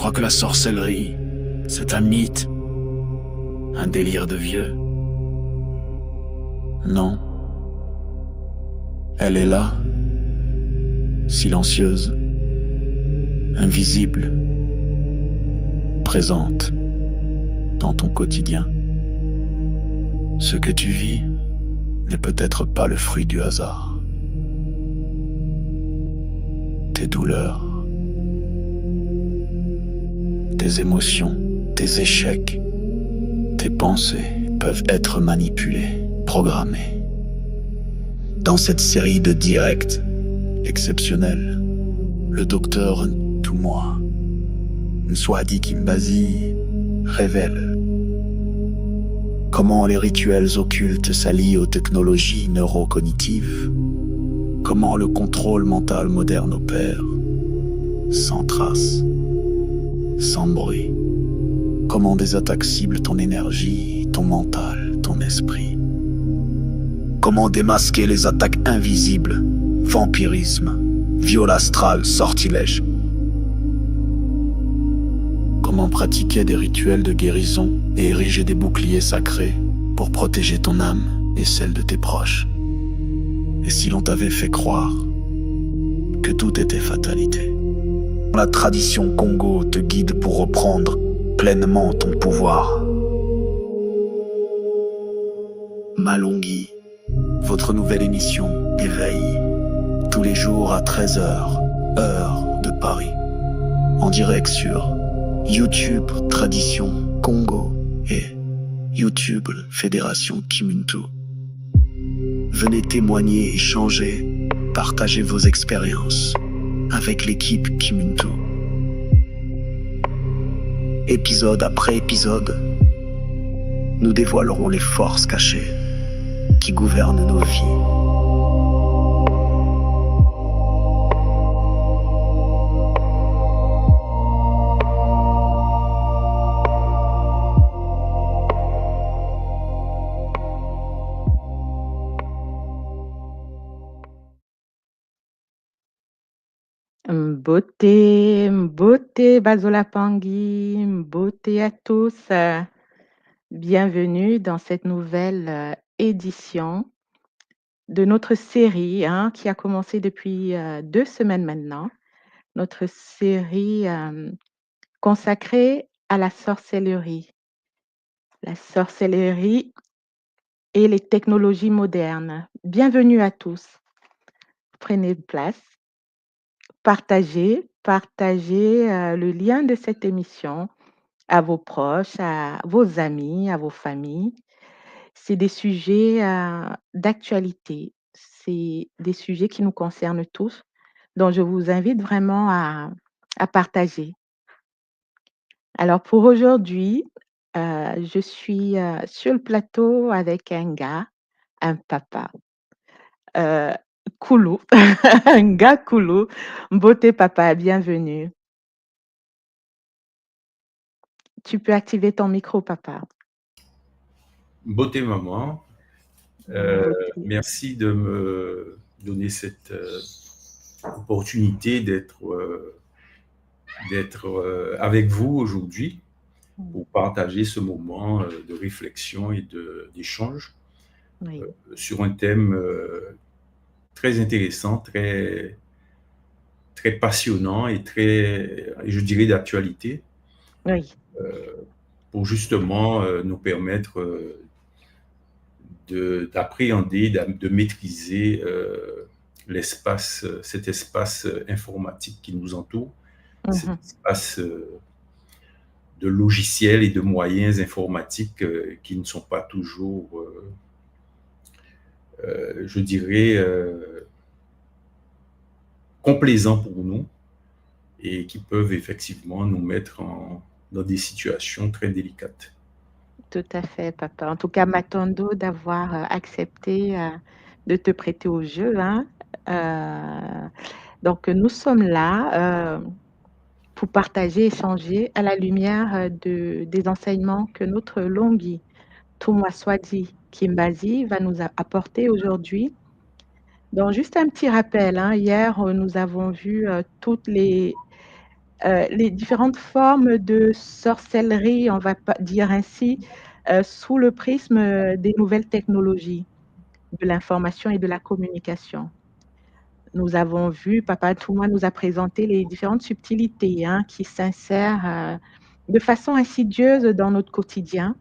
crois que la sorcellerie, c'est un mythe, un délire de vieux. Non. Elle est là, silencieuse, invisible, présente dans ton quotidien. Ce que tu vis n'est peut-être pas le fruit du hasard. Tes douleurs, tes émotions, tes échecs, tes pensées peuvent être manipulées, programmées. Dans cette série de directs exceptionnels, le docteur Toumoua, Nswadi Kimbazi, révèle comment les rituels occultes s'allient aux technologies neurocognitives, comment le contrôle mental moderne opère, sans trace, sans bruit, comment des attaques ciblent ton énergie, ton mental, ton esprit, comment démasquer les attaques invisibles, vampirisme, viol astral, sortilège, comment pratiquer des rituels de guérison et ériger des boucliers sacrés pour protéger ton âme et celle de tes proches. Et si l'on t'avait fait croire que tout était fatalité? La tradition Congo te guide pour reprendre pleinement ton pouvoir. Malongui, votre nouvelle émission Éveil, tous les jours à 13h, heure de Paris, en direct sur YouTube Tradition Congo et YouTube Fédération Kimuntu. Venez témoigner, échanger, partager vos expériences avec l'équipe Kimuntu. Épisode après épisode, nous dévoilerons les forces cachées qui gouvernent nos vies. Mbote Bazola Pangui, mbote à tous. Bienvenue dans cette nouvelle édition de notre série qui a commencé depuis 2 semaines maintenant. Notre série consacrée à la sorcellerie. La sorcellerie et les technologies modernes. Bienvenue à tous. Prenez place. Partagez le lien de cette émission à vos proches, à vos amis, à vos familles. C'est des sujets d'actualité. C'est des sujets qui nous concernent tous. Donc, je vous invite vraiment à partager. Alors, pour aujourd'hui, je suis sur le plateau avec un gars, un papa, Koulou, un gars Koulou. Beauté papa, bienvenue. Tu peux activer ton micro, papa. Beauté maman, Beauté. merci de me donner cette opportunité d'être avec vous aujourd'hui pour partager ce moment de réflexion et d'échange Oui. sur un thème très intéressant, très passionnant et je dirais, d'actualité, Oui. pour justement nous permettre d'appréhender, de maîtriser cet espace informatique qui nous entoure, cet espace de logiciels et de moyens informatiques qui ne sont pas toujours, je dirais, complaisants pour nous et qui peuvent effectivement nous mettre dans des situations très délicates. Tout à fait, papa. En tout cas, m'attendons d'avoir accepté de te prêter au jeu. Donc, nous sommes là pour partager, échanger à la lumière des enseignements que notre Longhi, Toumoua Swadi Kimbazi, va nous apporter aujourd'hui. Donc, juste un petit rappel. Hier, nous avons vu toutes les les différentes formes de sorcellerie, on va pas dire ainsi, sous le prisme, des nouvelles technologies, de l'information et de la communication. Nous avons vu, papa Touma nous a présenté les différentes subtilités, hein, qui s'insèrent, de façon insidieuse dans le quotidien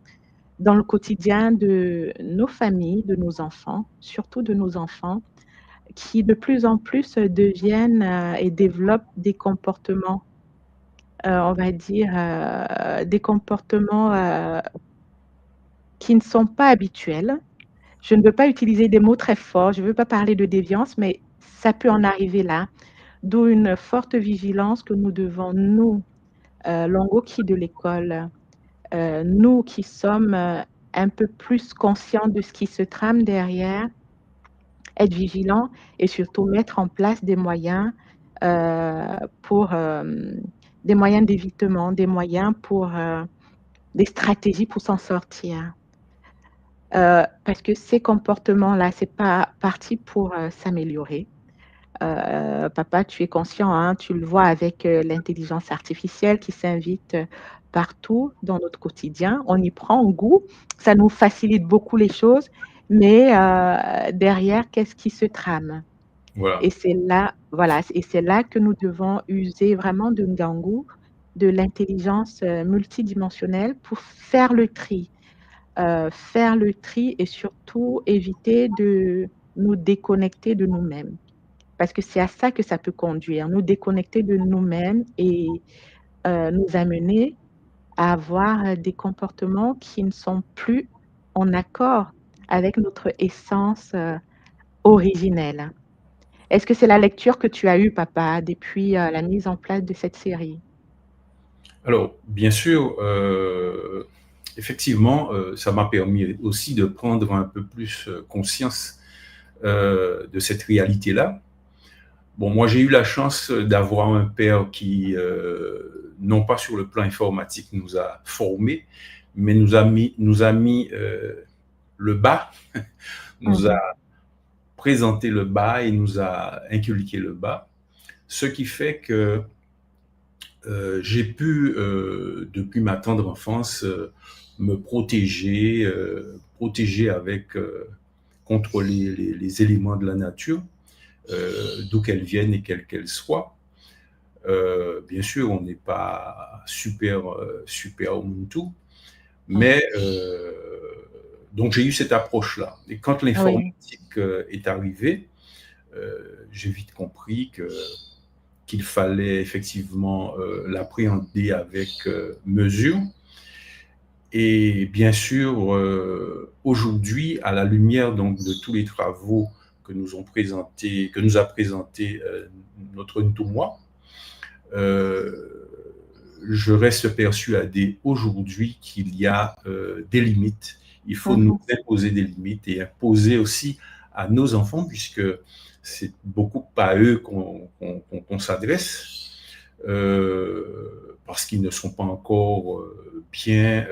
de nos familles, de nos enfants, surtout de nos enfants, qui de plus en plus deviennent, et développent des comportements, on va dire, des comportements, qui ne sont pas habituels. Je ne veux pas utiliser des mots très forts, je ne veux pas parler de déviance, mais ça peut en arriver là. D'où une forte vigilance que nous devons, nous, Longoki de l'école, nous qui sommes, un peu plus conscients de ce qui se trame derrière, être vigilants et surtout mettre en place des moyens, pour, des moyens d'évitement, des moyens pour, des stratégies pour s'en sortir. Parce que ces comportements-là, c'est pas parti pour, s'améliorer. Papa, tu es conscient, hein, tu le vois avec, l'intelligence artificielle qui s'invite, partout dans notre quotidien. On y prend goût, ça nous facilite beaucoup les choses, mais derrière, qu'est-ce qui se trame? Voilà. Et c'est là voilà, et c'est là que nous devons user vraiment de Ngangu, de l'intelligence, multidimensionnelle pour faire le tri et surtout éviter de nous déconnecter de nous-mêmes. Parce que c'est à ça que ça peut conduire, nous déconnecter de nous-mêmes et nous amener à avoir, des comportements qui ne sont plus en accord avec notre essence, originelle. Est-ce que c'est la lecture que tu as eue, papa, depuis, la mise en place de cette série? Alors, bien sûr, effectivement, ça m'a permis aussi de prendre un peu plus conscience de cette réalité-là. Bon, moi, j'ai eu la chance d'avoir un père qui, non pas sur le plan informatique, nous a formés, mais nous a mis le bas, nous a Mmh. présenté le bas et nous a inculqué le bas. Ce qui fait que j'ai pu, depuis ma tendre enfance, me protéger, protéger avec, contre les éléments de la nature, d'où qu'elles viennent et quelles qu'elles soient. Bien sûr, on n'est pas super, super Ubuntu, Mmh. mais donc j'ai eu cette approche-là. Et quand Oui. l'informatique est arrivée, j'ai vite compris qu'il fallait effectivement l'appréhender avec mesure. Et bien sûr, aujourd'hui, à la lumière donc de tous les travaux que nous ont présentés, que nous a présenté notre Ntouma, euh, je reste persuadé aujourd'hui qu'il y a des limites. Il faut nous Mmh. imposer des limites et imposer aussi à nos enfants, puisque c'est beaucoup à eux qu'on s'adresse, parce qu'ils ne sont pas encore bien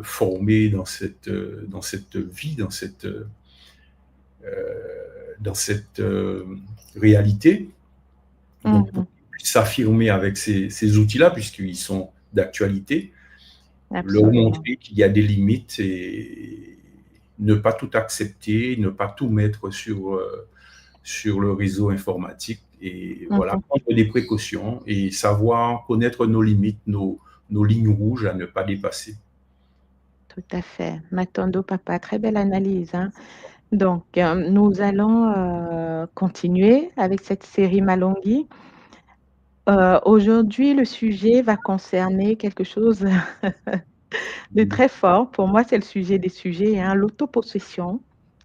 formés dans cette vie, dans cette réalité. Donc, pour Mmh. qu'ils puissent s'affirmer avec ces outils-là, puisqu'ils sont d'actualité, leur Absolument. montrer qu'il y a des limites et ne pas tout accepter, ne pas tout mettre sur le réseau informatique et voilà, Mmh. prendre des précautions et savoir connaître nos limites, nos lignes rouges à ne pas dépasser. Tout à fait. Matondo, papa, très belle analyse, hein. Donc, nous allons, continuer avec cette série Malonghi. Aujourd'hui, le sujet va concerner quelque chose de très fort. Pour moi, c'est le sujet des sujets, hein, l'autopossession,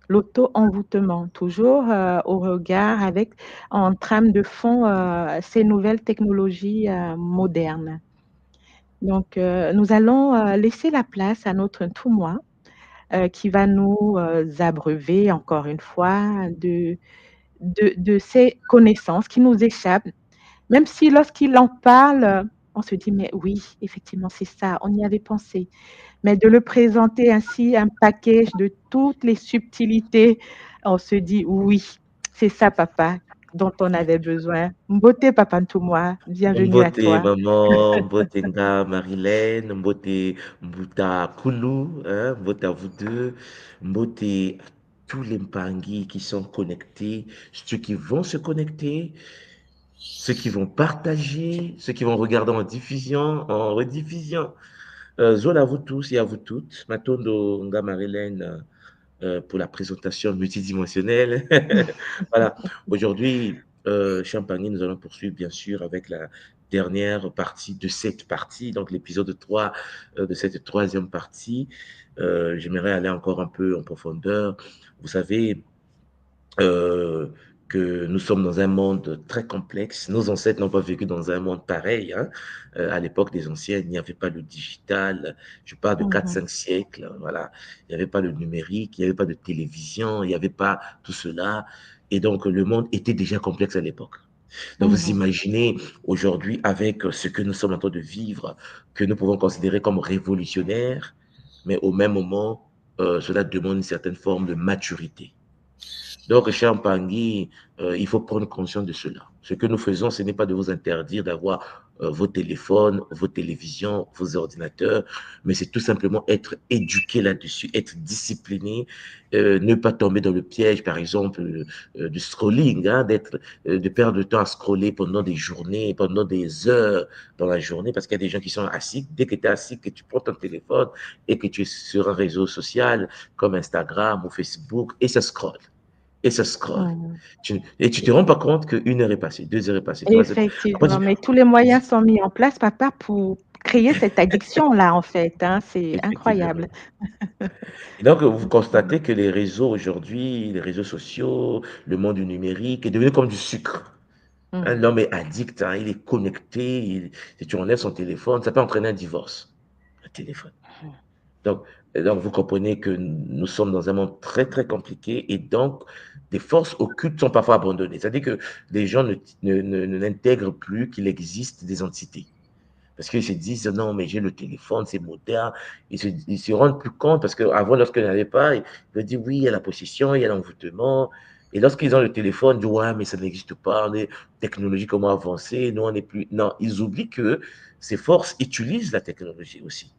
l'auto-envoûtement, toujours, au regard avec en trame de fond, ces nouvelles technologies, modernes. Donc, nous allons, laisser la place à notre tout-moi, qui va nous, abreuver encore une fois de ces connaissances qui nous échappent. Même si lorsqu'il en parle, on se dit: «Mais oui, effectivement, c'est ça, on y avait pensé». Mais de le présenter ainsi, un package de toutes les subtilités, on se dit: «Oui, c'est ça papa». dont on avait besoin. Mbote Papa Ntouma, bienvenue à Mbote toi. maman, Mbote nga Marilène, Mbote Mbuta Kulu, hein, Mbote à vous deux, Mbote à tous les Mpangi qui sont connectés, ceux qui vont se connecter, ceux qui vont partager, ceux qui vont regarder en diffusion, en rediffusion. Zola à vous tous et à vous toutes. Matondo nga Marilène pour la présentation multidimensionnelle. Voilà. Aujourd'hui, Champagne, nous allons poursuivre bien sûr avec la dernière partie de cette partie, donc l'épisode 3 de cette troisième partie. J'aimerais aller encore un peu en profondeur. Vous savez, euh, que nous sommes dans un monde très complexe. Nos ancêtres n'ont pas vécu dans un monde pareil, hein. À l'époque des anciens, il n'y avait pas le digital. Je parle de quatre Mhm, cinq siècles. Voilà. Il n'y avait pas le numérique, il n'y avait pas de télévision, il n'y avait pas tout cela. Et donc, le monde était déjà complexe à l'époque. Donc, vous mhm, imaginez aujourd'hui, avec ce que nous sommes en train de vivre, que nous pouvons considérer comme révolutionnaire, mais au même moment, cela demande une certaine forme de maturité. Donc, cher Pangui, il faut prendre conscience de cela. Ce que nous faisons, ce n'est pas de vous interdire d'avoir vos téléphones, vos télévisions, vos ordinateurs, mais c'est tout simplement être éduqué là-dessus, être discipliné, ne pas tomber dans le piège, par exemple, du scrolling, hein, de perdre du temps à scroller pendant des journées, pendant des heures dans la journée, parce qu'il y a des gens qui sont assis. Dès que tu es assis, que tu prends ton téléphone et que tu es sur un réseau social comme Instagram ou Facebook, et ça scrolle et ça scrolle. mhm. Et tu te rends pas compte qu'une heure est passée, 2 heures est passée, 3 heures. Après, Effectivement, mais tous les moyens sont mis en place, papa, pour créer cette addiction-là, en fait, hein. C'est effectivement. incroyable. Et donc, vous Mhm, constatez que les réseaux aujourd'hui, les réseaux sociaux, le monde du numérique est devenu comme du sucre. Hein, mhm, l'homme est addict, hein, il est connecté. Si tu enlèves son téléphone, ça peut entraîner un divorce. Un téléphone. Donc, vous comprenez que nous sommes dans un monde très, très compliqué et donc, des forces occultes sont parfois abandonnées. C'est-à-dire que les gens n'intègrent plus qu'il existe des entités. Parce qu'ils se disent, non, mais j'ai le téléphone, c'est moderne. Ils se rendent plus compte parce qu'avant, lorsqu'ils n'avaient pas, ils disent, oui, il y a la possession, il y a l'envoûtement. Et lorsqu'ils ont le téléphone, ils disent, ouais, mais ça n'existe pas, on est technologiquement avancé, nous, on n'est plus. Non, ils oublient que ces forces utilisent la technologie aussi.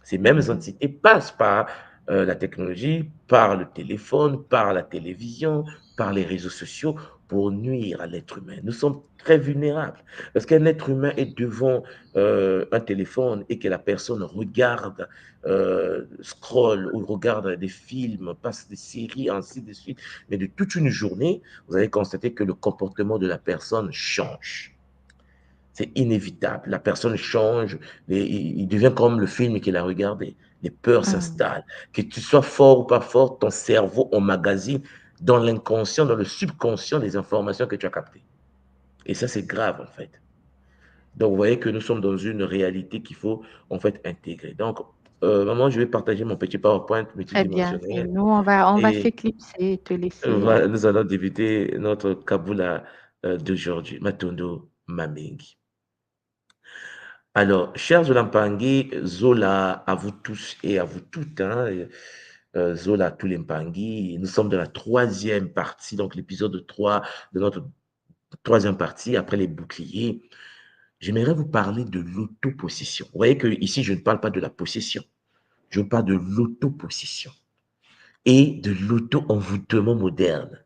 Ces mêmes mhm, entités passent par la technologie, par le téléphone, par la télévision, par les réseaux sociaux pour nuire à l'être humain. Nous sommes très vulnérables parce qu'un être humain est devant un téléphone et que la personne regarde, scrolle ou regarde des films, passe des séries, ainsi de suite. Mais de toute une journée, vous allez constater que le comportement de la personne change. C'est inévitable. La personne change, il devient comme le film qu'il a regardé. Les peurs mhm. s'installent. Que tu sois fort ou pas fort, ton cerveau emmagasine dans l'inconscient, dans le subconscient des informations que tu as captées. Et ça, c'est grave, en fait. Donc, vous voyez que nous sommes dans une réalité qu'il faut, en fait, intégrer. Donc, maman, je vais partager mon petit PowerPoint Très bien. Et multidimensionnel nous, on va et s'éclipser et te laisser. nous allons débuter notre Kaboula d'aujourd'hui. Matondo Mamingi. Alors, chers Olampangi, Zola à vous tous et à vous toutes, hein, Zola à tous les Mpangi. Nous sommes dans la troisième partie, donc l'épisode 3 de notre troisième partie, après les boucliers. J'aimerais vous parler de l'autopossession. Vous voyez que ici, je ne parle pas de la possession, je parle de l'autopossession et de l'auto-envoûtement moderne.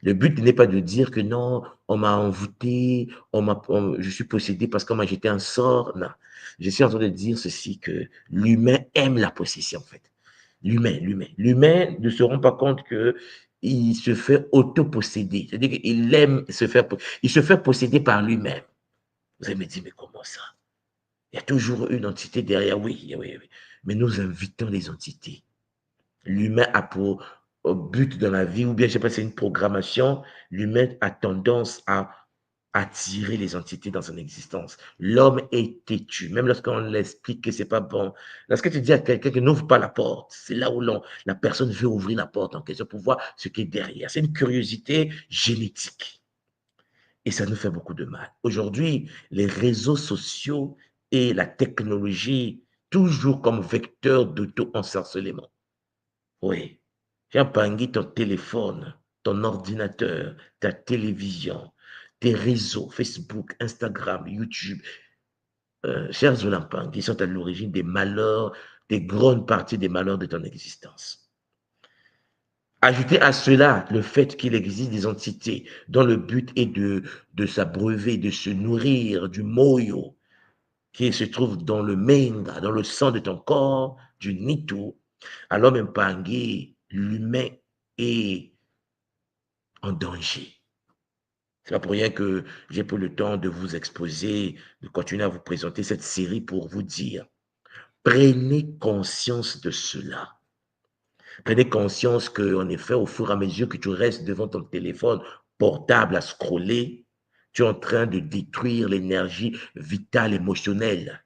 Le but n'est pas de dire que non, on m'a envoûté, je suis possédé parce qu'on m'a jeté un sort. Non. Je suis en train de dire ceci, que l'humain aime la possession, en fait. L'humain. L'humain ne se rend pas compte que il se fait auto-posséder. C'est-à-dire qu'il aime il se fait posséder par lui-même. Vous allez me dire, mais comment ça? Il y a toujours une entité derrière. Oui, oui, oui. Mais nous invitons les entités. L'humain a pour but dans la vie, ou bien je sais pas, c'est une programmation, l'humain a tendance à attirer les entités dans son existence. L'homme est têtu, même lorsqu'on l'explique que c'est pas bon. Lorsque tu dis à quelqu'un que n'ouvre pas la porte, c'est là où la personne veut ouvrir la porte en question pour voir ce qui est derrière. C'est une curiosité génétique. Et ça nous fait beaucoup de mal. Aujourd'hui, les réseaux sociaux et la technologie, toujours comme vecteur d'auto-encercellement. Oui. J'ai Pangui, ton téléphone, ton ordinateur, ta télévision, tes réseaux, Facebook, Instagram, YouTube, chers Zolampang, qui sont à l'origine des malheurs, des grandes parties des malheurs de ton existence. Ajoutez à cela le fait qu'il existe des entités dont le but est de s'abreuver, de se nourrir du moyo qui se trouve dans le menga, dans le sang de ton corps, du nitu. Alors même Pangui, l'humain est en danger. C'est pas pour rien que j'ai pris le temps de vous exposer, de continuer à vous présenter cette série pour vous dire, prenez conscience de cela. Prenez conscience qu'en effet, au fur et à mesure que tu restes devant ton téléphone portable à scroller, tu es en train de détruire l'énergie vitale émotionnelle.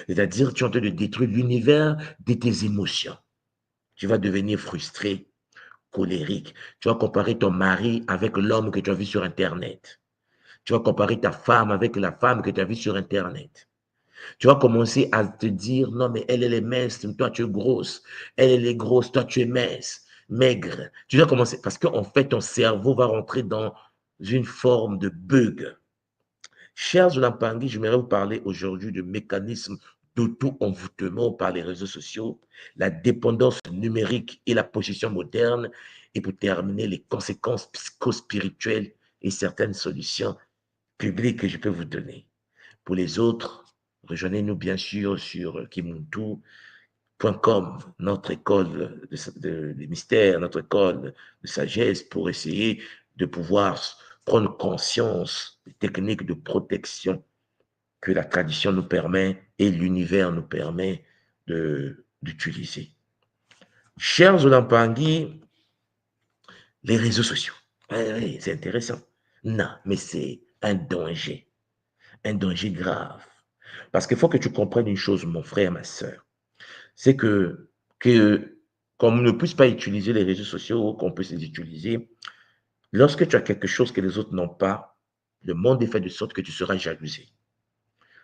C'est-à-dire, tu es en train de détruire l'univers de tes émotions. Tu vas devenir frustré, colérique. Tu vas comparer ton mari avec l'homme que tu as vu sur Internet. Tu vas comparer ta femme avec la femme que tu as vue sur Internet. Tu vas commencer à te dire, non, mais elle est mince, toi tu es grosse. Elle est grosse, toi tu es mince, maigre. Tu vas commencer, parce qu'en fait, ton cerveau va rentrer dans une forme de bug. Chers Zolampangui, j'aimerais vous parler aujourd'hui de mécanismes d'auto-envoûtement par les réseaux sociaux, la dépendance numérique et la position moderne, et pour terminer, les conséquences psychospirituelles et certaines solutions publiques que je peux vous donner. Pour les autres, rejoignez-nous bien sûr sur kimuntu.com, notre école des mystères, notre école de sagesse pour essayer de pouvoir prendre conscience des techniques de protection que la tradition nous permet et l'univers nous permet d'utiliser. Chers Zolampangui, les réseaux sociaux, oui, c'est intéressant. Non, mais c'est un danger grave. Parce qu'il faut que tu comprennes une chose, mon frère, ma soeur, c'est que qu'on ne puisse pas utiliser les réseaux sociaux, qu'on puisse les utiliser, lorsque tu as quelque chose que les autres n'ont pas, le monde est fait de sorte que tu seras jalousé.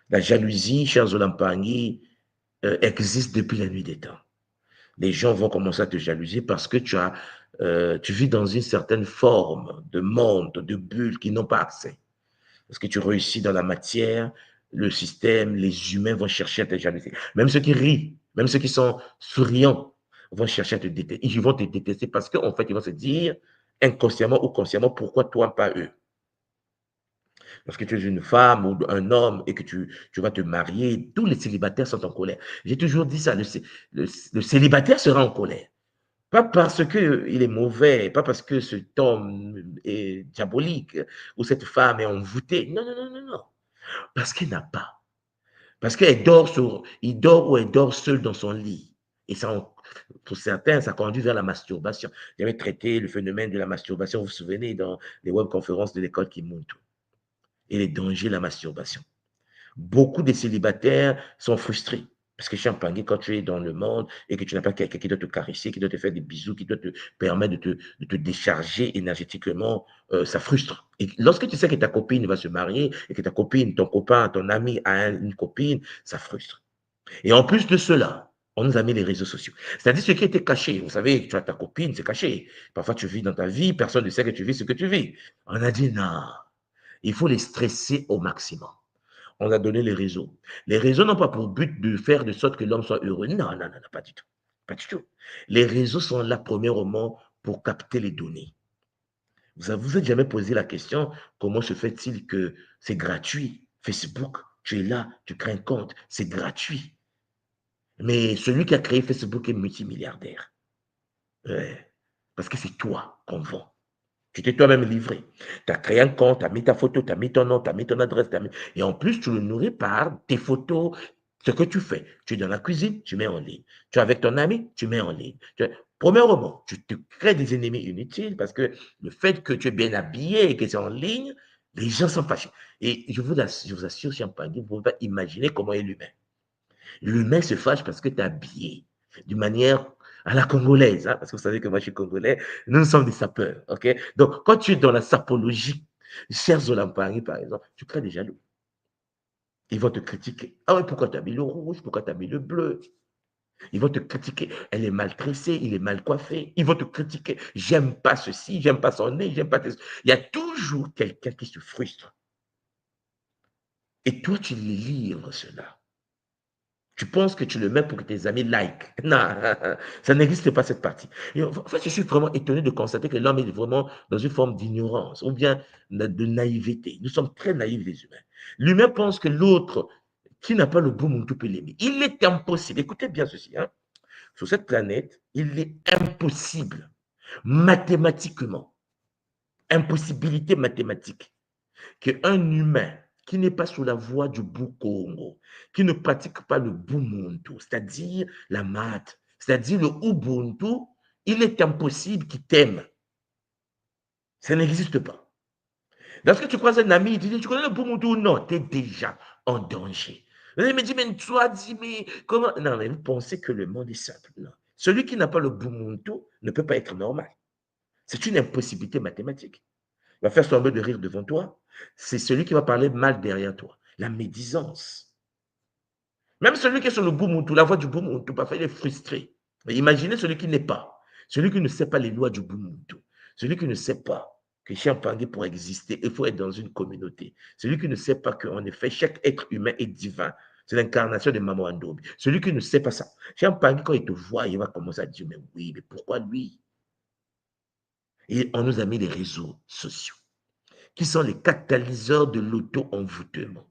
La jalousie, chers Zolampangui, existe depuis la nuit des temps. Les gens vont commencer à te jalouser parce que tu vis dans une certaine forme de monde, de bulle qui n'ont pas accès. Parce que tu réussis dans la matière, le système, les humains vont chercher à te jalouser. Même ceux qui rient, même ceux qui sont souriants vont chercher à te détester. Ils vont te détester parce qu'en fait, ils vont se dire, inconsciemment ou consciemment, pourquoi toi, pas eux? Parce que tu es une femme ou un homme et que tu vas te marier, tous les célibataires sont en colère. J'ai toujours dit ça, le célibataire sera en colère. Pas parce qu'il est mauvais, pas parce que cet homme est diabolique ou cette femme est envoûtée. Non, non, non, non, non. Parce qu'il n'a pas. Parce qu'il dort, il dort ou elle dort seule dans son lit. Et ça, pour certains, ça conduit vers la masturbation. J'avais traité le phénomène de la masturbation, vous vous souvenez, dans les webconférences de l'école Kimuntu. Et les dangers de la masturbation. Beaucoup de célibataires sont frustrés. Parce que Champagne, quand tu es dans le monde et que tu n'as pas quelqu'un qui doit te caresser, qui doit te faire des bisous, qui doit te permettre de te décharger énergétiquement, ça frustre. Et lorsque tu sais que ta copine va se marier et que ta copine, ton copain, ton ami a une copine, ça frustre. Et en plus de cela, on nous a mis les réseaux sociaux. C'est-à-dire ce qui était caché. Vous savez, tu as ta copine, c'est caché. Parfois, tu vis dans ta vie, personne ne sait que tu vis ce que tu vis. On a dit non. Il faut les stresser au maximum. On a donné les réseaux. Les réseaux n'ont pas pour but de faire de sorte que l'homme soit heureux. Non, non, non, non, pas du tout. Pas du tout. Les réseaux sont là, premièrement, pour capter les données. Vous êtes jamais posé la question, comment se fait-il que c'est gratuit? Facebook, tu es là, tu crées un compte, c'est gratuit. Mais celui qui a créé Facebook est multimilliardaire. Parce que c'est toi qu'on vend. Tu t'es toi-même livré. Tu as créé un compte, tu as mis ta photo, tu as mis ton nom, tu as mis ton adresse. Et en plus, tu le nourris par tes photos, ce que tu fais. Tu es dans la cuisine, tu mets en ligne. Tu es avec ton ami, tu mets en ligne. Premièrement, tu te crées des ennemis inutiles parce que le fait que tu es bien habillé et que c'est en ligne, les gens sont fâchés. Et je vous assure, Champagne, vous ne pouvez pas imaginer comment est l'humain. L'humain se fâche parce que tu es habillé d'une manière à la congolaise, hein, parce que vous savez que moi je suis congolais, nous sommes des sapeurs, ok? Donc, quand tu es dans la sapologie, chers Zolampangui par exemple, tu crées des jaloux. Ils vont te critiquer. Ah oui, pourquoi tu as mis le rouge? Pourquoi tu as mis le bleu? Ils vont te critiquer. Elle est mal tressée, il est mal coiffé. Ils vont te critiquer. J'aime pas ceci, j'aime pas son nez, j'aime pas. Il y a toujours quelqu'un qui se frustre. Et toi, tu les livres, cela. Tu penses que tu le mets pour que tes amis like. Non, ça n'existe pas cette partie. Et en fait, je suis vraiment étonné de constater que l'homme est vraiment dans une forme d'ignorance ou bien de naïveté. Nous sommes très naïfs, les humains. L'humain pense que l'autre qui n'a pas le beau monde peut l'aimer. Il est impossible. Écoutez bien ceci. Hein. Sur cette planète, il est impossible, mathématiquement, impossibilité mathématique, qu'un humain qui n'est pas sous la voie du Bukongo, qui ne pratique pas le Bumuntu, c'est-à-dire la maths, c'est-à-dire le Ubuntu, il est impossible qu'il t'aime. Ça n'existe pas. Lorsque tu croises un ami, tu dis, tu connais le Ubuntu? Non, tu es déjà en danger. Il me dit, mais toi, dis, mais comment? Non, mais vous pensez que le monde est simple. Non. Celui qui n'a pas le Ubuntu ne peut pas être normal. C'est une impossibilité mathématique. Il va faire semblant de rire devant toi. C'est celui qui va parler mal derrière toi. La médisance. Même celui qui est sur le Bumuntu, la voie du Bumuntu, parfois il est frustré. Mais imaginez celui qui n'est pas. Celui qui ne sait pas les lois du Bumuntu. Celui qui ne sait pas que Chiampangé, pour exister, il faut être dans une communauté. Celui qui ne sait pas qu'en effet, chaque être humain est divin. C'est l'incarnation de Maman Andobi. Celui qui ne sait pas ça. Chiampangé, quand il te voit, il va commencer à dire, mais oui, mais pourquoi lui? Et on nous a mis les réseaux sociaux, qui sont les catalyseurs de l'auto-envoûtement.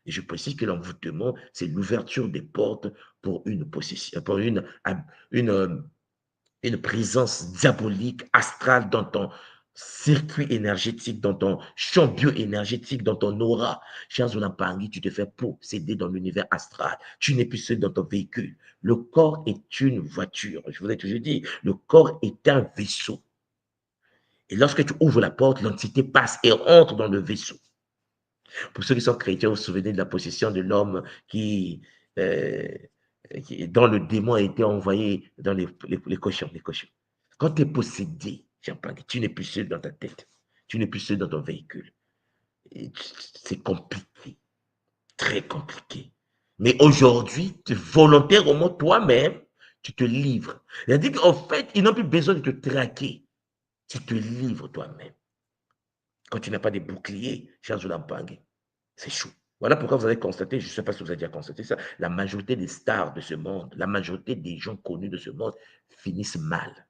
Et je précise que l'envoûtement, c'est l'ouverture des portes pour une possession, pour une présence diabolique, astrale dans ton circuit énergétique, dans ton champ bioénergétique, dans ton aura. Cher Zolampangi, tu te fais posséder dans l'univers astral. Tu n'es plus seul dans ton véhicule. Le corps est une voiture. Je vous ai toujours dit, le corps est un vaisseau. Et lorsque tu ouvres la porte, l'entité passe et entre dans le vaisseau. Pour ceux qui sont chrétiens, vous vous souvenez de la possession de l'homme euh, dont le démon a été envoyé dans les cochons, les cochons. Quand tu es possédé, tu n'es plus seul dans ta tête. Tu n'es plus seul dans ton véhicule. C'est compliqué, très compliqué. Mais aujourd'hui, volontairement, toi-même, tu te livres. C'est-à-dire qu'en fait, ils n'ont plus besoin de te traquer. Tu te livres toi-même. Quand tu n'as pas de bouclier, cher Zoulampang, c'est chaud. Voilà pourquoi vous avez constaté, je ne sais pas si vous avez déjà constaté ça, la majorité des stars de ce monde, la majorité des gens connus de ce monde finissent mal.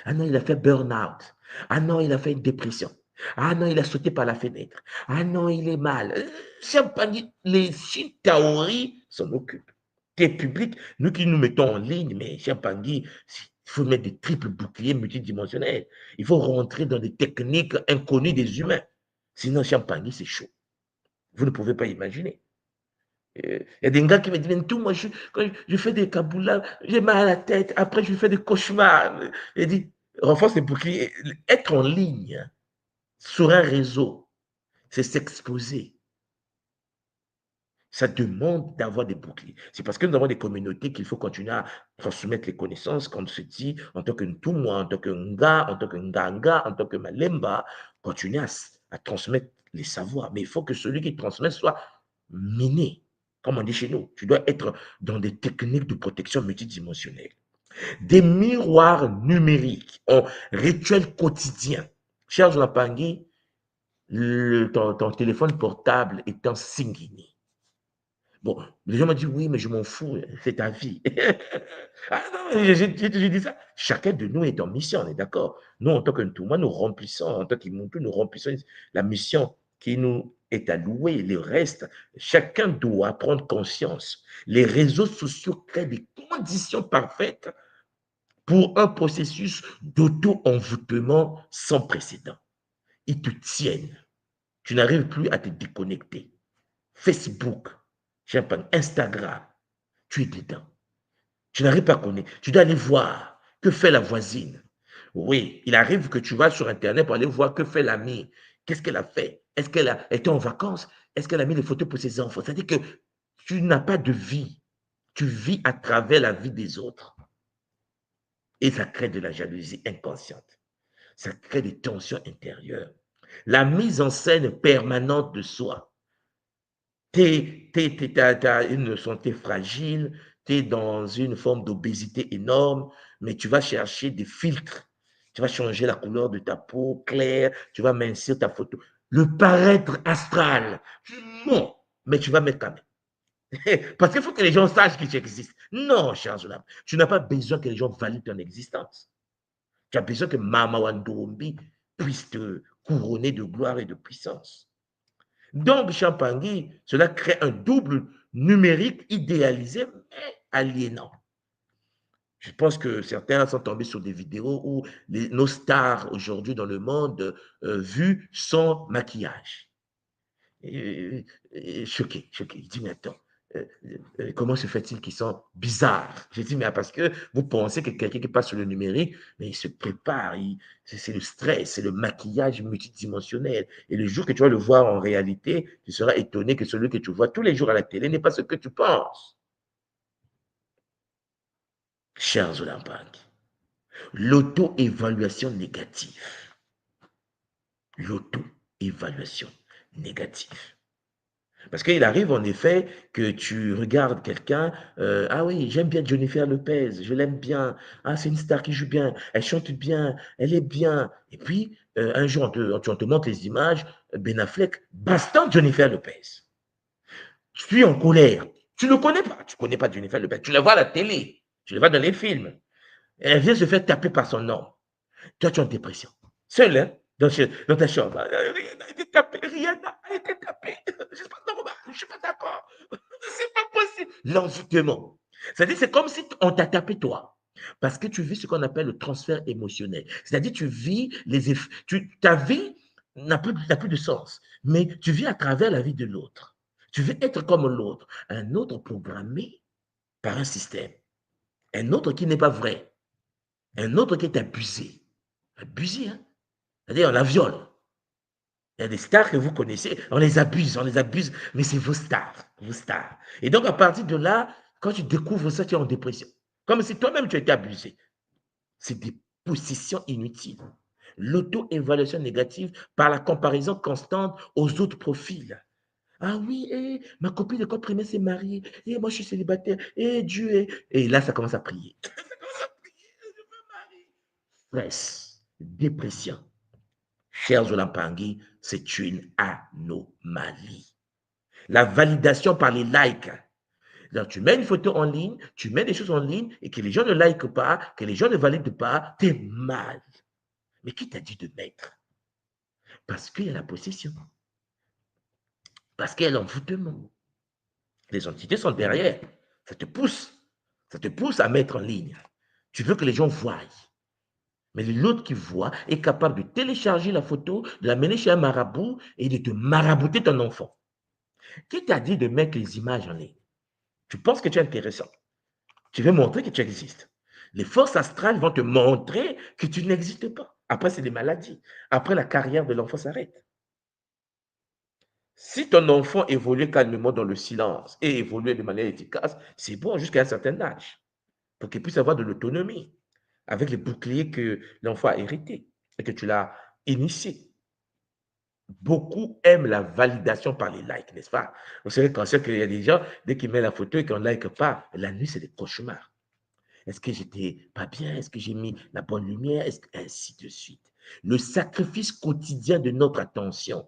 Ah non, il a fait burn-out. Ah non, il a fait une dépression. Ah non, il a sauté par la fenêtre. Ah non, il est mal. Champagne, les Chitaori s'en occupent. T'es public, nous qui nous mettons en ligne, mais Champagne, il faut mettre des triples boucliers multidimensionnels. Il faut rentrer dans des techniques inconnues des humains. Sinon, Champagne, c'est chaud. Vous ne pouvez pas imaginer. Il y a des gars qui me disent, tout, moi, quand je fais des kaboulats, j'ai mal à la tête, après je fais des cauchemars. Il dit, renforce les boucliers. Être en ligne sur un réseau, c'est s'exposer. Ça demande d'avoir des boucliers. C'est parce que nous avons des communautés qu'il faut continuer à transmettre les connaissances, comme se dit, en tant que Ntumwa, en tant que Nga, en tant que Nganga, en tant que Malemba, continuer à transmettre les savoirs. Mais il faut que celui qui transmet soit miné. Comme on dit chez nous, tu dois être dans des techniques de protection multidimensionnelle. Des miroirs numériques en rituel quotidien. Cher Zoapangui, ton téléphone portable est un Singini. Bon, les gens m'ont dit, oui, mais je m'en fous, c'est ta vie. Ah non, j'ai dit ça. Chacun de nous est en mission, on est d'accord. Nous, en tant que Ntouma, nous remplissons, en tant qu'Imuntu, nous remplissons la mission qui nous est allouée. Le reste, chacun doit prendre conscience. Les réseaux sociaux créent des conditions parfaites pour un processus d'auto-envoûtement sans précédent. Ils te tiennent. Tu n'arrives plus à te déconnecter. Facebook, Instagram, tu es dedans. Tu n'arrives pas à connaître. Tu dois aller voir que fait la voisine. Oui, il arrive que tu vas sur Internet pour aller voir que fait l'amie. Qu'est-ce qu'elle a fait? Est-ce qu'elle a été en vacances? Est-ce qu'elle a mis des photos pour ses enfants? C'est-à-dire que tu n'as pas de vie. Tu vis à travers la vie des autres. Et ça crée de la jalousie inconsciente. Ça crée des tensions intérieures. La mise en scène permanente de soi. Tu as une santé fragile, tu es dans une forme d'obésité énorme, mais tu vas chercher des filtres. Tu vas changer la couleur de ta peau claire, tu vas mincir ta photo. Le paraître astral. Non, mais tu vas mettre quand même. Parce qu'il faut que les gens sachent que tu existes. Non, cher Zola, tu n'as pas besoin que les gens valident ton existence. Tu as besoin que Mama Wandombi puisse te couronner de gloire et de puissance. Donc, Champangui, cela crée un double numérique idéalisé, mais aliénant. Je pense que certains sont tombés sur des vidéos où nos stars aujourd'hui dans le monde vues sans maquillage. Choqué, choqué. Il dit, mais attends, comment se fait-il qu'ils sont bizarres? J'ai dit, mais parce que vous pensez que quelqu'un qui passe sur le numérique, mais il se prépare, c'est le stress, c'est le maquillage multidimensionnel. Et le jour que tu vas le voir en réalité, tu seras étonné que celui que tu vois tous les jours à la télé n'est pas ce que tu penses. Chers Olympiques, l'auto-évaluation négative. L'auto-évaluation négative. Parce qu'il arrive en effet que tu regardes quelqu'un, ah oui, j'aime bien Jennifer Lopez, je l'aime bien, ah c'est une star qui joue bien, elle chante bien, elle est bien. Et puis, un jour, on te montre les images, Ben Affleck, bastant Jennifer Lopez. Tu es en colère, tu ne connais pas, tu ne connais pas Jennifer Lopez, tu la vois à la télé, tu la vois dans les films. Elle vient se faire taper par son homme. Toi, tu es en dépression. Seul, hein, dans ta chambre. Rihanna a été tapée, Rihanna a été tapée. C'est pas normal, je ne suis pas d'accord. C'est pas possible. L'envoûtement. C'est-à-dire, c'est comme si on t'a tapé toi. Parce que tu vis ce qu'on appelle le transfert émotionnel. C'est-à-dire, tu vis les effets. Ta vie n'a plus de sens. Mais tu vis à travers la vie de l'autre. Tu veux être comme l'autre. Un autre programmé par un système. Un autre qui n'est pas vrai. Un autre qui est abusé. Abusé, hein? C'est-à-dire, on la viole. Il y a des stars que vous connaissez, on les abuse, mais c'est vos stars, vos stars. Et donc, à partir de là, quand tu découvres ça, tu es en dépression. Comme si toi-même, tu étais abusé. C'est des possessions inutiles. L'auto-évaluation négative par la comparaison constante aux autres profils. Ah oui, ma copine de l'école primaire s'est mariée, et moi je suis célibataire, et Dieu est... Et là, ça commence à prier. Ça commence à prier, je me marie. Stress, dépression. Chers Olampangui, c'est une anomalie. La validation par les likes. Donc, tu mets une photo en ligne, tu mets des choses en ligne et que les gens ne likent pas, que les gens ne valident pas, t'es mal. Mais qui t'a dit de mettre? Parce qu'il y a la possession. Parce qu'il y a l'envoûtement. Les entités sont derrière. Ça te pousse. Ça te pousse à mettre en ligne. Tu veux que les gens voient. Mais l'autre qui voit est capable de télécharger la photo, de l'amener chez un marabout et de te marabouter ton enfant. Qui t'a dit de mettre les images en ligne? Tu penses que tu es intéressant. Tu veux montrer que tu existes. Les forces astrales vont te montrer que tu n'existes pas. Après, c'est des maladies. Après, la carrière de l'enfant s'arrête. Si ton enfant évolue calmement dans le silence et évolue de manière efficace, c'est bon jusqu'à un certain âge pour qu'il puisse avoir de l'autonomie avec les boucliers que l'enfant a hérités et que tu l'as initié. Beaucoup aiment la validation par les likes, n'est-ce pas? Vous savez, quand c'est qu'il y a des gens, dès qu'ils mettent la photo et qu'on ne like pas, la nuit, c'est des cauchemars. Est-ce que j'étais pas bien? Est-ce que j'ai mis la bonne lumière? Ainsi de suite. Le sacrifice quotidien de notre attention.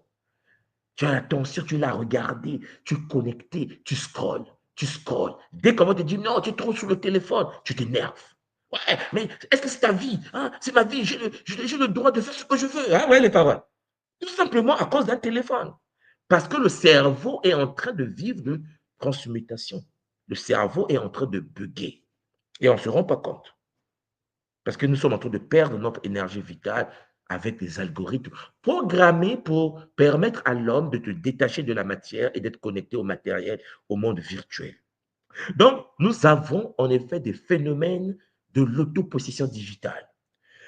Tu as l'attention, tu l'as regardé, tu es connecté, tu scrolles, tu scrolles. Dès qu'on te dit non, tu es trop sur le téléphone, tu t'énerves. Ouais, mais est-ce que c'est ta vie? Hein? C'est ma vie, j'ai le droit de faire ce que je veux. Hein? Ouais, les paroles. Tout simplement à cause d'un téléphone. Parce que le cerveau est en train de vivre de transmutation. Le cerveau est en train de bugger. Et on ne se rend pas compte. Parce que nous sommes en train de perdre notre énergie vitale avec des algorithmes programmés pour permettre à l'homme de te détacher de la matière et d'être connecté au matériel, au monde virtuel. Donc, nous avons en effet des phénomènes de l'autopossession digitale.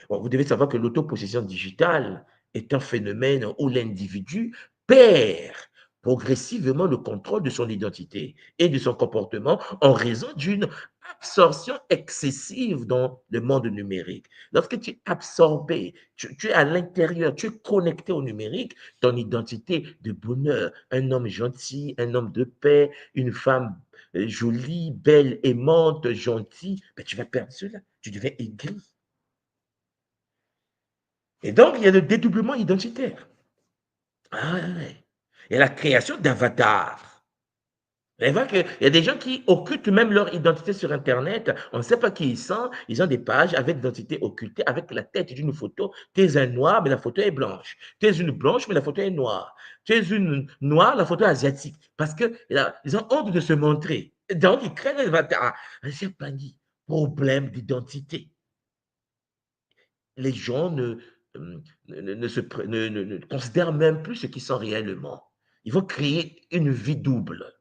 Bon, vous devez savoir que l'autopossession digitale est un phénomène où l'individu perd progressivement le contrôle de son identité et de son comportement en raison d'une absorption excessive dans le monde numérique. Lorsque tu es absorbé, tu es à l'intérieur, tu es connecté au numérique, ton identité de bonheur, un homme gentil, un homme de paix, une femme jolie, belle, aimante, gentille, ben, tu vas perdre cela, tu deviens aigri. Et donc, il y a le dédoublement identitaire. Ah ouais. Il y a la création d'avatars. Vous allez voir qu'il y a des gens qui occultent même leur identité sur Internet. On ne sait pas qui ils sont. Ils ont des pages avec l'identité occultée, avec la tête d'une photo. Tu es un noir, mais la photo est blanche. Tu es une blanche, mais la photo est noire. Tu es une noire, la photo est asiatique. Parce qu'ils ont honte de se montrer. Donc, ils craignent les avatars. C'est pas dit. Problème d'identité. Les gens ne considèrent même plus ce qu'ils sont réellement. Ils vont créer une vie double.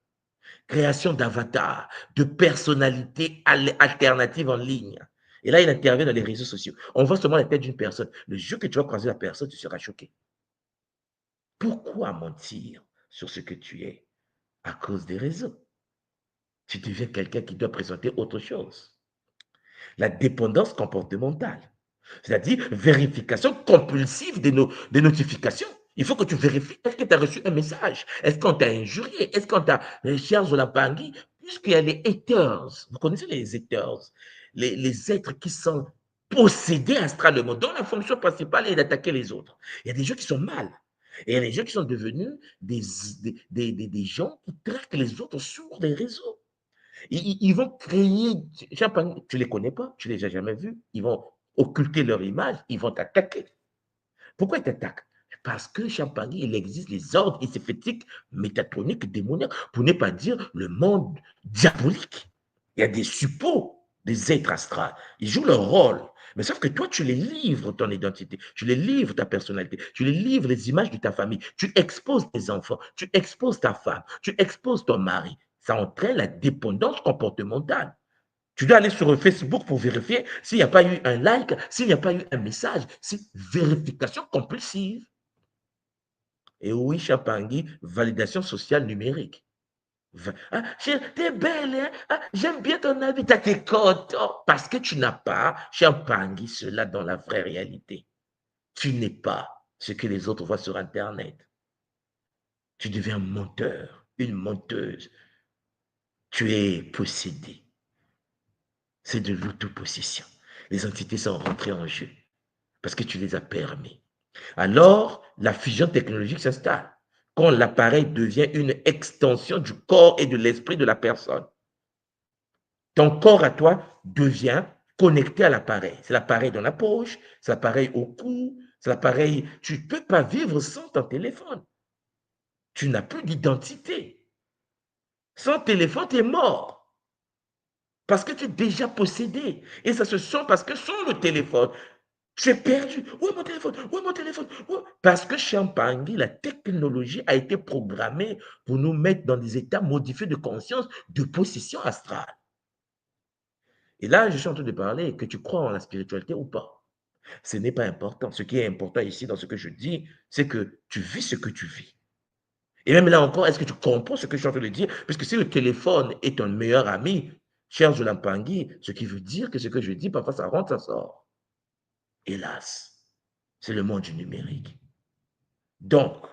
Création d'avatars, de personnalités alternatives en ligne. Et là, il intervient dans les réseaux sociaux. On voit seulement la tête d'une personne. Le jour que tu vas croiser la personne, tu seras choqué. Pourquoi mentir sur ce que tu es? À cause des réseaux. Tu deviens quelqu'un qui doit présenter autre chose. La dépendance comportementale, c'est-à-dire vérification compulsive des notifications. Il faut que tu vérifies, est-ce que tu as reçu un message? Est-ce qu'on t'a injurié? Est-ce qu'on t'a cher la pangui? Puisqu'il y a les haters, vous connaissez les haters, les êtres qui sont possédés astralement, dont la fonction principale est d'attaquer les autres. Il y a des gens qui sont mal. Et il y a des gens qui sont devenus des gens qui traquent les autres sur les réseaux. Ils vont créer, tu ne les connais pas, tu ne les as jamais vus, ils vont occulter leur image, ils vont t'attaquer. Pourquoi ils t'attaquent? Parce que Champagne, il existe les ordres éthiques, métatroniques, démoniaques, pour ne pas dire le monde diabolique. Il y a des suppôts, des êtres astrales. Ils jouent leur rôle. Mais sauf que toi, tu les livres ton identité, tu les livres ta personnalité, tu les livres les images de ta famille, tu exposes tes enfants, tu exposes ta femme, tu exposes ton mari. Ça entraîne la dépendance comportementale. Tu dois aller sur Facebook pour vérifier s'il n'y a pas eu un like, s'il n'y a pas eu un message. C'est vérification compulsive. Et oui, Chapangi, validation sociale numérique. Ah, t'es belle, hein? Ah, j'aime bien ton avis, t'as tes codes. Oh, parce que tu n'as pas, Chapangi, cela dans la vraie réalité. Tu n'es pas ce que les autres voient sur Internet. Tu deviens un menteur, une menteuse. Tu es possédé. C'est de l'autopossession. Les entités sont rentrées en jeu parce que tu les as permis. Alors, la fusion technologique s'installe quand l'appareil devient une extension du corps et de l'esprit de la personne. Ton corps à toi devient connecté à l'appareil. C'est l'appareil dans la poche, c'est l'appareil au cou, c'est l'appareil. Tu ne peux pas vivre sans ton téléphone. Tu n'as plus d'identité. Sans téléphone, tu es mort. Parce que tu es déjà possédé. Et ça se sent parce que sans le téléphone, tu es perdu. Où est mon téléphone? Où est mon téléphone? Parce que Champagne, la technologie a été programmée pour nous mettre dans des états modifiés de conscience, de possession astrale. Et là, je suis en train de parler que tu crois en la spiritualité ou pas. Ce n'est pas important. Ce qui est important ici dans ce que je dis, c'est que tu vis ce que tu vis. Et même là encore, est-ce que tu comprends ce que je suis en train de dire? Puisque si le téléphone est ton meilleur ami, cher Jolampangui, ce qui veut dire que ce que je dis, parfois ça rentre, ça sort. Hélas, c'est le monde du numérique. Donc,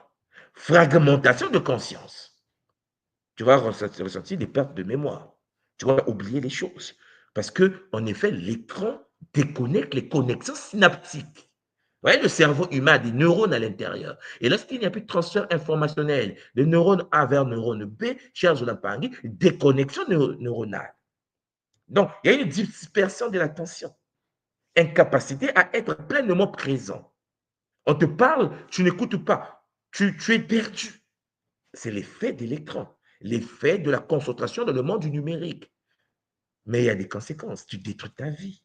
fragmentation de conscience. Tu vas ressentir des pertes de mémoire. Tu vas oublier les choses. Parce que, en effet, l'écran déconnecte les connexions synaptiques. Vous voyez, le cerveau humain a des neurones à l'intérieur. Et lorsqu'il n'y a plus de transfert informationnel de neurone A vers neurone B, cher Jolampangui, déconnexion neuronale. Donc, il y a une dispersion de l'attention. Incapacité à être pleinement présent. On te parle, tu n'écoutes pas. Tu es perdu. C'est l'effet de l'écran, l'effet de la concentration dans le monde du numérique. Mais il y a des conséquences. Tu détruis ta vie.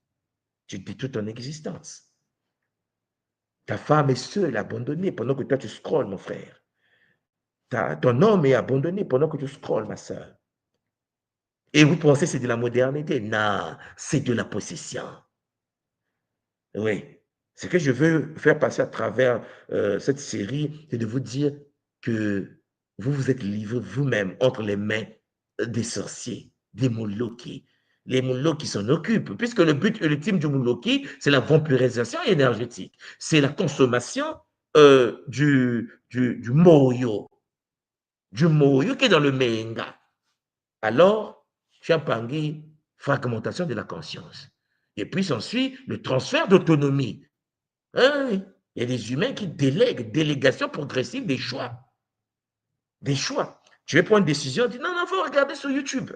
Tu détruis ton existence. Ta femme est seule, abandonnée, pendant que toi, tu scrolles, mon frère. Ton homme est abandonné pendant que tu scrolles, ma soeur. Et vous pensez que c'est de la modernité? Non, c'est de la possession. Oui. Ce que je veux faire passer à travers cette série, c'est de vous dire que vous vous êtes livré vous-même entre les mains des sorciers, des Moloki. Les Moloki s'en occupent, puisque le but ultime du Moloki, c'est la vampirisation énergétique. C'est la consommation du moyo. Du moyo qui est dans le menga. Alors, Champangui, fragmentation de la conscience. Et puis s'ensuit le transfert d'autonomie. Il y a des humains qui délèguent, délégation progressive des choix. Des choix. Tu veux prendre une décision, dis non, non, il faut regarder sur YouTube.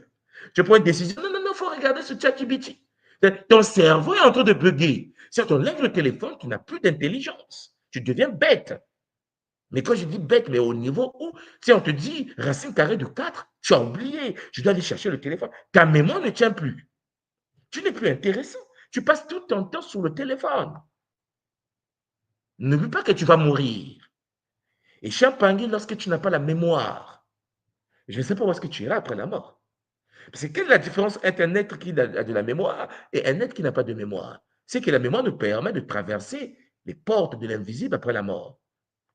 Tu prends une décision, non, non, non, il faut regarder sur ChatGPT. Ton cerveau est en train de bugger. Si on lève le téléphone, tu n'as plus d'intelligence. Tu deviens bête. Mais quand je dis bête, mais au niveau où, si on te dit racine carrée de 4, tu as oublié, je dois aller chercher le téléphone. Ta mémoire ne tient plus. Tu n'es plus intéressant. Tu passes tout ton temps sur le téléphone. N'oublie pas que tu vas mourir. Et Champangui, lorsque tu n'as pas la mémoire, je ne sais pas où est-ce que tu iras après la mort. Parce que quelle est la différence entre un être qui a de la mémoire et un être qui n'a pas de mémoire? C'est que la mémoire nous permet de traverser les portes de l'invisible après la mort,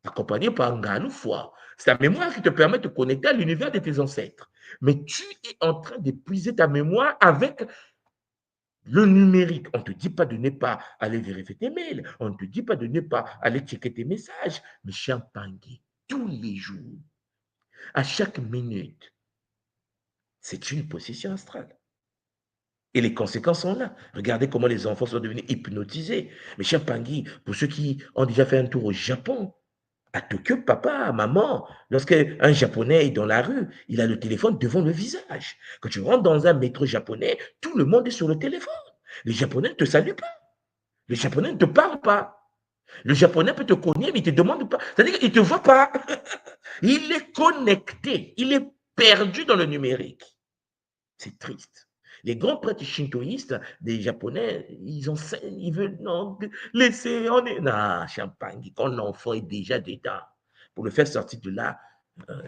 accompagné par un foi. C'est la mémoire qui te permet de te connecter à l'univers de tes ancêtres. Mais tu es en train d'épuiser ta mémoire avec le numérique. On ne te dit pas de ne pas aller vérifier tes mails. On ne te dit pas de ne pas aller checker tes messages. Mais Champangui, tous les jours, à chaque minute, c'est une possession astrale. Et les conséquences sont là. Regardez comment les enfants sont devenus hypnotisés. Mais Champangui, pour ceux qui ont déjà fait un tour au Japon, à Tokyo, papa, maman, lorsqu'un Japonais est dans la rue, il a le téléphone devant le visage. Quand tu rentres dans un métro japonais, tout le monde est sur le téléphone. Les Japonais ne te saluent pas. Les Japonais ne te parlent pas. Le Japonais peut te cogner, mais il ne te demande pas. C'est-à-dire qu'il ne te voit pas. Il est connecté. Il est perdu dans le numérique. C'est triste. Les grands prêtres shintoïstes des Japonais, ils enseignent, ils veulent, non, laissez, on est. Non, Champagne, quand l'enfant est déjà dedans, pour le faire sortir de là, euh,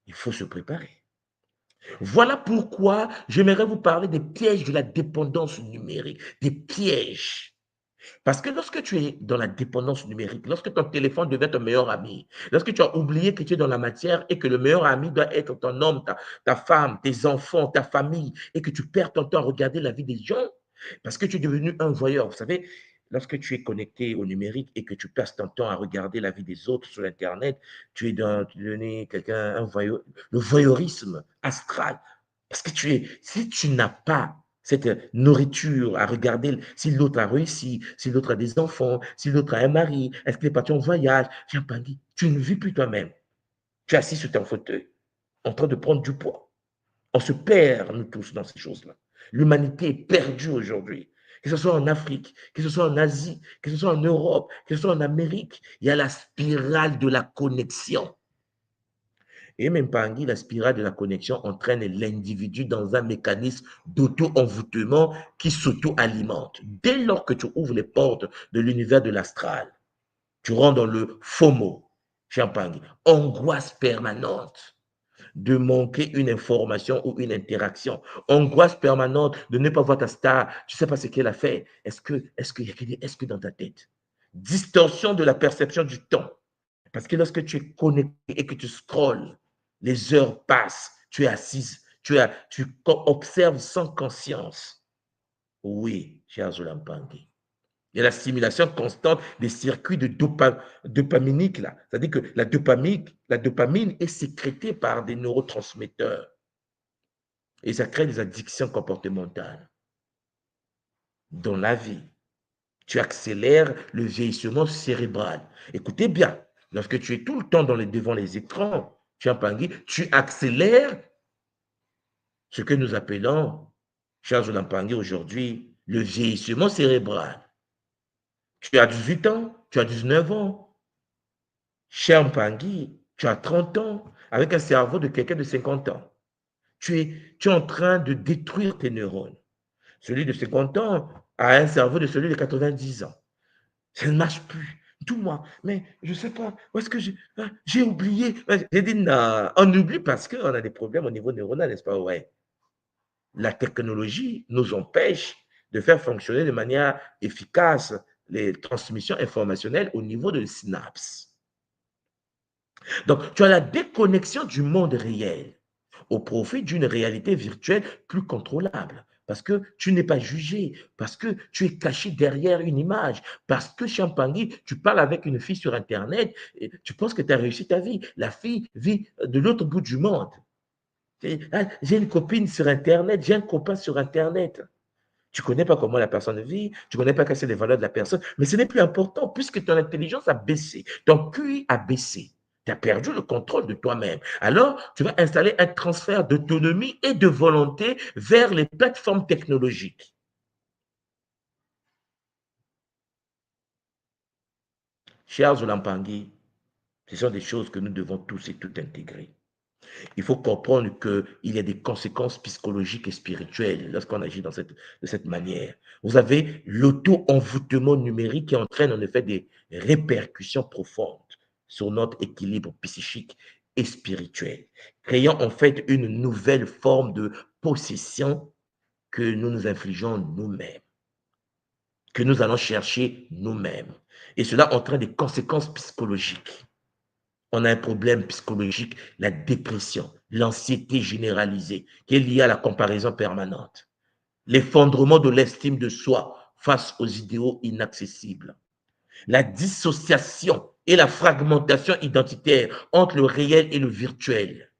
il faut se préparer. Voilà pourquoi j'aimerais vous parler des pièges de la dépendance numérique, des pièges. Parce que lorsque tu es dans la dépendance numérique, lorsque ton téléphone devient ton meilleur ami, lorsque tu as oublié que tu es dans la matière et que le meilleur ami doit être ton homme, ta femme, tes enfants, ta famille, et que tu perds ton temps à regarder la vie des gens, parce que tu es devenu un voyeur. Vous savez, lorsque tu es connecté au numérique et que tu passes ton temps à regarder la vie des autres sur Internet, tu es devenu quelqu'un, un voyeur, le voyeurisme astral. Parce que si tu n'as pas cette nourriture à regarder si l'autre a réussi, si l'autre a des enfants, si l'autre a un mari, est-ce qu'il est parti en voyage, tu ne vis plus toi-même. Tu es assis sur ton fauteuil, en train de prendre du poids. On se perd, nous tous, dans ces choses-là. L'humanité est perdue aujourd'hui. Que ce soit en Afrique, que ce soit en Asie, que ce soit en Europe, que ce soit en Amérique, il y a la spirale de la connexion. Et même Pangui, la spirale de la connexion entraîne l'individu dans un mécanisme d'auto-envoûtement qui s'auto-alimente. Dès lors que tu ouvres les portes de l'univers de l'astral, tu rentres dans le FOMO, Champagne, angoisse permanente de manquer une information ou une interaction, angoisse permanente de ne pas voir ta star, tu ne sais pas ce qu'elle a fait. Est-ce que dans ta tête? Distorsion de la perception du temps. Parce que lorsque tu es connecté et que tu scrolles, les heures passent, tu es assise, tu observes sans conscience. Oui, cher Zolampangui. Il y a la stimulation constante des circuits de dopaminique là. C'est-à-dire que la dopamine est sécrétée par des neurotransmetteurs. Et ça crée des addictions comportementales. Dans la vie, tu accélères le vieillissement cérébral. Écoutez bien, lorsque tu es tout le temps devant les écrans, tu accélères ce que nous appelons, Charles Lampangui aujourd'hui, le vieillissement cérébral. Tu as 18 ans, tu as 19 ans. Champangui, tu as 30 ans, avec un cerveau de quelqu'un de 50 ans. Tu es en train de détruire tes neurones. Celui de 50 ans a un cerveau de celui de 90 ans. Ça ne marche plus. Tout moi, mais je ne sais pas, où est-ce que j'ai oublié. J'ai dit, non, on oublie parce qu'on a des problèmes au niveau neuronal, n'est-ce pas? Ouais. La technologie nous empêche de faire fonctionner de manière efficace les transmissions informationnelles au niveau de synapses. Donc, tu as la déconnexion du monde réel au profit d'une réalité virtuelle plus contrôlable. Parce que tu n'es pas jugé, parce que tu es caché derrière une image, parce que Champangui, tu parles avec une fille sur Internet, et tu penses que tu as réussi ta vie. La fille vit de l'autre bout du monde. J'ai une copine sur Internet, j'ai un copain sur Internet. Tu ne connais pas comment la personne vit, tu ne connais pas quelles sont les valeurs de la personne, mais ce n'est plus important puisque ton intelligence a baissé, ton QI a baissé. Tu as perdu le contrôle de toi-même. Alors, tu vas installer un transfert d'autonomie et de volonté vers les plateformes technologiques. Chers Zolampangui, ce sont des choses que nous devons tous et toutes intégrer. Il faut comprendre qu'il y a des conséquences psychologiques et spirituelles lorsqu'on agit de cette manière. Vous avez l'auto-envoûtement numérique qui entraîne en effet des répercussions profondes sur notre équilibre psychique et spirituel, créant en fait une nouvelle forme de possession que nous nous infligeons nous-mêmes, que nous allons chercher nous-mêmes. Et cela entraîne des conséquences psychologiques. On a un problème psychologique, la dépression, l'anxiété généralisée qui est liée à la comparaison permanente, l'effondrement de l'estime de soi face aux idéaux inaccessibles, la dissociation et la fragmentation identitaire entre le réel et le virtuel.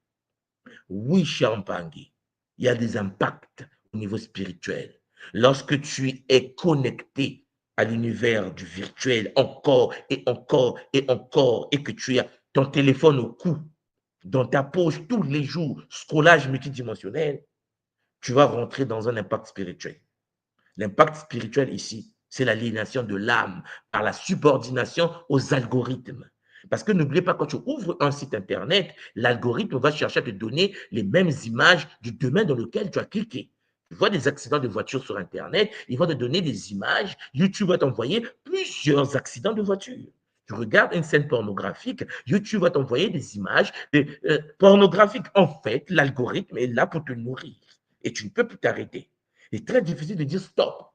Oui, cher Mpangui, il y a des impacts au niveau spirituel. Lorsque tu es connecté à l'univers du virtuel encore et encore et encore, et que tu as ton téléphone au cou, dans ta poche tous les jours, scrollage multidimensionnel, tu vas rentrer dans un impact spirituel. L'impact spirituel ici, c'est l'aliénation de l'âme par la subordination aux algorithmes. Parce que n'oubliez pas, quand tu ouvres un site internet, l'algorithme va chercher à te donner les mêmes images du domaine dans lequel tu as cliqué. Tu vois des accidents de voiture sur internet, il va te donner des images. YouTube va t'envoyer plusieurs accidents de voiture. Tu regardes une scène pornographique, YouTube va t'envoyer des images pornographiques. En fait, l'algorithme est là pour te nourrir et tu ne peux plus t'arrêter. C'est très difficile de dire stop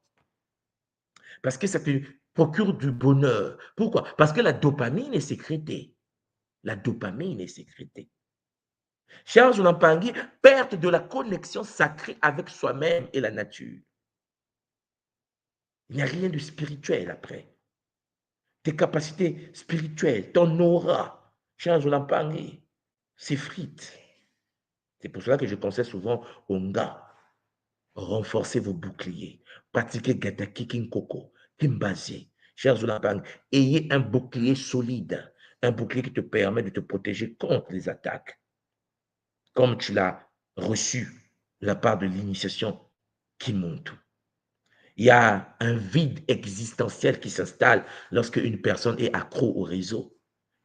parce que ça te procure du bonheur. Pourquoi? Parce que la dopamine est sécrétée. La dopamine est sécrétée. Charles Lampangui, perte de la connexion sacrée avec soi-même et la nature. Il n'y a rien de spirituel après. Tes capacités spirituelles, ton aura, Charles Lampangui, s'effrite. C'est pour cela que je conseille souvent aux gars, renforcez vos boucliers, pratiquez Gataki Kinkoko, Kimbazi, chers Zoulabang, ayez un bouclier solide, un bouclier qui te permet de te protéger contre les attaques, comme tu l'as reçu de la part de l'initiation Kimuntu. Il y a un vide existentiel qui s'installe lorsque une personne est accro au réseau,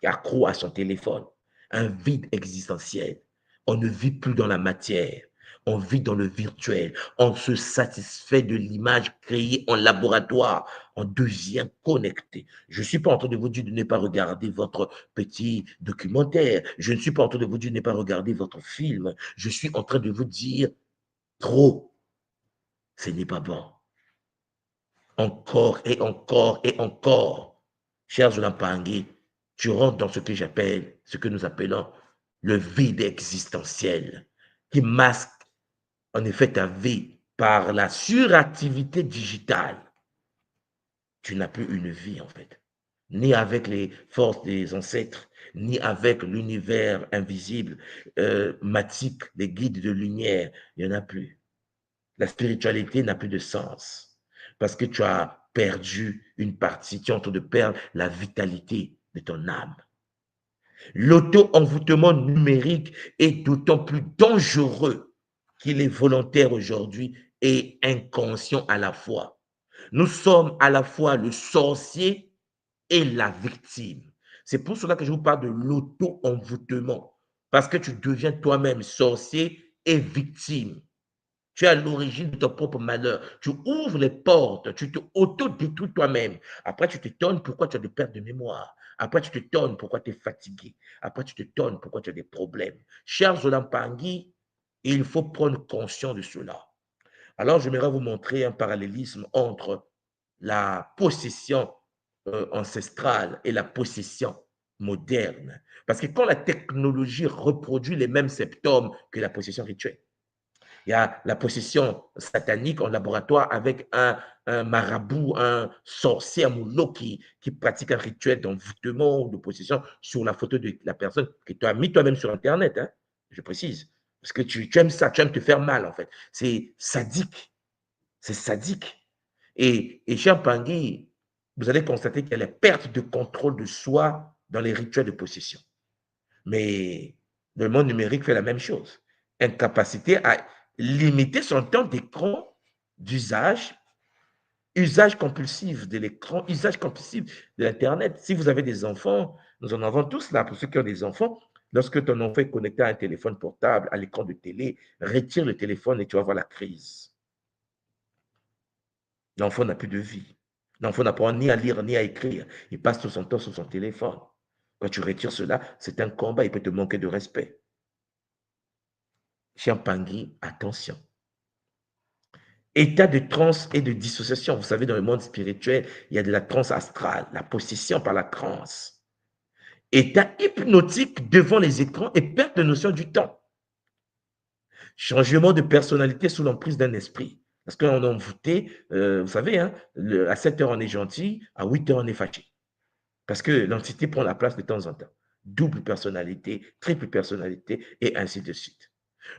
accro à son téléphone. Un vide existentiel. On ne vit plus dans la matière, on vit dans le virtuel. On se satisfait de l'image créée en laboratoire. On devient connecté. Je ne suis pas en train de vous dire de ne pas regarder votre petit documentaire. Je ne suis pas en train de vous dire de ne pas regarder votre film. Je suis en train de vous dire trop. Ce n'est pas bon. Encore et encore et encore. Chers Zolampangui, tu rentres dans ce que j'appelle, ce que nous appelons le vide existentiel, qui masque en effet ta vie par la suractivité digitale. Tu n'as plus une vie en fait, ni avec les forces des ancêtres, ni avec l'univers invisible, matique, des guides de lumière, il n'y en a plus. La spiritualité n'a plus de sens. Parce que tu as perdu une partie, tu es en train de perdre la vitalité de ton âme. L'auto-envoûtement numérique est d'autant plus dangereux qu'il est volontaire aujourd'hui et inconscient à la fois. Nous sommes à la fois le sorcier et la victime. C'est pour cela que je vous parle de l'auto-envoûtement. Parce que tu deviens toi-même sorcier et victime. Tu es à l'origine de ton propre malheur. Tu ouvres les portes, tu te auto-détruis toi-même. Après, tu t'étonnes pourquoi tu as des pertes de mémoire. Après, tu t'étonnes pourquoi tu es fatigué. Après, tu t'étonnes pourquoi tu as des problèmes. Cher Zolampangui, il faut prendre conscience de cela. Alors, j'aimerais vous montrer un parallélisme entre la possession ancestrale et la possession moderne. Parce que quand la technologie reproduit les mêmes symptômes que la possession rituelle, il y a la possession satanique en laboratoire avec un marabout, un sorcier, un moulot qui pratique un rituel d'envoûtement ou de possession sur la photo de la personne que tu as mis toi-même sur Internet, hein, je précise. Parce que tu aimes ça, tu aimes te faire mal, en fait. C'est sadique. C'est sadique. Et cher Pangui, vous allez constater qu'il y a la perte de contrôle de soi dans les rituels de possession. Mais le monde numérique fait la même chose. Incapacité à limiter son temps d'écran d'usage, usage compulsif de l'écran, usage compulsif de l'Internet. Si vous avez des enfants, nous en avons tous là, pour ceux qui ont des enfants, lorsque ton enfant est connecté à un téléphone portable, à l'écran de télé, retire le téléphone et tu vas voir la crise. L'enfant n'a plus de vie. L'enfant n'apprend ni à lire ni à écrire. Il passe tout son temps sur son téléphone. Quand tu retires cela, c'est un combat, il peut te manquer de respect. Chien Pangui, attention. État de transe et de dissociation. Vous savez, dans le monde spirituel, il y a de la transe astrale, la possession par la transe. État hypnotique devant les écrans et perte de notion du temps. Changement de personnalité sous l'emprise d'un esprit. Parce qu'on est envoûté, vous savez, hein, à 7 heures on est gentil, à 8 heures on est fâché. Parce que l'entité prend la place de temps en temps. Double personnalité, triple personnalité, et ainsi de suite.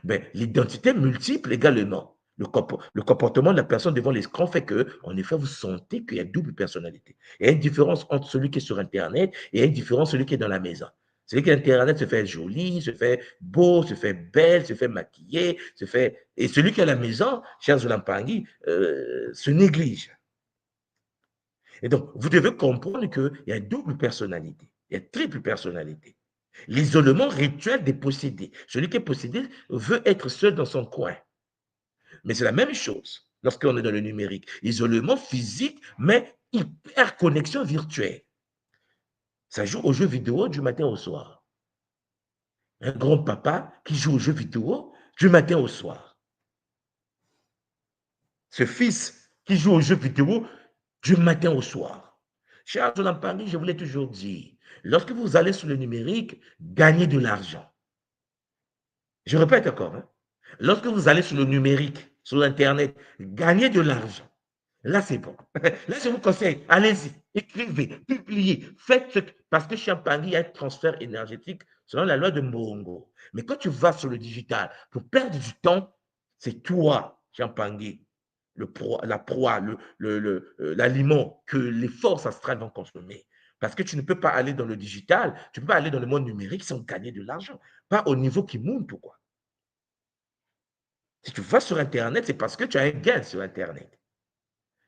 Mais l'identité multiple également. Le comportement de la personne devant l'écran fait que, en effet, vous sentez qu'il y a double personnalité. Il y a une différence entre celui qui est sur Internet et il y a une différence entre celui qui est dans la maison. Celui qui est sur Internet se fait joli, se fait beau, se fait belle, se fait maquiller, se fait... Et celui qui est à la maison, cher Zolampangui, se néglige. Et donc, vous devez comprendre qu'il y a double personnalité, il y a triple personnalité. L'isolement rituel des possédés. Celui qui est possédé veut être seul dans son coin. Mais c'est la même chose lorsqu'on est dans le numérique. Isolement physique, mais hyper connexion virtuelle. Ça joue aux jeux vidéo du matin au soir. Un grand papa qui joue aux jeux vidéo du matin au soir. Ce fils qui joue aux jeux vidéo du matin au soir. Cher Zolampangui, je vous l'ai toujours dit, lorsque vous allez sur le numérique, gagnez de l'argent. Je répète encore, hein. Lorsque vous allez sur le numérique, sur Internet, gagnez de l'argent. Là, c'est bon. Là, je vous conseille, allez-y, écrivez, publiez, faites ce... Parce que Chien Pangui, il y a un transfert énergétique selon la loi de Mongo. Mais quand tu vas sur le digital, pour perdre du temps, c'est toi, Chien Pangui, la proie, l'aliment que les forces astrales vont consommer. Parce que tu ne peux pas aller dans le digital, tu ne peux pas aller dans le monde numérique sans gagner de l'argent. Pas au niveau qui monte ou quoi. Si tu vas sur Internet, c'est parce que tu as un gain sur Internet.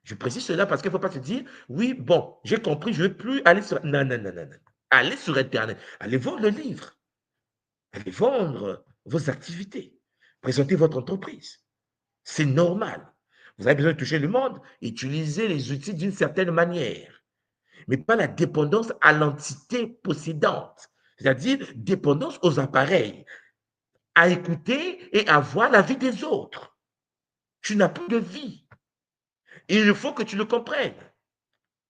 Je précise cela parce qu'il ne faut pas se dire, oui, bon, j'ai compris, je ne veux plus aller sur... Non, non, non, non, non. Allez sur Internet, allez vendre le livre, allez vendre vos activités, présentez votre entreprise. C'est normal. Vous avez besoin de toucher le monde, utilisez les outils d'une certaine manière, mais pas la dépendance à l'entité possédante, c'est-à-dire dépendance aux appareils, à écouter et à voir la vie des autres. Tu n'as plus de vie. Et il faut que tu le comprennes,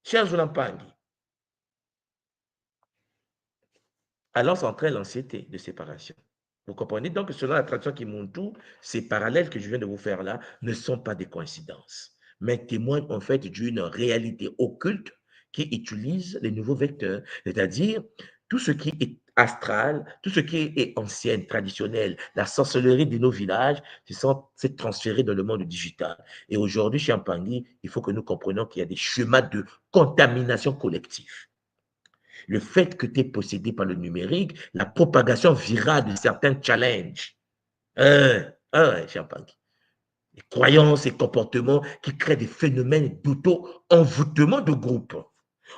cher Zolampangui. Alors s'entraîne l'anxiété de séparation. Vous comprenez donc que selon la tradition Kimuntu, ces parallèles que je viens de vous faire là ne sont pas des coïncidences, mais témoignent en fait d'une réalité occulte qui utilise les nouveaux vecteurs, c'est-à-dire tout ce qui est astral, tout ce qui est ancien, traditionnel, la sorcellerie de nos villages, c'est transféré dans le monde digital. Et aujourd'hui, chez Pangui, il faut que nous comprenions qu'il y a des schémas de contamination collective. Le fait que tu es possédé par le numérique, la propagation virale de certains challenges, Champagne. Les croyances et comportements qui créent des phénomènes d'auto-envoûtement de groupe,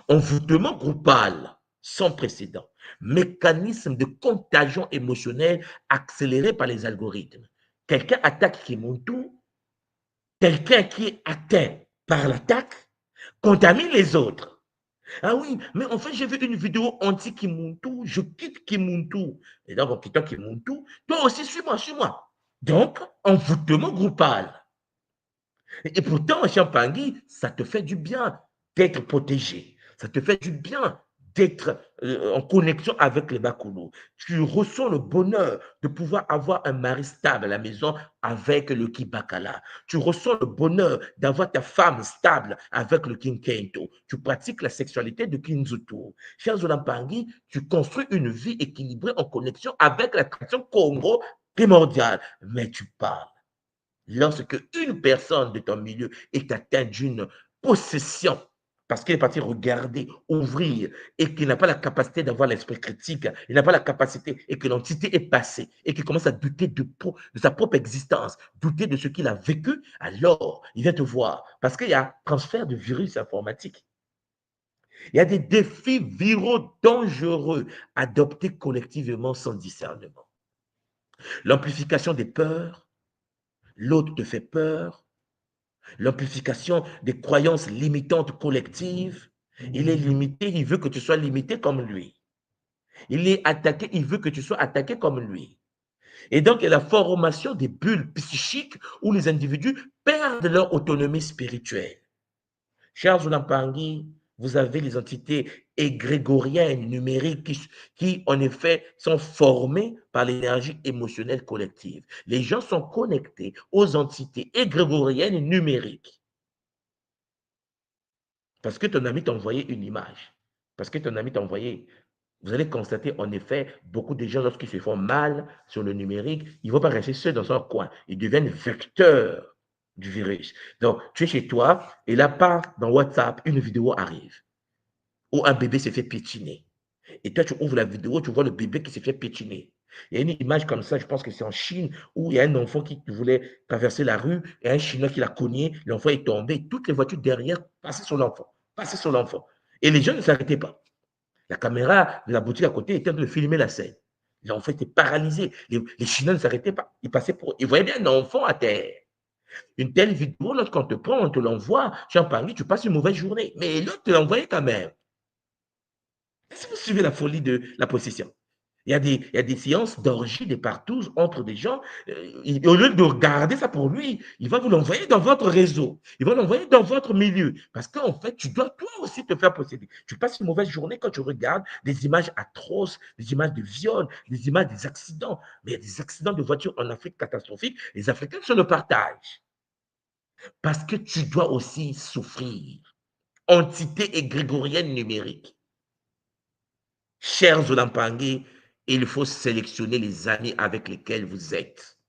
envoûtement groupal sans précédent, mécanisme de contagion émotionnelle accéléré par les algorithmes. Quelqu'un attaque Kimuntu, quelqu'un qui est atteint par l'attaque contamine les autres. Ah oui, mais en fait, j'ai vu une vidéo anti-Kimuntu, je quitte Kimuntu. Et donc, en quittant Kimuntu, toi aussi, suis-moi. Donc, envoûtement groupal. Et pourtant, Champangui, ça te fait du bien d'être protégé. Ça te fait du bien d'être en connexion avec les Bakulu. Tu ressens le bonheur de pouvoir avoir un mari stable à la maison avec le Kibakala. Tu ressens le bonheur d'avoir ta femme stable avec le Kinkento. Tu pratiques la sexualité de Kinzutu. Cher Zolampangui, tu construis une vie équilibrée en connexion avec la tradition Congo primordiale. Mais tu parles. Lorsque une personne de ton milieu est atteinte d'une possession parce qu'il est parti regarder, ouvrir, et qu'il n'a pas la capacité d'avoir l'esprit critique, il n'a pas la capacité, et que l'entité est passée, et qu'il commence à douter de sa propre existence, douter de ce qu'il a vécu, alors il vient te voir. Parce qu'il y a transfert de virus informatique. Il y a des défis viraux dangereux adoptés collectivement sans discernement. L'amplification des peurs, l'autre te fait peur, l'amplification des croyances limitantes collectives. Il est limité, il veut que tu sois limité comme lui. Il est attaqué, il veut que tu sois attaqué comme lui. Et donc, il y a la formation des bulles psychiques où les individus perdent leur autonomie spirituelle. Chers Olampangi, vous avez les entités égrégoriennes numériques qui, en effet, sont formées par l'énergie émotionnelle collective. Les gens sont connectés aux entités égrégoriennes numériques. Parce que ton ami t'a envoyé une image. Parce que ton ami t'a envoyé. Vous allez constater, en effet, beaucoup de gens, lorsqu'ils se font mal sur le numérique, ils ne vont pas rester seuls dans un coin. Ils deviennent vecteurs du virus. Donc, tu es chez toi et là, dans WhatsApp, une vidéo arrive où un bébé s'est fait piétiner. Et toi, tu ouvres la vidéo, tu vois le bébé qui s'est fait piétiner. Il y a une image comme ça, je pense que c'est en Chine, où il y a un enfant qui voulait traverser la rue et un Chinois qui l'a cogné, l'enfant est tombé, toutes les voitures derrière passaient sur l'enfant. Et les gens ne s'arrêtaient pas. La caméra de la boutique à côté était en train de filmer la scène. L'enfant était paralysé. Les Chinois ne s'arrêtaient pas. Ils voyaient bien un enfant à terre. Une telle vidéo, lorsqu'on te prend, on te l'envoie. Jean-Paris, tu passes une mauvaise journée. Mais l'autre te l'envoyait quand même. Si vous suivez la folie de la possession, il y a des séances d'orgie de partout entre des gens. Au lieu de regarder ça pour lui, il va vous l'envoyer dans votre réseau. Il va l'envoyer dans votre milieu. Parce qu'en fait, tu dois toi aussi te faire posséder. Tu passes une mauvaise journée quand tu regardes des images atroces, des images de viol, des images des accidents. Mais il y a des accidents de voitures en Afrique catastrophiques. Les Africains se le partagent. Parce que tu dois aussi souffrir. Entité égrégorienne numérique. Chers Olampangi, il faut sélectionner les amis avec lesquels vous êtes.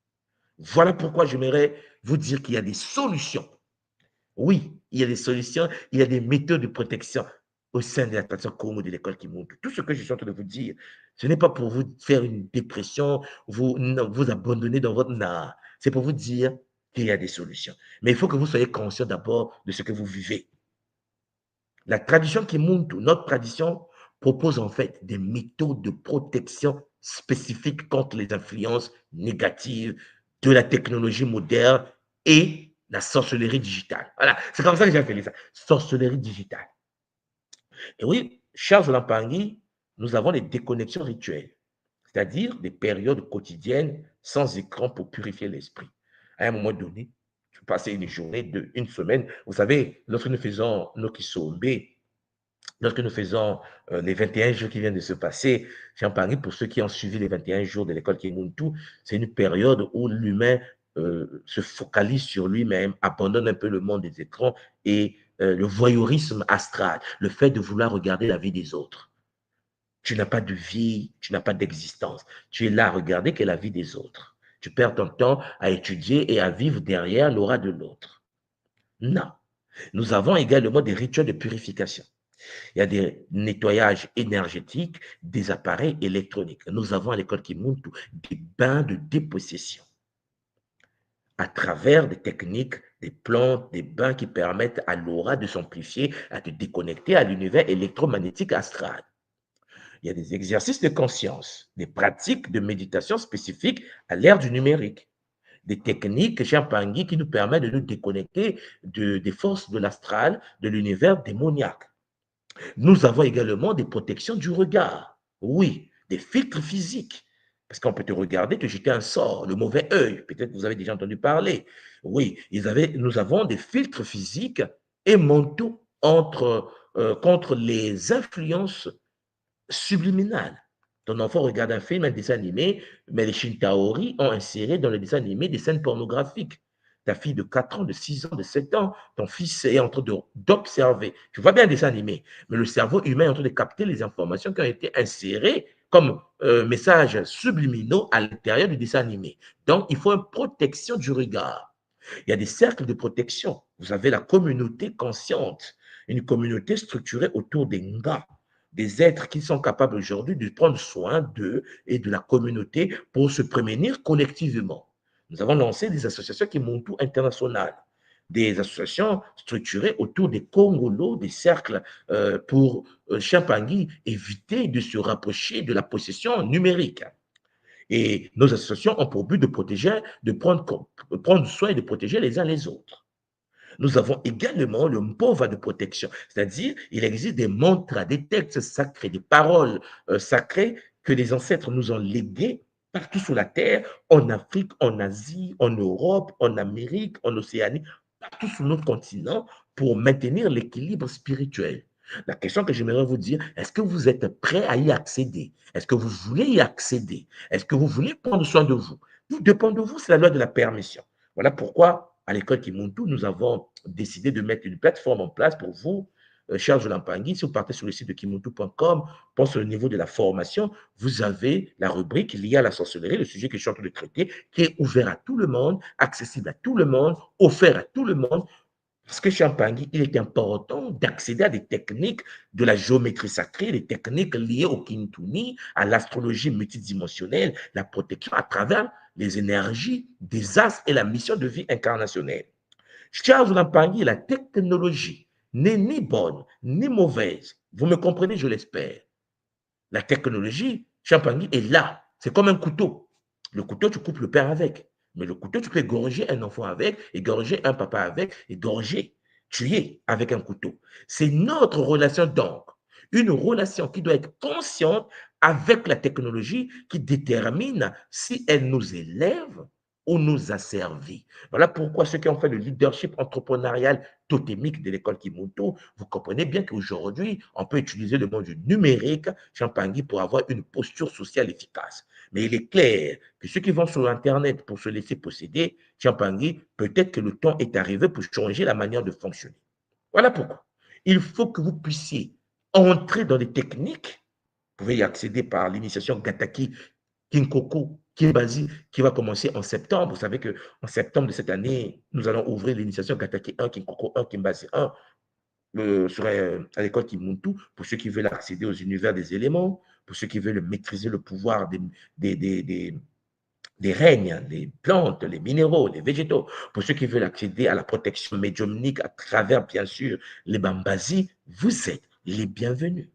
Voilà pourquoi j'aimerais vous dire qu'il y a des solutions. Oui, il y a des solutions, il y a des méthodes de protection au sein de la tradition Congo de l'école qui monte. Tout ce que je suis en train de vous dire, ce n'est pas pour vous faire une dépression, vous abandonner dans votre... Non, c'est pour vous dire qu'il y a des solutions. Mais il faut que vous soyez conscient d'abord de ce que vous vivez. La tradition qui monte, notre tradition, propose en fait des méthodes de protection spécifiques contre les influences négatives de la technologie moderne et la sorcellerie digitale. Voilà, c'est comme ça que j'ai appelé ça, sorcellerie digitale. Et oui, chers Olampangi, nous avons les déconnexions rituelles, c'est-à-dire des périodes quotidiennes sans écran pour purifier l'esprit. À un moment donné, tu passais une journée, une semaine. Vous savez, lorsque nous faisons nos Kisombe, lorsque nous faisons les 21 jours qui viennent de se passer, j'en parle pour ceux qui ont suivi les 21 jours de l'école Kimuntu, c'est une période où l'humain se focalise sur lui-même, abandonne un peu le monde des écrans et le voyeurisme astral, le fait de vouloir regarder la vie des autres. Tu n'as pas de vie, tu n'as pas d'existence. Tu es là à regarder que la vie des autres. Tu perds ton temps à étudier et à vivre derrière l'aura de l'autre. Non. Nous avons également des rituels de purification. Il y a des nettoyages énergétiques des appareils électroniques. Nous avons à l'école Kimuntu des bains de dépossession à travers des techniques, des plantes, des bains qui permettent à l'aura de s'amplifier, à te déconnecter à l'univers électromagnétique astral. Il y a des exercices de conscience, des pratiques de méditation spécifiques à l'ère du numérique, des techniques chez Pangui qui nous permettent de nous déconnecter des forces de l'astral, de l'univers démoniaque. Nous avons également des protections du regard. Oui, des filtres physiques. Parce qu'on peut te regarder, te jeter un sort, le mauvais œil. Peut-être que vous avez déjà entendu parler. Oui, nous avons des filtres physiques et mentaux contre les influences subliminales. Ton enfant regarde un film, un dessin animé, mais les Shintaori ont inséré dans le dessin animé des scènes pornographiques. Ta fille de 4 ans, de 6 ans, de 7 ans, ton fils est en train d'observer. Tu vois bien un dessin animé, mais le cerveau humain est en train de capter les informations qui ont été insérées comme messages subliminaux à l'intérieur du dessin animé. Donc, il faut une protection du regard. Il y a des cercles de protection. Vous avez la communauté consciente. une communauté structurée autour des Nga, des êtres qui sont capables aujourd'hui de prendre soin d'eux et de la communauté pour se prémunir collectivement. Nous avons lancé des associations qui montent tout internationales, des associations structurées autour des Congolos, des cercles pour Chimpangui, éviter de se rapprocher de la possession numérique. Et nos associations ont pour but de protéger, de prendre soin et de protéger les uns les autres. Nous avons également le mpova de protection, c'est-à-dire il existe des mantras, des textes sacrés, des paroles sacrées que les ancêtres nous ont léguées partout sur la terre, en Afrique, en Asie, en Europe, en Amérique, en Océanie, partout sur notre continent, pour maintenir l'équilibre spirituel. La question que j'aimerais vous dire, est-ce que vous êtes prêt à y accéder? Est-ce que vous voulez y accéder? Est-ce que vous voulez prendre soin de vous? Tout dépend de vous, c'est la loi de la permission. Voilà pourquoi, à l'école Kimuntu, nous avons décidé de mettre une plateforme en place pour vous, chers Joulampangui. Si vous partez sur le site de kimuntu.com, pense au niveau de la formation, vous avez la rubrique liée à la sorcellerie, le sujet que je suis en train de traiter, qui est ouvert à tout le monde, accessible à tout le monde, offert à tout le monde. Parce que Champangui, il est important d'accéder à des techniques de la géométrie sacrée, des techniques liées au Kintuni, à l'astrologie multidimensionnelle, la protection à travers les énergies des astres et la mission de vie incarnationnelle. Charles Champangui, la technologie n'est ni bonne ni mauvaise. Vous me comprenez, je l'espère. La technologie, Champangui est là. C'est comme un couteau. Le couteau, tu coupes le père avec. Mais le couteau, tu peux égorger un enfant avec, égorger un papa avec, égorger, tuer avec un couteau. C'est notre relation donc. Une relation qui doit être consciente avec la technologie qui détermine si elle nous élève ou nous asservit. Voilà pourquoi ceux qui ont fait le leadership entrepreneurial totémique de l'école Kimuntu, vous comprenez bien qu'aujourd'hui, on peut utiliser le monde du numérique, Champangui, pour avoir une posture sociale efficace. Mais il est clair que ceux qui vont sur Internet pour se laisser posséder, Champangui, peut-être que le temps est arrivé pour changer la manière de fonctionner. Voilà pourquoi. Il faut que vous puissiez entrer dans des techniques. Vous pouvez y accéder par l'initiation Gataki Kinkoko Kimbasi qui va commencer en septembre. Vous savez qu'en septembre de cette année, nous allons ouvrir l'initiation Gataki 1, Kinkoko 1, Kimbasi 1 à l'école Kimuntu pour ceux qui veulent accéder aux univers des éléments, pour ceux qui veulent maîtriser le pouvoir des règnes, des plantes, les minéraux, les végétaux, pour ceux qui veulent accéder à la protection médiumnique à travers, bien sûr, les Bambasi, vous êtes les bienvenus.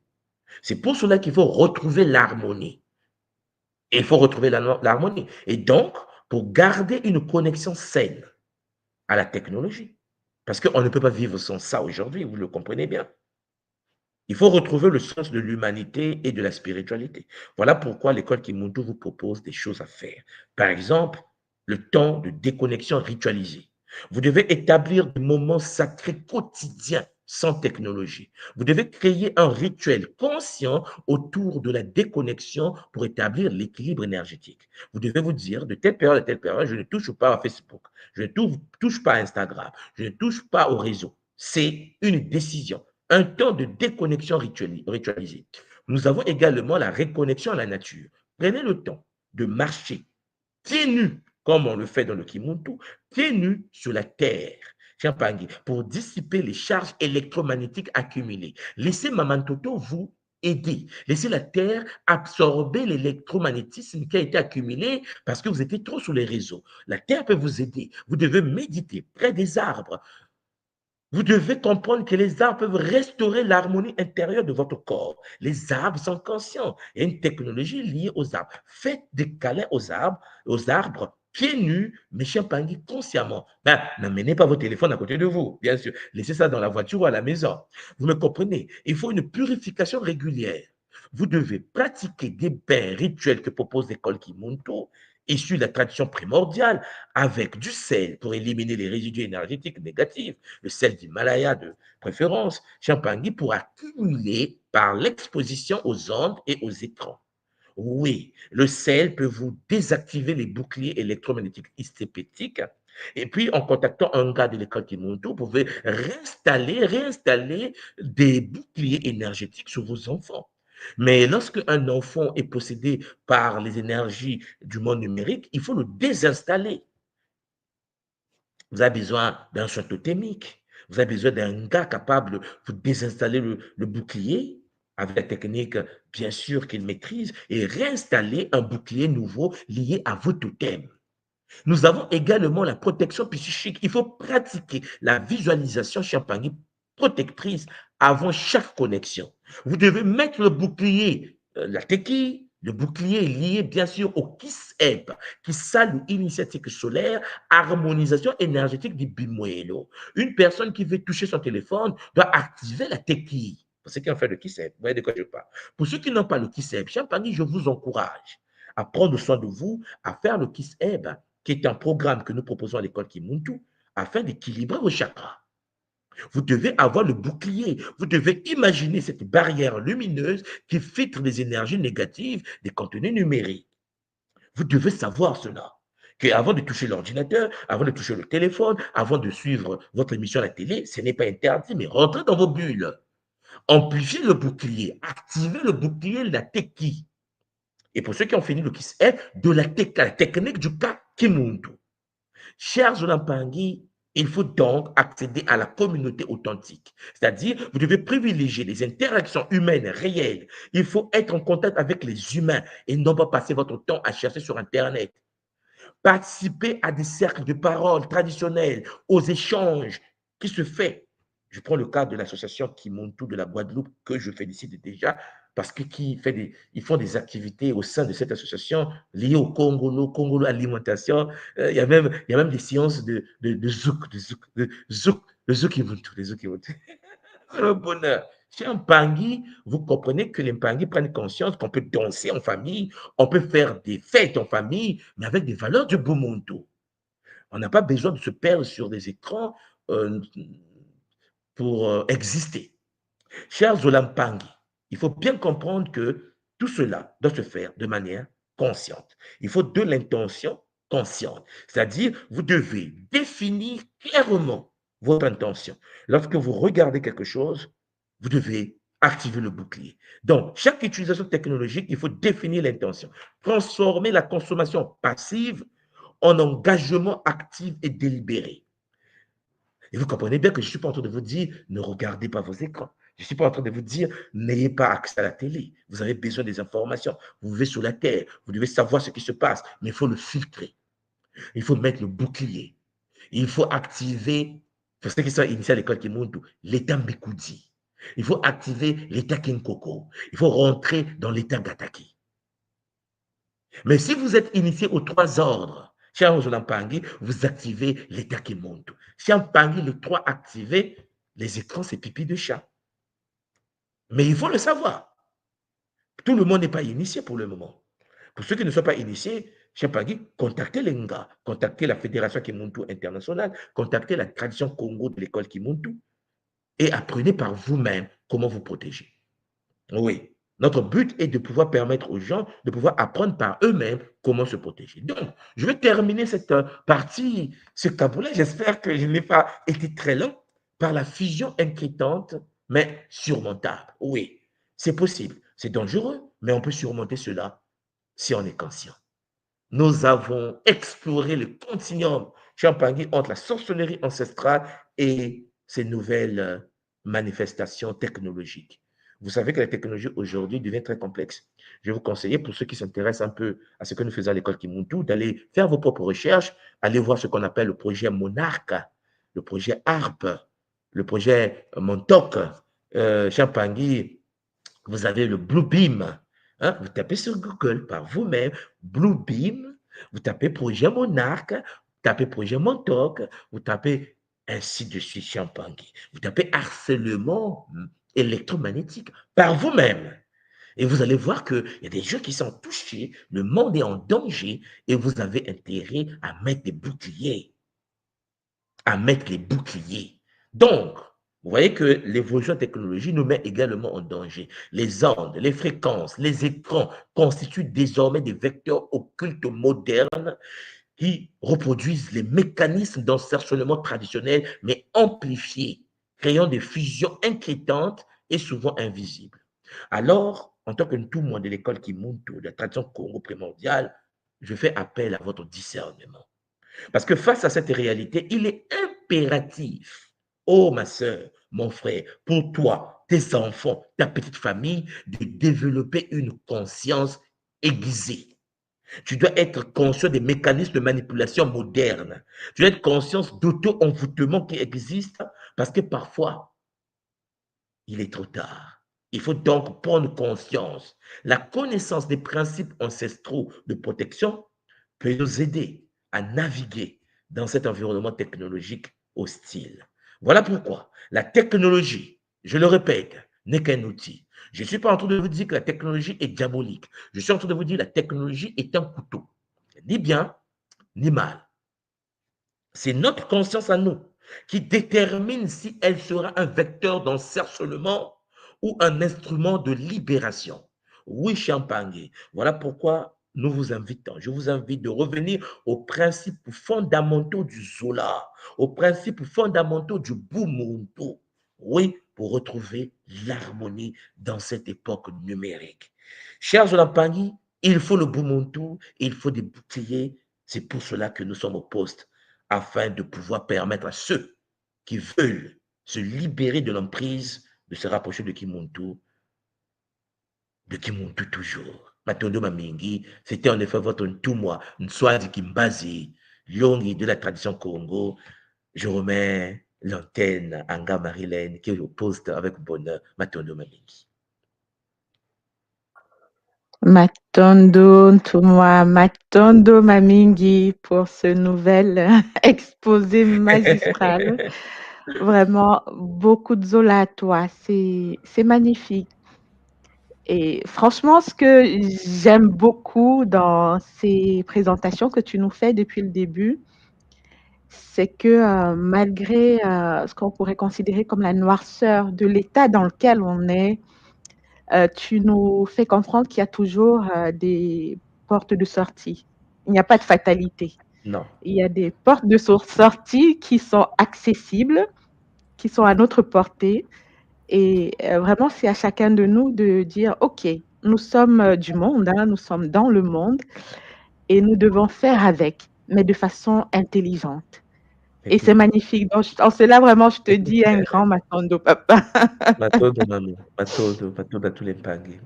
C'est pour cela qu'il faut retrouver l'harmonie. Et il faut retrouver l'harmonie. Et donc, pour garder une connexion saine à la technologie, parce qu'on ne peut pas vivre sans ça aujourd'hui, vous le comprenez bien. Il faut retrouver le sens de l'humanité et de la spiritualité. Voilà pourquoi l'école Kimuntu vous propose des choses à faire. Par exemple, le temps de déconnexion ritualisée. Vous devez établir des moments sacrés quotidiens sans technologie. Vous devez créer un rituel conscient autour de la déconnexion pour établir l'équilibre énergétique. Vous devez vous dire, de telle période à telle période, je ne touche pas à Facebook, je ne touche pas à Instagram, je ne touche pas au réseau. C'est une décision. Un temps de déconnexion ritualisée. Nous avons également la réconnexion à la nature. Prenez le temps de marcher pieds nus, comme on le fait dans le Kimuntu, pieds nus sur la terre, Champangui, pour dissiper les charges électromagnétiques accumulées. Laissez Mamantoto vous aider. Laissez la terre absorber l'électromagnétisme qui a été accumulé parce que vous étiez trop sur les réseaux. La terre peut vous aider. Vous devez méditer près des arbres. Vous devez comprendre que les arbres peuvent restaurer l'harmonie intérieure de votre corps. Les arbres sont conscients. Il y a une technologie liée aux arbres. Faites des câlins aux arbres, pieds nus, mais Champangui consciemment. N'amenez pas votre téléphone à côté de vous, bien sûr. Laissez ça dans la voiture ou à la maison. Vous me comprenez? Il faut une purification régulière. Vous devez pratiquer des bains rituels que propose l'école Kimuntu, issus de la tradition primordiale, avec du sel pour éliminer les résidus énergétiques négatifs, le sel d'Himalaya de préférence, Champangui pour accumuler par l'exposition aux ondes et aux écrans. Oui, le sel peut vous désactiver les boucliers électromagnétiques hystépétiques. Et puis, en contactant un gars de l'école Kimuntu, vous pouvez réinstaller des boucliers énergétiques sur vos enfants. Mais lorsque un enfant est possédé par les énergies du monde numérique, il faut le désinstaller. Vous avez besoin d'un soin totémique. Vous avez besoin d'un gars capable de désinstaller le bouclier avec la technique, bien sûr, qu'il maîtrise et réinstaller un bouclier nouveau lié à vos totems. Nous avons également la protection psychique. Il faut pratiquer la visualisation champagne protectrice avant chaque connexion. Vous devez mettre le bouclier, la tequille, le bouclier est lié bien sûr au KISS-EP, qui salue initiative solaire, harmonisation énergétique du bimuelo. Une personne qui veut toucher son téléphone doit activer la tequille. Pour ceux qui ont fait le KISS-EP, vous voyez de quoi je parle. Pour ceux qui n'ont pas le KISS-EP, champagne, je vous encourage à prendre soin de vous, à faire le KISS-EP, qui est un programme que nous proposons à l'école Kimuntu, afin d'équilibrer vos chakras. Vous devez avoir le bouclier. Vous devez imaginer cette barrière lumineuse qui filtre les énergies négatives des contenus numériques. Vous devez savoir cela. Qu'avant de toucher l'ordinateur, avant de toucher le téléphone, avant de suivre votre émission à la télé, ce n'est pas interdit, mais rentrez dans vos bulles. Amplifiez le bouclier. Activez le bouclier, la teki. Et pour ceux qui ont fini le KISS, de la technique du cas Kimuntu. Chers Olampangi, il faut donc accéder à la communauté authentique. C'est-à-dire, vous devez privilégier les interactions humaines réelles. Il faut être en contact avec les humains et non pas passer votre temps à chercher sur Internet. Participez à des cercles de parole traditionnels, aux échanges qui se font. Je prends le cas de l'association Kimuntu de la Guadeloupe, que je félicite déjà, parce qu'ils font des activités au sein de cette association liées au Congolo Alimentation. Il y a même des séances de zouk, de zouk Kimuntu, de zouk Kimuntu. C'est le bonheur. Chez un Pangui, vous comprenez que les Pangui prennent conscience qu'on peut danser en famille, on peut faire des fêtes en famille, mais avec des valeurs du Bumuntu. On n'a pas besoin de se perdre sur des écrans pour exister. Chers Zolampangi, il faut bien comprendre que tout cela doit se faire de manière consciente. Il faut de l'intention consciente. C'est-à-dire, vous devez définir clairement votre intention. Lorsque vous regardez quelque chose, vous devez activer le bouclier. Donc, chaque utilisation technologique, il faut définir l'intention. Transformer la consommation passive en engagement actif et délibéré. Et vous comprenez bien que je ne suis pas en train de vous dire, ne regardez pas vos écrans. Je ne suis pas en train de vous dire, n'ayez pas accès à la télé. Vous avez besoin des informations. Vous vivez sur la terre. Vous devez savoir ce qui se passe. Mais il faut le filtrer. Il faut mettre le bouclier. Il faut activer, pour ceux qui sont initiés à l'école Kimuntu, l'état Mbikoudi. Il faut activer l'état Kinkoko. Il faut rentrer dans l'état Gataki. Mais si vous êtes initié aux 3 ordres, chez Ozolampangi, vous activez l'état Kimuntu. Chez Ampangi, le 3 activé, les écrans, c'est pipi de chat. Mais il faut le savoir. Tout le monde n'est pas initié pour le moment. Pour ceux qui ne sont pas initiés, chez Ampangi, contactez l'ENGA, contactez la Fédération Kimuntu internationale, contactez la tradition Congo de l'école Kimuntu et apprenez par vous-même comment vous protéger. Oui. Notre but est de pouvoir permettre aux gens de pouvoir apprendre par eux-mêmes comment se protéger. Donc, je vais terminer cette partie, ce taboulet. J'espère que je n'ai pas été très long par la fusion inquiétante, mais surmontable. Oui, c'est possible. C'est dangereux, mais on peut surmonter cela si on est conscient. Nous avons exploré le continuum Champagny entre la sorcellerie ancestrale et ces nouvelles manifestations technologiques. Vous savez que la technologie aujourd'hui devient très complexe. Je vais vous conseiller, pour ceux qui s'intéressent un peu à ce que nous faisons à l'école Kimuntu, d'aller faire vos propres recherches, aller voir ce qu'on appelle le projet Monarque, le projet ARP, le projet Montauk, Champagny. Vous avez le Bluebeam. Hein? Vous tapez sur Google par vous-même, Bluebeam, vous tapez projet Monarque, vous tapez projet Montauk, vous tapez ainsi de suite Champagny. Vous tapez harcèlement électromagnétique par vous-même. Et vous allez voir qu'il y a des gens qui sont touchés, le monde est en danger et vous avez intérêt à mettre des boucliers. À mettre les boucliers. Donc, vous voyez que l'évolution de la technologie nous met également en danger. Les ondes, les fréquences, les écrans constituent désormais des vecteurs occultes modernes qui reproduisent les mécanismes d'encerclement traditionnels, mais amplifiés, créant des fusions inquiétantes et souvent invisibles. Alors, en tant que tout le monde de l'école Kimuntu, de la tradition Congo primordiale, je fais appel à votre discernement. Parce que face à cette réalité, il est impératif oh ma soeur, mon frère, pour toi, tes enfants, ta petite famille, de développer une conscience aiguisée. Tu dois être conscient des mécanismes de manipulation modernes. Tu dois être conscient d'auto-envoûtement qui existent parce que parfois, il est trop tard. Il faut donc prendre conscience. La connaissance des principes ancestraux de protection peut nous aider à naviguer dans cet environnement technologique hostile. Voilà pourquoi la technologie, je le répète, n'est qu'un outil. Je ne suis pas en train de vous dire que la technologie est diabolique. Je suis en train de vous dire que la technologie est un couteau. Ni bien, ni mal. C'est notre conscience à nous qui détermine si elle sera un vecteur d'encerclement ou un instrument de libération. Oui, Champagne, voilà pourquoi nous vous invitons. Je vous invite de revenir aux principes fondamentaux du Zola, aux principes fondamentaux du Bumuntu. Oui, pour retrouver l'harmonie dans cette époque numérique. Chers Champagne, il faut le Bumuntu, il faut des boucliers. C'est pour cela que nous sommes au poste, afin de pouvoir permettre à ceux qui veulent se libérer de l'emprise de se rapprocher de Kimuntu toujours. Matondo Mamingi, c'était en effet votre Ntumwa, Nswadi Kimbazi, Yongi de la tradition Congo. Je remets l'antenne à Nga Marilène qui est au poste avec bonheur, Matondo Mamingi. Matondo Ntumwa, Matondo Mamingi pour ce nouvel exposé magistral. Vraiment, beaucoup de Zola à toi. C'est magnifique. Et franchement, ce que j'aime beaucoup dans ces présentations que tu nous fais depuis le début, c'est que malgré ce qu'on pourrait considérer comme la noirceur de l'état dans lequel on est, tu nous fais comprendre qu'il y a toujours des portes de sortie. Il n'y a pas de fatalité. Non. Il y a des portes de sortie qui sont accessibles, qui sont à notre portée. Et vraiment, c'est à chacun de nous de dire, OK, nous sommes du monde, hein, nous sommes dans le monde et nous devons faire avec, mais de façon intelligente. Et c'est magnifique. Donc, en cela, vraiment, je te dis un grand Matondo, papa. Matondo, maman. Matondo à tous les pangues.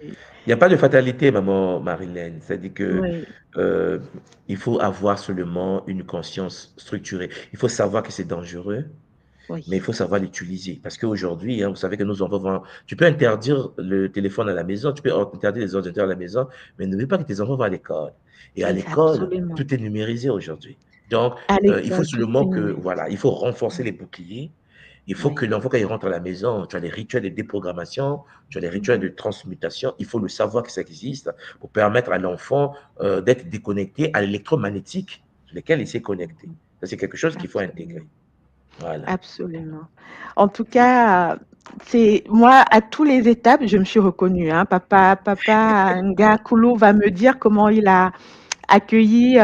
Il n'y a pas de fatalité, maman Marilène. C'est-à-dire que Oui. il faut avoir seulement une conscience structurée. Il faut savoir que c'est dangereux, Oui. mais il faut savoir l'utiliser. Parce qu'aujourd'hui, hein, vous savez que nos enfants tu peux interdire le téléphone à la maison, tu peux interdire les ordinateurs à la maison, mais n'oublie pas que tes enfants vont à l'école. Et à l'école, Absolument. tout est numérisé aujourd'hui. Donc, À il l'école, faut tout seulement est que, numérisé. voilà, il faut renforcer les boucliers. Il faut que l'enfant, quand il rentre à la maison, tu as les rituels de déprogrammation, tu as les rituels de transmutation. Il faut le savoir que ça existe pour permettre à l'enfant d'être déconnecté à l'électromagnétique sur lequel il s'est connecté. Ça, c'est quelque chose qu'il faut intégrer. Voilà. Absolument. En tout cas, c'est moi, à tous les étapes, je me suis reconnue. Hein. Papa Nga Koulou va me dire comment il a accueilli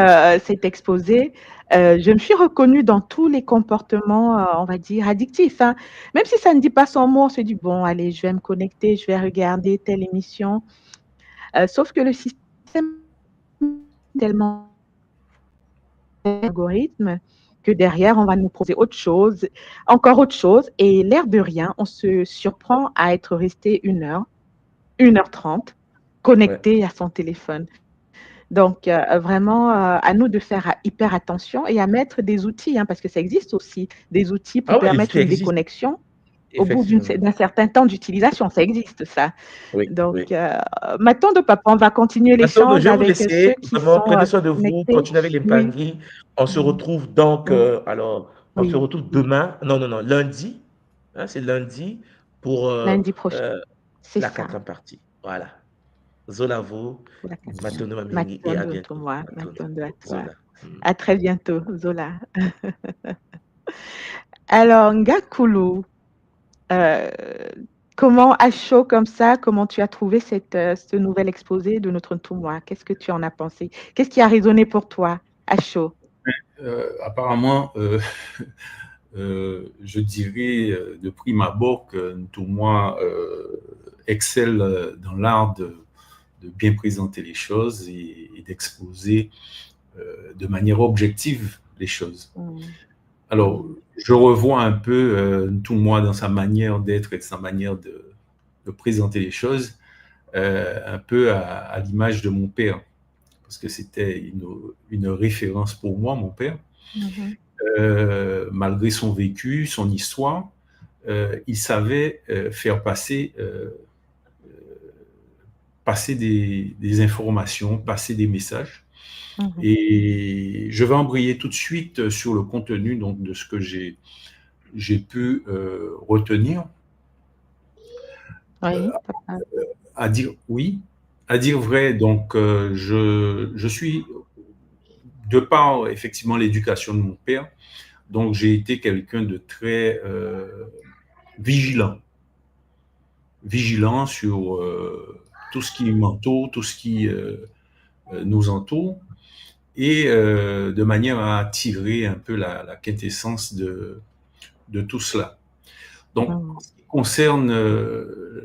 cet exposé. Je me suis reconnue dans tous les comportements, on va dire, addictifs. Hein. Même si ça ne dit pas son mot, on se dit, bon, allez, je vais me connecter, je vais regarder telle émission. Sauf que le système est tellement algorithme que derrière, on va nous proposer autre chose, encore autre chose. Et l'air de rien, on se surprend à être resté 1h30 connecté à son téléphone. Donc, vraiment, à nous de faire hyper attention et à mettre des outils, hein, parce que ça existe aussi, des outils pour permettre une déconnexion au bout d'un certain temps d'utilisation. Ça existe, ça. Oui, donc, maintenant, de papa, on va continuer l'échange avec ceux qui sont prenez soin de vous, continuez avec les panguis. Oui. On se retrouve donc, on se retrouve demain, non, lundi, hein, c'est lundi pour lundi prochain. C'est la ça. 4e partie. Voilà. Zola vous, Matondo Mamingi et à bientôt. Matondo à toi. Zola. À très bientôt, Zola. Alors, Nga Koulou, comment, à chaud comme ça, comment tu as trouvé ce nouvel exposé de notre Ntumwa? Qu'est-ce que tu en as pensé? Qu'est-ce qui a résonné pour toi, à chaud? Apparemment, je dirais de prime abord que Ntumwa excelle dans l'art de bien présenter les choses et d'exposer de manière objective les choses. Alors, Mmh. je revois un peu Ntumwa dans sa manière d'être et sa manière de présenter les choses, un peu à l'image de mon père, parce que c'était une référence pour moi, mon père. Mmh. Malgré son vécu, son histoire, il savait faire passer des informations, passer des messages. Mmh. Et je vais embrayer tout de suite sur le contenu donc, de ce que j'ai pu retenir. Oui, papa. À dire oui, à dire vrai, donc je suis, de par effectivement l'éducation de mon père, donc j'ai été quelqu'un de très vigilant, vigilant sur tout ce qui m'entoure, tout ce qui nous entoure, et de manière à tirer un peu la quintessence de tout cela. Donc, Mmh. en ce qui concerne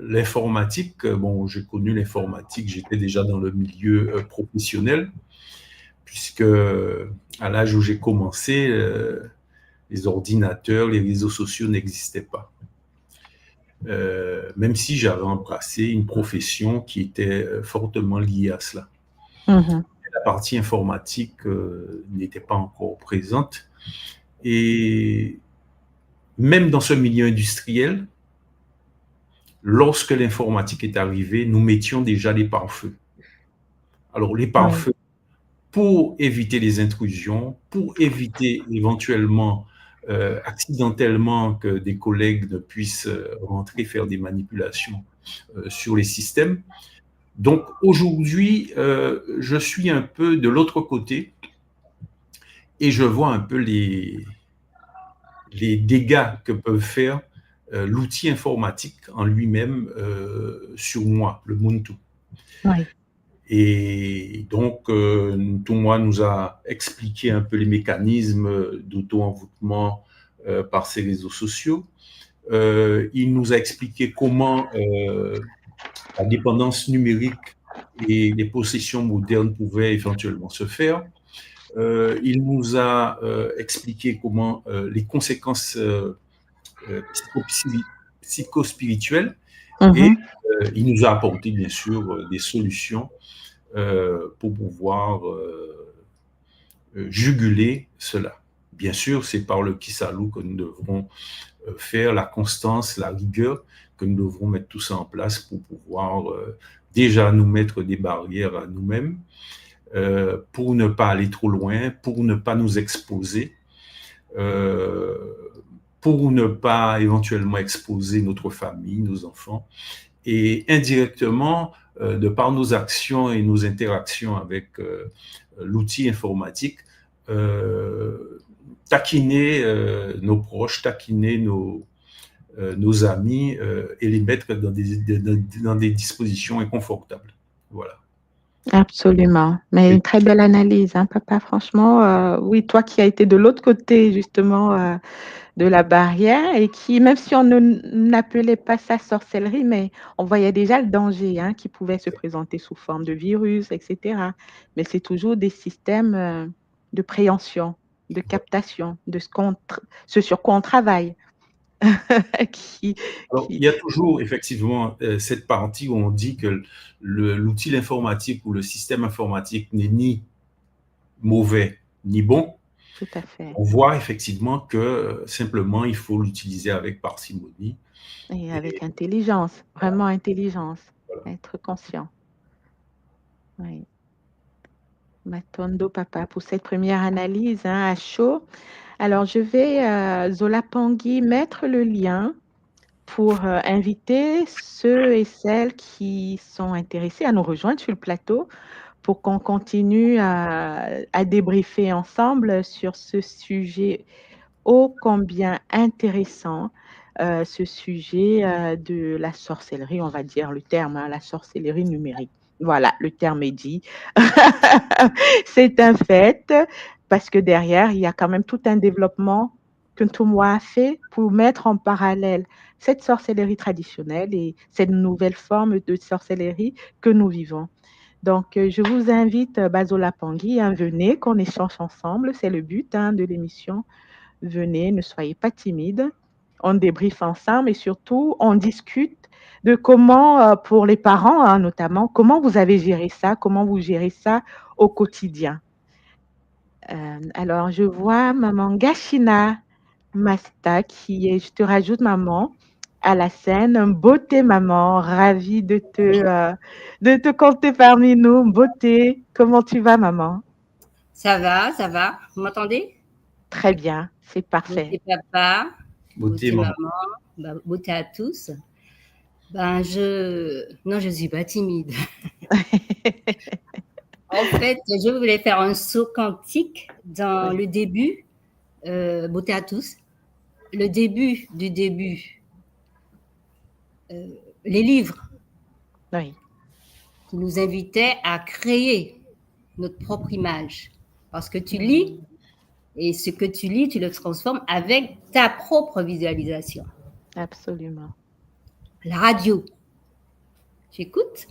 l'informatique, bon, j'ai connu l'informatique, j'étais déjà dans le milieu professionnel, puisque à l'âge où j'ai commencé, les ordinateurs, les réseaux sociaux n'existaient pas. Même si j'avais embrassé une profession qui était fortement liée à cela. Mmh. La partie informatique n'était pas encore présente. Et même dans ce milieu industriel, lorsque l'informatique est arrivée, nous mettions déjà les pare-feux. Alors, les Oui. pare-feux, pour éviter les intrusions, pour éviter éventuellement, accidentellement, que des collègues ne puissent rentrer faire des manipulations sur les systèmes. Donc, aujourd'hui, je suis un peu de l'autre côté et je vois un peu les dégâts que peuvent faire l'outil informatique en lui-même sur moi, le Muntu. Oui. Et donc, Ntumwa nous a expliqué un peu les mécanismes d'auto-envoûtement par ces réseaux sociaux. Il nous a expliqué comment la dépendance numérique et les possessions modernes pouvaient éventuellement se faire. Il nous a expliqué comment les conséquences psychospirituelles, et Mmh. il nous a apporté bien sûr des solutions pour pouvoir juguler cela. Bien sûr, c'est par le Kisalou que nous devrons faire, la constance, la rigueur, que nous devrons mettre tout ça en place pour pouvoir déjà nous mettre des barrières à nous-mêmes, pour ne pas aller trop loin, pour ne pas nous exposer, euh, pour ne pas éventuellement exposer notre famille, nos enfants, et indirectement, de par nos actions et nos interactions avec l'outil informatique, taquiner nos proches, taquiner nos amis et les mettre dans des dispositions inconfortables. Voilà. Absolument. Mais Et une très belle analyse, hein, papa, franchement, oui, toi qui as été de l'autre côté justement, de la barrière et qui, même si on ne n'appelait pas ça sorcellerie, mais on voyait déjà le danger, hein, qui pouvait se présenter sous forme de virus et cetera. Mais c'est toujours des systèmes, de préhension, de captation, de ce sur quoi on travaille, qui alors, qui il y a toujours effectivement cette partie où on dit que l'outil informatique ou le système informatique n'est ni mauvais ni bon. tout à fait, On voit effectivement que simplement il faut l'utiliser avec parcimonie. et Et avec intelligence, voilà, vraiment intelligence, voilà. être conscient. Oui. Matondo papa pour cette première analyse, hein, à chaud. Alors je vais, Zola Pangui, mettre le lien pour, inviter ceux et celles qui sont intéressés à nous rejoindre sur le plateau pour qu'on continue à débriefer ensemble sur ce sujet ô combien intéressant, ce sujet, de la sorcellerie, on va dire le terme, hein, la sorcellerie numérique. Voilà, le terme est dit. C'est un fait, parce que derrière, il y a quand même tout un développement que Ntumwa a fait pour mettre en parallèle cette sorcellerie traditionnelle et cette nouvelle forme de sorcellerie que nous vivons. Donc, je vous invite, Bazola Pangui, hein, venez, qu'on échange ensemble. C'est le but, hein, de l'émission. venez, ne soyez pas timide. On débriefe ensemble et surtout, on discute de comment, pour les parents, hein, notamment, comment vous avez géré ça, comment vous gérez ça au quotidien. Alors, je vois maman Gashina Masta qui est, je te rajoute maman, à la scène. Beauté maman, ravie Oui, de te compter parmi nous. Beauté, comment tu vas maman? ça va, ça va. Vous m'entendez? Très bien, c'est parfait. Beauté papa, Beauté, beauté maman. maman, beauté à tous. Non, je suis pas timide. En fait, je voulais faire un saut quantique dans Oui, le début, beauté à tous. Le début du début, les livres oui, qui nous invitaient à créer notre propre image. Parce que tu lis, et ce que tu lis, tu le transformes avec ta propre visualisation. absolument. La radio, tu écoutes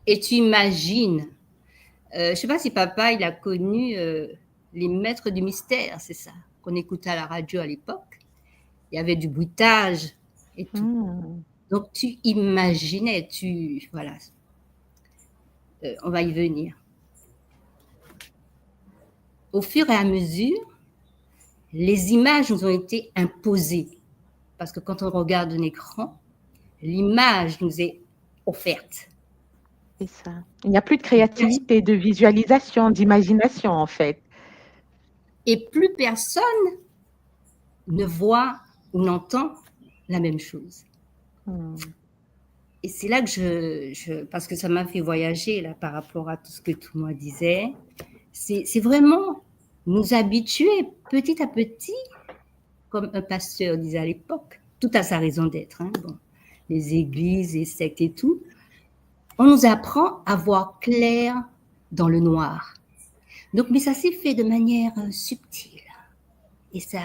et tu imagines. Je ne sais pas si papa, il a connu les maîtres du mystère, c'est ça, qu'on écoutait à la radio à l'époque. Il y avait du bruitage et tout. Hmm, Donc, tu imaginais, voilà. On va y venir. Au fur et à mesure, les images nous ont été imposées. Parce que quand on regarde un écran, l'image nous est offerte. c'est ça. Il n'y a plus de créativité, de visualisation, d'imagination en fait. Et plus personne ne voit ou n'entend la même chose. Hmm, Et c'est là que parce que ça m'a fait voyager là, par rapport à tout ce que tout le monde disait, c'est vraiment nous habituer petit à petit, comme un pasteur disait à l'époque, tout a sa raison d'être, hein, bon, les églises, les sectes et tout, on nous apprend à voir clair dans le noir. Donc, mais ça s'est fait de manière subtile. Et ça,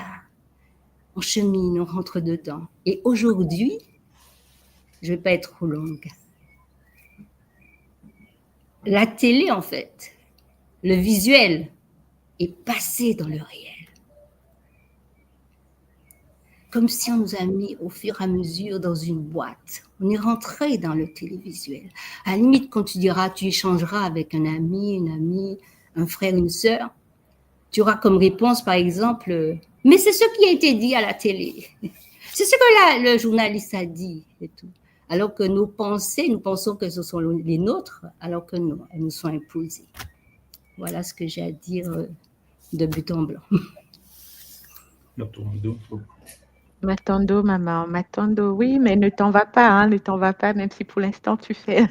on chemine, on rentre dedans. Et aujourd'hui, je ne vais pas être trop longue. La télé, en fait, le visuel est passé dans le réel. Comme si on nous a mis au fur et à mesure dans une boîte. On est rentré dans le télévisuel. À la limite, quand tu diras, tu échangeras avec un ami, une amie, un frère, une sœur, tu auras comme réponse, par exemple, mais c'est ce qui a été dit à la télé. C'est ce que le journaliste a dit et tout. Alors que nos pensées, nous pensons que ce sont les nôtres, alors que non, elles nous sont imposées. Voilà ce que j'ai à dire de but en blanc. Matondo, maman, Matondo, oui, mais ne t'en va pas, hein, ne t'en va pas, même si pour l'instant tu fais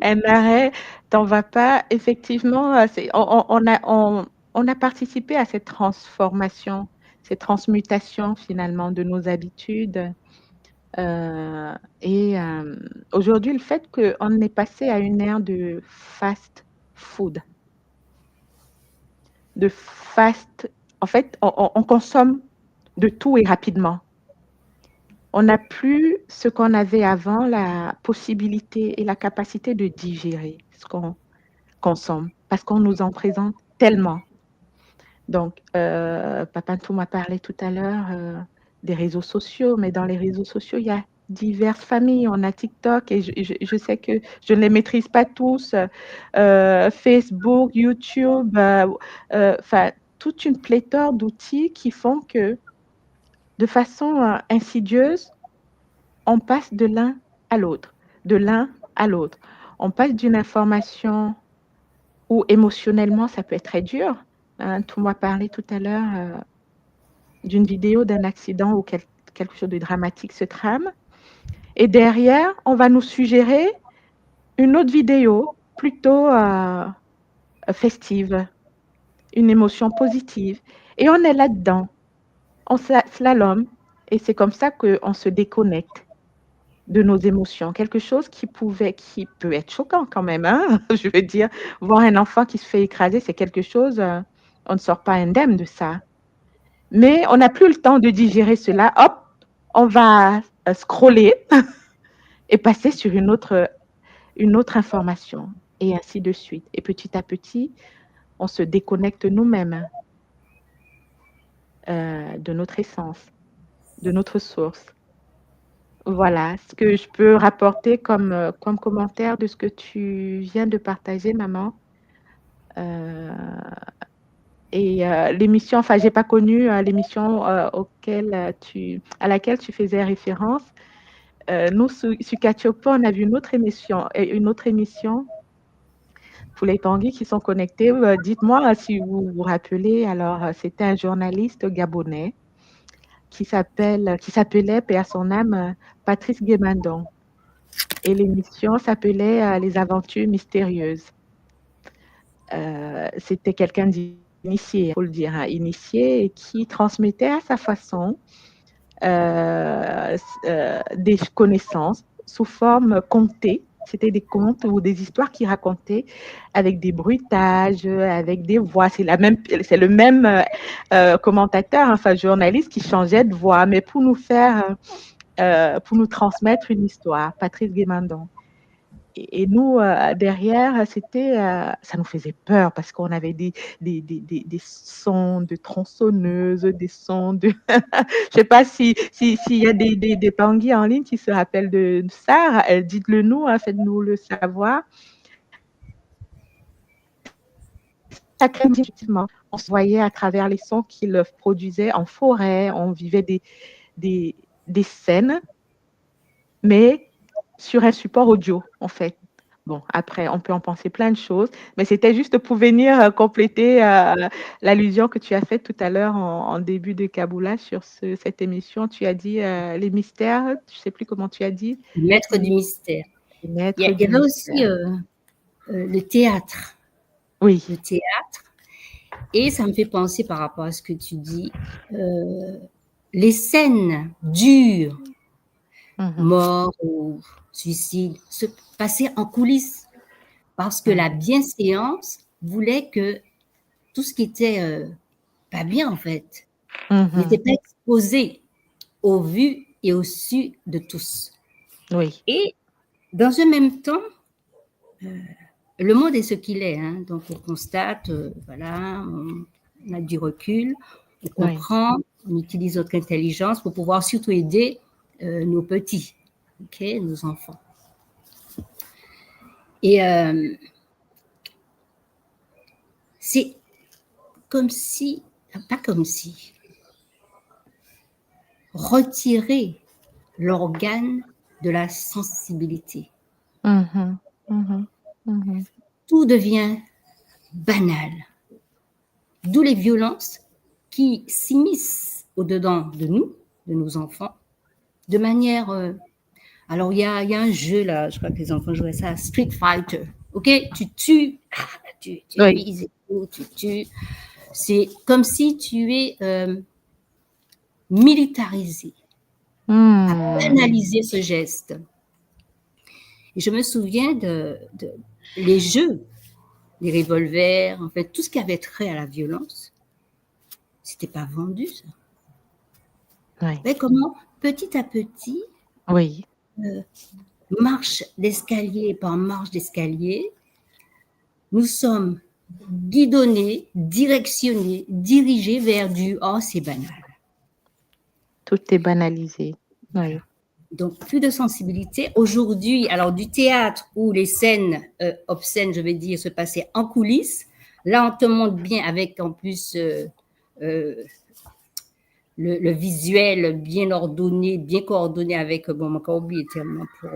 un arrêt, t'en va pas. Effectivement, on a participé à cette transformation, cette transmutation finalement de nos habitudes. Aujourd'hui, le fait qu'on est passé à une ère de fast food, en fait, on consomme de tout et rapidement. On n'a plus ce qu'on avait avant, la possibilité et la capacité de digérer ce qu'on consomme, parce qu'on nous en présente tellement. Donc, Papantou m'a parlé tout à l'heure des réseaux sociaux, mais dans les réseaux sociaux, il y a diverses familles. On a TikTok et je sais que je ne les maîtrise pas tous. Facebook, YouTube, toute une pléthore d'outils qui font que, de façon insidieuse, on passe de l'un à l'autre, de l'un à l'autre. On passe d'une information où émotionnellement, ça peut être très dur. Hein, tu m'as parlé tout à l'heure d'une vidéo d'un accident où quelque chose de dramatique se trame. Et derrière, on va nous suggérer une autre vidéo plutôt festive, une émotion positive. Et on est là-dedans. On slalom. Et c'est comme ça qu'on se déconnecte de nos émotions. Quelque chose qui peut être choquant quand même. Hein. Je veux dire, voir un enfant qui se fait écraser, c'est quelque chose, on ne sort pas indemne de ça. Mais on n'a plus le temps de digérer cela. Hop, on va scroller et passer sur une autre information, et ainsi de suite. Et petit à petit, on se déconnecte nous-mêmes. de notre essence, de notre source. Voilà ce que je peux rapporter comme commentaire de ce que tu viens de partager, maman. Et l'émission, enfin, j'ai pas connu l'émission à laquelle tu faisais référence. Nous, sur Cachopo, on a vu une autre émission pour les Tanguy qui sont connectés. Dites-moi si vous vous rappelez. Alors, c'était un journaliste gabonais qui s'appelait, paix à son âme, Patrice Guémandon. Et l'émission s'appelait Les Aventures mystérieuses. C'était quelqu'un d'initié, il faut le dire, hein, initié, et qui transmettait à sa façon des connaissances sous forme contée. C'était des contes ou des histoires qu'il racontait avec des bruitages, avec des voix. C'est le même commentateur, enfin journaliste, qui changeait de voix, mais pour nous transmettre une histoire. Patrice Guémandon. Et nous, derrière, ça nous faisait peur parce qu'on avait des sons de tronçonneuses, des sons de... Je ne sais pas s'il y a des Tanguy en ligne qui se rappellent de ça. Dites-le nous, faites-nous le savoir. Effectivement, on se voyait à travers les sons qu'ils produisaient en forêt. On vivait des scènes, mais sur un support audio, en fait. Bon, après, on peut en penser plein de choses, mais c'était juste pour venir compléter l'allusion que tu as faite tout à l'heure en début de Kaboula sur cette émission. Tu as dit les mystères, je ne sais plus comment tu as dit. Maître du mystère. Il y avait aussi le théâtre. Oui. Le théâtre. Et ça me fait penser par rapport à ce que tu dis, les scènes dures, mort ou suicide, se passer en coulisses parce que la bienséance voulait que tout ce qui était pas bien en fait n'était pas exposé au vu et au su de tous. Oui. Et dans un même temps, le monde est ce qu'il est, hein, donc on constate, voilà, on a du recul, on comprend, on utilise notre intelligence pour pouvoir surtout aider nos petits, nos enfants. Et c'est comme si, pas comme si, retirer l'organe de la sensibilité. Tout devient banal. D'où les violences qui s'immiscent au-dedans de nous, de nos enfants, de manière... alors, il y a un jeu, là, je crois que les enfants jouaient ça, Street Fighter. OK, tu tues, tu vises, tu tues. C'est comme si tu es militarisé, à banaliser ce geste. Et je me souviens de les jeux, les revolvers, en fait, tout ce qui avait trait à la violence, c'était pas vendu, ça. Oui. Mais comment, petit à petit, oui. Marche d'escalier par marche d'escalier, nous sommes guidonnés, directionnés, dirigés vers du « oh, c'est banal ». Tout est banalisé. Oui. Donc, plus de sensibilité. Aujourd'hui, alors du théâtre où les scènes obscènes, je vais dire, se passaient en coulisses, là, on te montre bien avec en plus le visuel bien ordonné, bien coordonné avec, bon, mon cas oublié tellement pour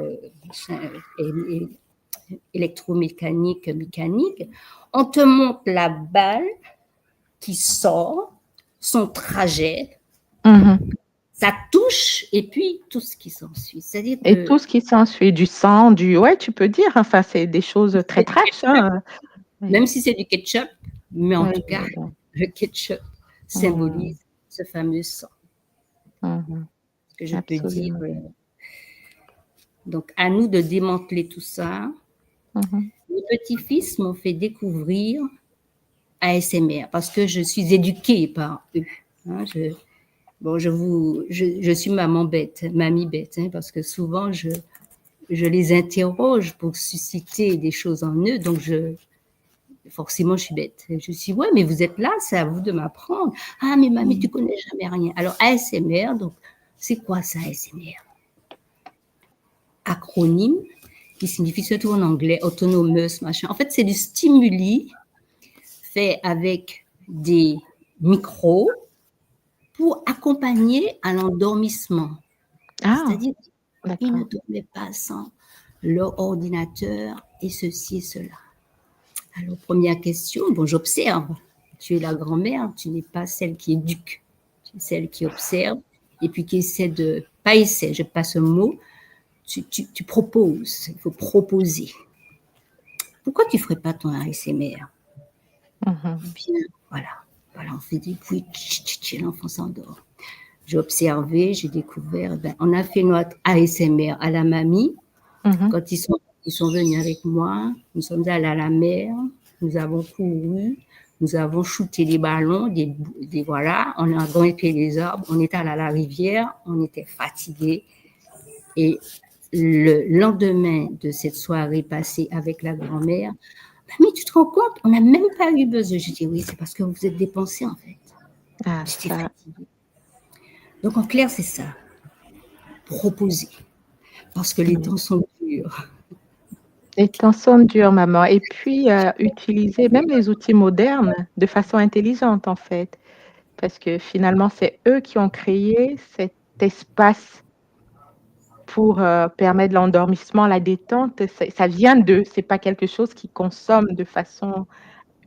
électromécanique, mécanique. On te montre la balle qui sort, son trajet, ça touche et puis tout ce qui s'ensuit. C'est-à-dire que... Et tout ce qui s'ensuit, du sang, ouais, tu peux dire, enfin, c'est des choses très trash. Hein. Même si c'est du ketchup, mais en tout cas, le ketchup symbolise ce fameux sang. Ce que je peux dire. Donc, à nous de démanteler tout ça. Mes petits-fils m'ont fait découvrir ASMR parce que je suis éduquée par eux. Hein, je suis mamie bête, hein, parce que souvent, je les interroge pour susciter des choses en eux. Donc, forcément, je suis bête. Je dis, ouais, mais vous êtes là, c'est à vous de m'apprendre. Ah, mais mamie, tu connais jamais rien. Alors, ASMR, donc, c'est quoi ça, ASMR? Acronyme qui signifie surtout en anglais, autonomous, machin. En fait, c'est du stimuli fait avec des micros pour accompagner à l'endormissement. Ah, C'est-à-dire qu'ils ne d'accord. dormaient pas sans leur ordinateur et ceci et cela. Alors, première question, bon, j'observe. Tu es la grand-mère, tu n'es pas celle qui éduque, tu es celle qui observe et puis qui essaie de, pas essaie, je passe un mot, tu proposes, il faut proposer. Pourquoi tu ne ferais pas ton ASMR? Mhm. Bien, voilà, on fait des bruits, l'enfant s'endort. J'ai observé, j'ai découvert, on a fait notre ASMR à la mamie. Mhm. Quand ils sont venus avec moi, nous sommes allés à la mer, nous avons couru, nous avons shooté des ballons, voilà, on a grimpé les arbres, on est allé à la rivière, on était fatigués. Et le lendemain de cette soirée passée avec la grand-mère, mais tu te rends compte, on n'a même pas eu besoin. Je dis oui, c'est parce que vous êtes dépensés en fait. Ah, J'étais ça. fatiguée. Donc en clair, c'est ça. Proposer. Parce que les temps sont durs. Les temps sont durs, maman. Et puis, utiliser même les outils modernes de façon intelligente, en fait. Parce que finalement, c'est eux qui ont créé cet espace pour permettre l'endormissement, la détente. Ça vient d'eux. C'est pas quelque chose qu'ils consomment de façon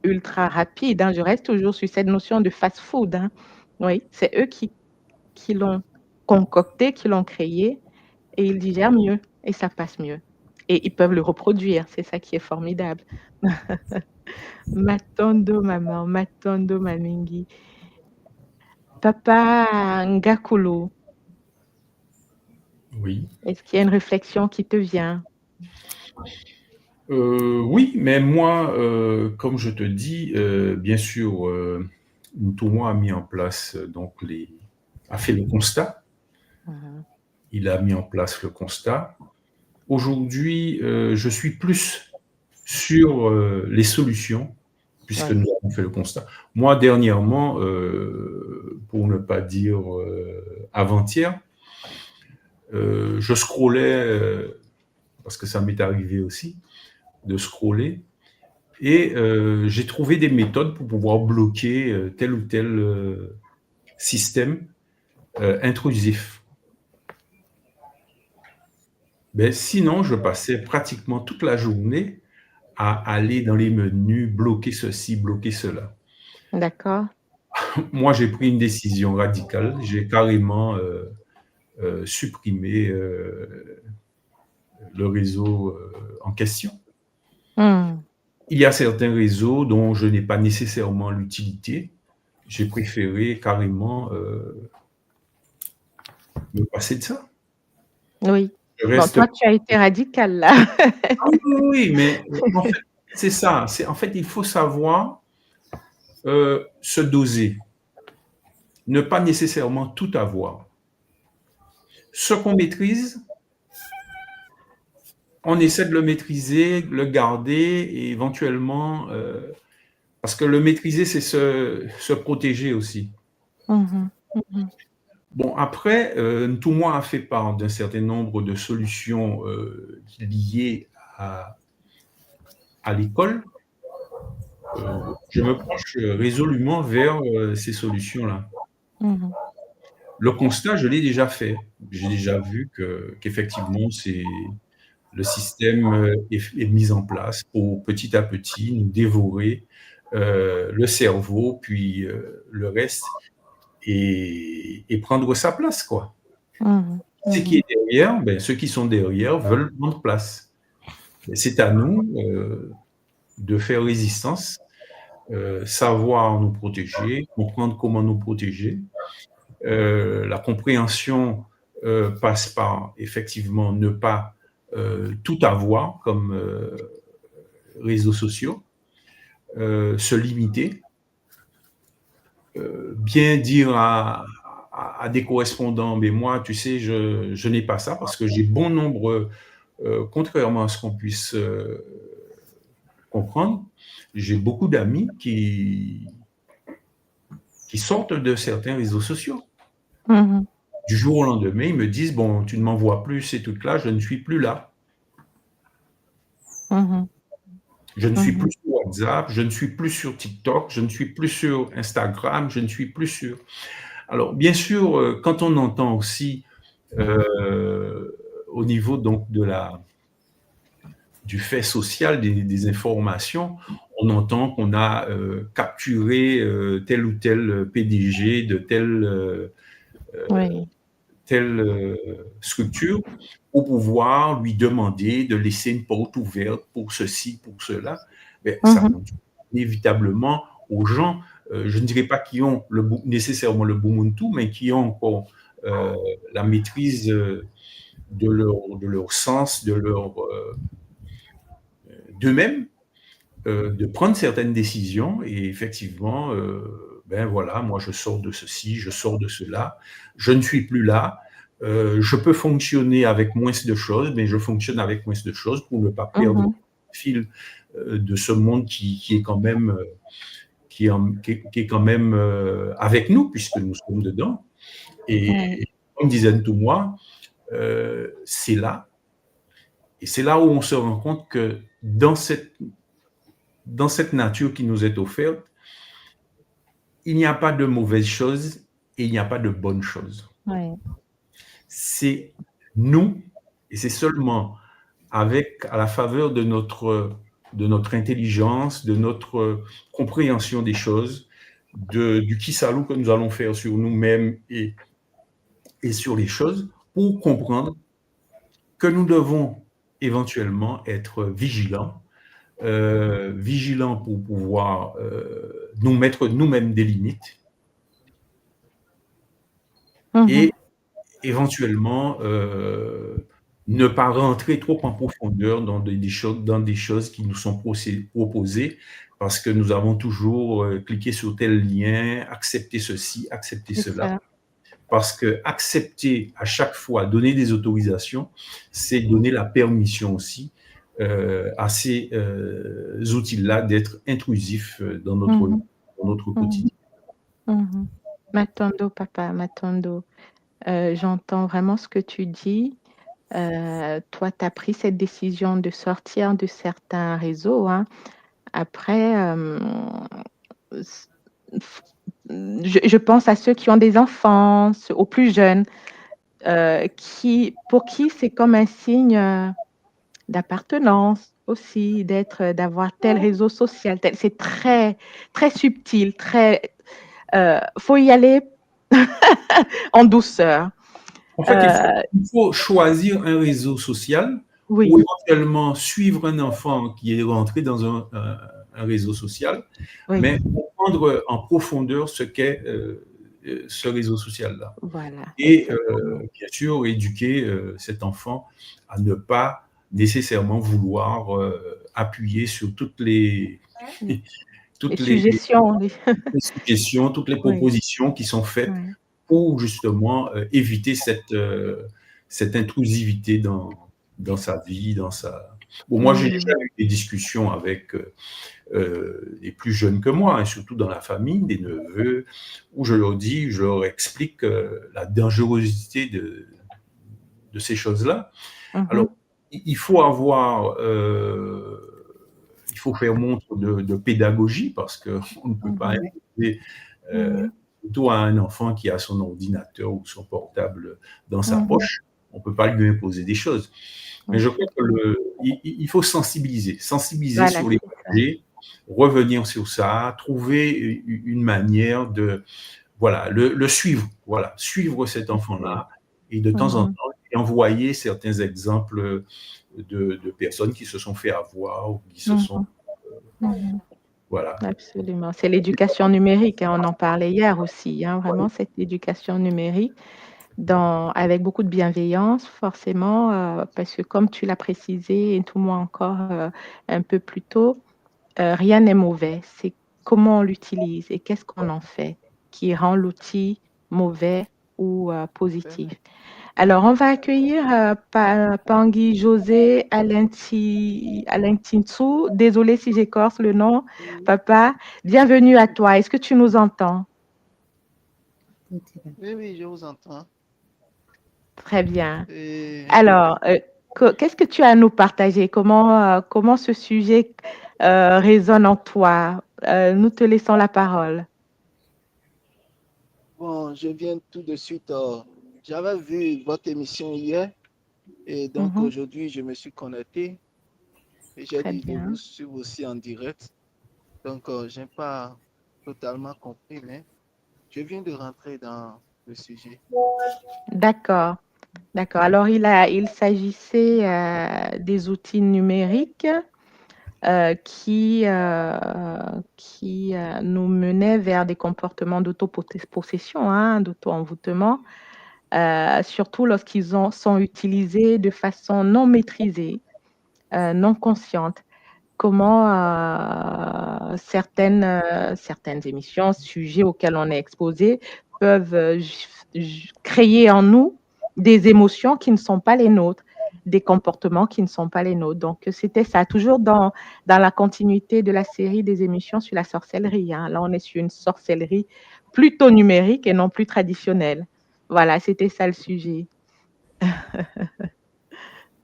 ultra rapide. Hein. Je reste toujours sur cette notion de fast-food. Hein. Oui, c'est eux qui l'ont concocté, qui l'ont créé, et ils digèrent mieux, et ça passe mieux. Et ils peuvent le reproduire. C'est ça qui est formidable. Matondo, maman. Matondo, mamingi. Papa Ngakulu, Oui. est-ce qu'il y a une réflexion qui te vient? Oui, mais moi, comme je te dis, bien sûr, Ntouma a mis en place, a fait le constat. Mhm. Il a mis en place le constat. Aujourd'hui, je suis plus sur les solutions, puisque Ouais. nous avons fait le constat. Moi, dernièrement, pour ne pas dire avant-hier, je scrollais, parce que ça m'est arrivé aussi, de scroller, et j'ai trouvé des méthodes pour pouvoir bloquer tel ou tel système intrusif. Ben, sinon, je passais pratiquement toute la journée à aller dans les menus, bloquer ceci, bloquer cela. D'accord. Moi, j'ai pris une décision radicale. J'ai carrément supprimé le réseau en question. Hmm. Il y a certains réseaux dont je n'ai pas nécessairement l'utilité. J'ai préféré carrément me passer de ça. Oui. Je Bon, reste... toi, tu as été radical là. Ah oui, mais en fait, c'est ça. En fait, il faut savoir se doser. Ne pas nécessairement tout avoir. Ce qu'on maîtrise, on essaie de le maîtriser, le garder et éventuellement, parce que le maîtriser, c'est se protéger aussi. Mhm. Mhm. Bon, après, tout moi a fait part d'un certain nombre de solutions liées à l'école. Je me penche résolument vers ces solutions-là. Mhm. Le constat, je l'ai déjà fait. J'ai déjà vu qu'effectivement, le système est mis en place pour petit à petit nous dévorer le cerveau, puis le reste, et prendre sa place, quoi. Mhm. Ce qui est derrière, ceux qui sont derrière veulent prendre place. C'est à nous de faire résistance, savoir nous protéger, comprendre comment nous protéger. La compréhension passe par, effectivement, ne pas tout avoir comme réseaux sociaux, se limiter, bien dire à des correspondants, mais moi, tu sais, je n'ai pas ça parce que j'ai bon nombre, contrairement à ce qu'on puisse comprendre, j'ai beaucoup d'amis qui sortent de certains réseaux sociaux. Mhm. Du jour au lendemain, ils me disent, bon, tu ne m'envoies plus ces trucs-là, je ne suis plus là. Mhm. Je ne suis Mhm. plus sur WhatsApp, je ne suis plus sur TikTok, je ne suis plus sur Instagram, je ne suis plus sur... Alors, bien sûr, quand on entend aussi au niveau donc du fait social des informations, on entend qu'on a capturé tel ou tel PDG de Oui. telle structure pour pouvoir lui demander de laisser une porte ouverte pour ceci, pour cela. Mais ça Mhm. conduit inévitablement aux gens, je ne dirais pas qui ont nécessairement le Ubuntu, mais qui ont encore la maîtrise de leur sens, d'eux-mêmes, de prendre certaines décisions. Et effectivement, ben voilà, moi je sors de ceci, je sors de cela, je ne suis plus là. Je peux fonctionner avec moins de choses, mais je fonctionne avec moins de choses pour ne pas perdre Mhm. le fil de ce monde qui est quand même, qui est quand même avec nous, puisque nous sommes dedans. Et Oui. comme disait Ntouma, c'est là. Et c'est là où on se rend compte que dans cette nature qui nous est offerte, il n'y a pas de mauvaises choses et il n'y a pas de bonnes choses. Oui. C'est nous, et c'est seulement avec, à la faveur de notre intelligence, de notre compréhension des choses, du kisalou que nous allons faire sur nous-mêmes et sur les choses, pour comprendre que nous devons éventuellement être vigilants, pour pouvoir nous mettre nous-mêmes des limites Mhm. et éventuellement ne pas rentrer trop en profondeur dans des choses qui nous sont proposées parce que nous avons toujours cliqué sur tel lien, accepter ceci, accepter C'est cela. ça. Parce que accepter à chaque fois, donner des autorisations, c'est donner la permission aussi à ces outils-là d'être intrusifs dans Mhm. notre Mhm. quotidien. Mhm. Matondo, papa, Matondo. J'entends vraiment ce que tu dis. Toi, tu as pris cette décision de sortir de certains réseaux, hein. Après, je pense à ceux qui ont des enfants, aux plus jeunes, pour qui c'est comme un signe d'appartenance aussi, d'avoir tel réseau social. C'est très, très subtil, faut y aller en douceur. En fait, il faut choisir un réseau social Oui. ou éventuellement suivre un enfant qui est rentré dans un réseau social, Oui. mais comprendre en profondeur ce qu'est ce réseau social-là. Voilà. Et Exactement. bien sûr, éduquer cet enfant à ne pas nécessairement vouloir appuyer sur toutes les Les suggestions. suggestions, toutes les Oui. propositions qui sont faites Ouais. pour justement éviter cette intrusivité dans sa vie, Bon, moi, j'ai déjà eu des discussions avec les plus jeunes que moi, et surtout dans la famille, des neveux, où je leur explique la dangerosité de ces choses-là. Alors, il faut faire montre de pédagogie parce qu'on ne peut pas imposer plutôt à un enfant qui a son ordinateur ou son portable dans sa poche, on ne peut pas lui imposer des choses. Mais je crois qu'il faut sensibiliser Voilà, sur les dangers, revenir sur ça, trouver une manière de, voilà, le suivre, voilà, suivre cet enfant-là et de temps en temps envoyer certains exemples de personnes qui se sont fait avoir ou qui se sont, voilà. Absolument. C'est l'éducation numérique, hein, on en parlait hier aussi, hein, vraiment cette éducation numérique avec beaucoup de bienveillance, forcément, parce que comme tu l'as précisé, et tout moi encore un peu plus tôt, rien n'est mauvais. C'est comment on l'utilise et qu'est-ce qu'on en fait qui rend l'outil mauvais ou positif. Alors, on va accueillir Pangui José Alentinsu. Désolée si j'écorce le nom, papa. Bienvenue à toi. Est-ce que tu nous entends? Oui, je vous entends. Très bien. Et Alors, qu'est-ce que tu as à nous partager? Comment ce sujet résonne en toi? Nous te laissons la parole. bon, je viens tout de suite. J'avais vu votre émission hier et donc Mhm. aujourd'hui, je me suis connecté et j'ai Très dit de bien. vous suivre aussi en direct. Donc, je n'ai pas totalement compris, mais je viens de rentrer dans le sujet. D'accord. D'accord. Alors, il s'agissait des outils numériques qui nous menaient vers des comportements d'autopossession, hein, d'auto-envoûtement, surtout lorsqu'ils sont utilisés de façon non maîtrisée, non consciente. Comment certaines émissions, sujets auxquels on est exposé, peuvent créer en nous des émotions qui ne sont pas les nôtres, des comportements qui ne sont pas les nôtres. Donc, c'était ça, toujours dans la continuité de la série des émissions sur la sorcellerie, hein. Là, on est sur une sorcellerie plutôt numérique et non plus traditionnelle. Voilà, c'était ça le sujet.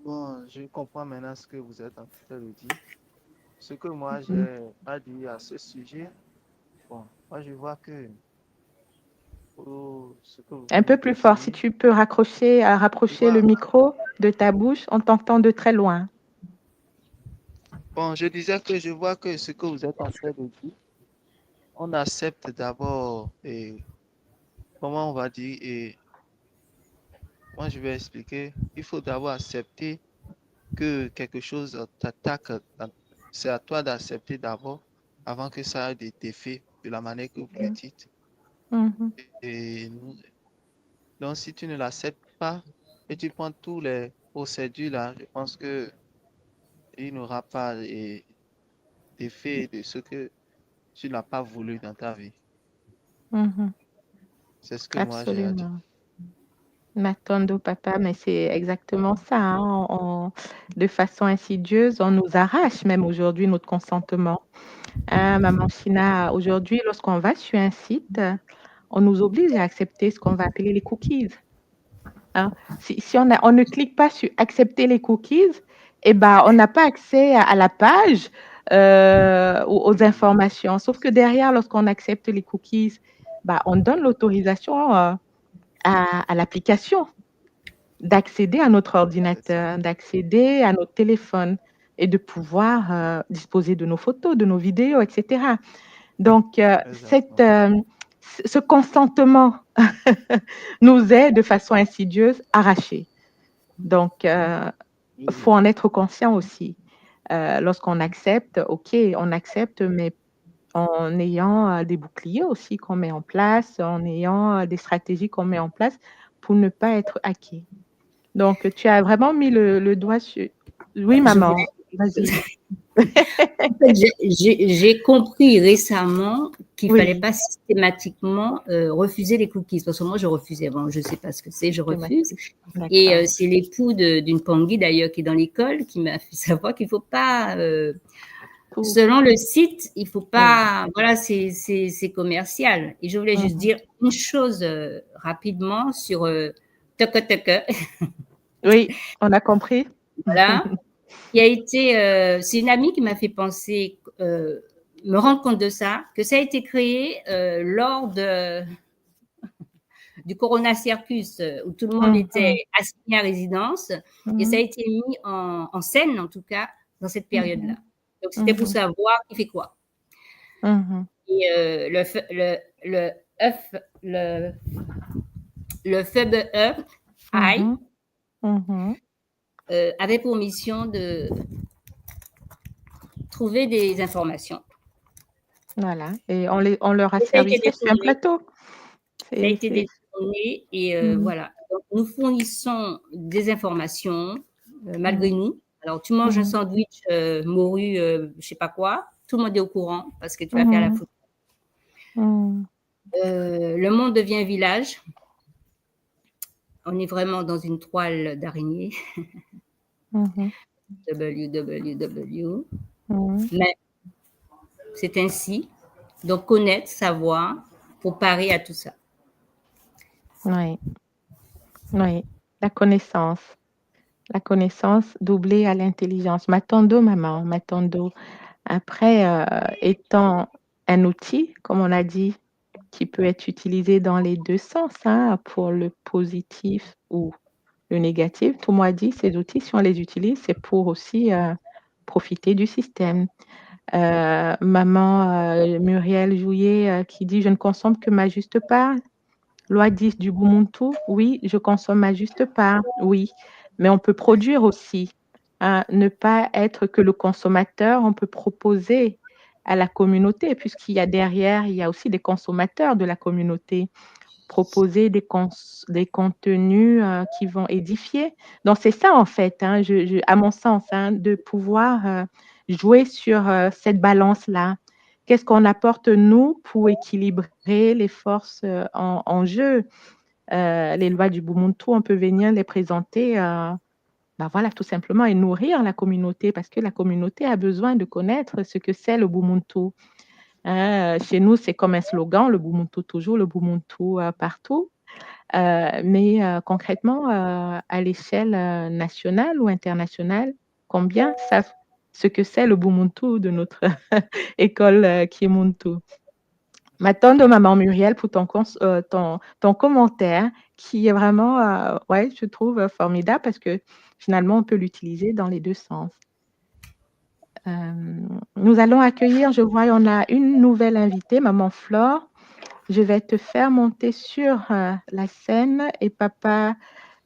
Bon, je comprends maintenant ce que vous êtes en train de dire. Ce que moi, Mhm. j'ai à dire à ce sujet, bon, moi, je vois que ce que vous Un peu venez de plus fort, si dire, tu peux rapprocher je le vois, micro de ta bouche, on t'entend de très loin. bon, je disais que je vois que ce que vous êtes en train de dire, on accepte d'abord, et comment on va dire, et moi, je vais expliquer, il faut d'abord accepter que quelque chose t'attaque, c'est à toi d'accepter d'abord avant que ça ait des effets de la manière que vous le Mhm. dites. Mhm. Et donc, si tu ne l'acceptes pas et tu prends tous les procédures là, je pense que il n'y aura pas d'effet de ce que tu n'as pas voulu dans ta vie. Mhm. C'est ce que moi j'ai à dire. Absolument. Matondo, papa, mais c'est exactement ça, hein. De façon insidieuse, on nous arrache même aujourd'hui notre consentement. Hein, Maman China, aujourd'hui, lorsqu'on va sur un site, on nous oblige à accepter ce qu'on va appeler les cookies, hein. Si on ne clique pas sur accepter les cookies, eh ben, on n'a pas accès à la page, aux informations. Sauf que derrière, lorsqu'on accepte les cookies, bah, on donne l'autorisation à l'application d'accéder à notre ordinateur, d'accéder à notre téléphone et de pouvoir disposer de nos photos, de nos vidéos, etc. Donc, Exactement. ce consentement nous est de façon insidieuse arraché. Donc, Oui, faut en être conscient aussi. Lorsqu'on accepte, OK, on accepte, mais en ayant des boucliers aussi qu'on met en place, en ayant des stratégies qu'on met en place pour ne pas être hacké. Donc, tu as vraiment mis le doigt sur... Oui, Je voulais- maman, vas-y. En fait, j'ai compris récemment qu'il ne fallait Oui, pas systématiquement refuser les cookies. Parce que moi, je refusais. Bon, je ne sais pas ce que c'est, je refuse. systématique. Et D'accord. c'est l'époux d'une Pangui, d'ailleurs, qui est dans l'école, qui m'a fait savoir qu'il ne faut pas, Tout. selon le site, il ne faut Oui. pas, voilà, c'est commercial. Et je voulais juste Mhm. dire une chose rapidement sur Tuk Tuk. Oui, on a compris. Voilà. Qui a été, c'est une amie qui m'a fait penser, me rendre compte de ça, que ça a été créé lors du Corona Circus, où tout le monde Mhm. était assigné à résidence, et ça a Mhm. été mis en scène, en tout cas, dans cette période-là. Mhm. Donc, c'était pour Mhm. savoir qui fait quoi. Mhm. Et le œuf, le FEBE Mhm. Mhm. avait pour mission de trouver des informations. Voilà. Et on leur a Et ça a servi été ça sur un détourné. plateau. Ça a été détourné et Mhm. voilà. Donc, nous fournissons des informations malgré nous. Alors, tu manges un Mhm. sandwich morue, je sais pas quoi, tout le monde est au courant parce que tu vas faire la Mhm. photo. Mhm. Le monde devient un village. on est vraiment dans une toile d'araignée, Mhm. www. Mhm. Mais c'est ainsi. Donc, connaître, savoir, pour parer à tout ça. Oui, oui. La connaissance. La connaissance doublée à l'intelligence. Matondo, maman, matondo. Après, étant un outil, comme on a dit, qui peut être utilisé dans les deux sens, hein, pour le positif ou le négatif. Tout le monde dit, ces outils, si on les utilise, c'est pour aussi profiter du système. Maman Muriel Jouillet qui dit, je ne consomme que ma juste part. Loi 10 du Ubuntu, oui, je consomme ma juste part, oui, mais on peut produire aussi, hein, ne pas être que le consommateur, on peut proposer à la communauté, puisqu'il y a derrière, il y a aussi des consommateurs de la communauté, proposer des contenus qui vont édifier. Donc, c'est ça, en fait, hein, à mon sens, hein, de pouvoir jouer sur cette balance-là. Qu'est-ce qu'on apporte, nous, pour équilibrer les forces en jeu? Les lois du Ubuntu, on peut venir les présenter, ben voilà, tout simplement, et nourrir la communauté, parce que la communauté a besoin de connaître ce que c'est le Ubuntu. Chez nous, c'est comme un slogan, le Ubuntu toujours, le Ubuntu partout. Mais concrètement, à l'échelle nationale ou internationale, combien savent ce que c'est le Ubuntu de notre école Kimuntu? Matondo, maman Muriel, pour ton commentaire qui est vraiment, ouais, je trouve formidable parce que finalement, on peut l'utiliser dans les deux sens. Nous allons accueillir, je vois, on a une nouvelle invitée, maman Flore. Je vais te faire monter sur la scène et papa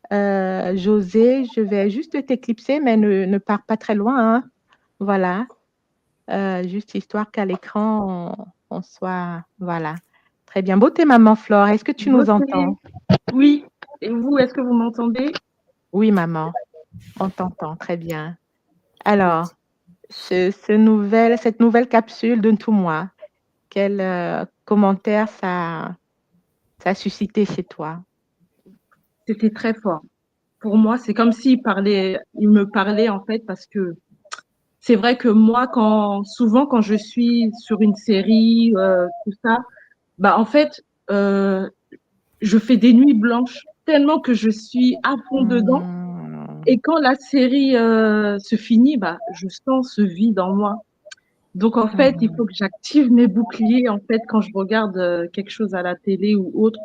José, je vais juste t'éclipser, mais ne pars pas très loin, hein. Voilà. Juste histoire qu'à l'écran, on soit... Voilà. Très bien. Beauté, maman Flore, est-ce que tu nous Beauté. entends? Oui. Et vous, est-ce que vous m'entendez? Oui, maman. On t'entend. Très bien. Alors, cette nouvelle capsule de tout moi, quel commentaire ça a suscité chez toi? C'était très fort. Pour moi, c'est comme s'il me parlait en fait, parce que c'est vrai que moi, souvent quand je suis sur une série, tout ça, bah en fait, je fais des nuits blanches tellement que je suis à fond dedans. Et quand la série se finit, bah je sens ce vide en moi. Donc en fait, il faut que j'active mes boucliers en fait quand je regarde quelque chose à la télé ou autre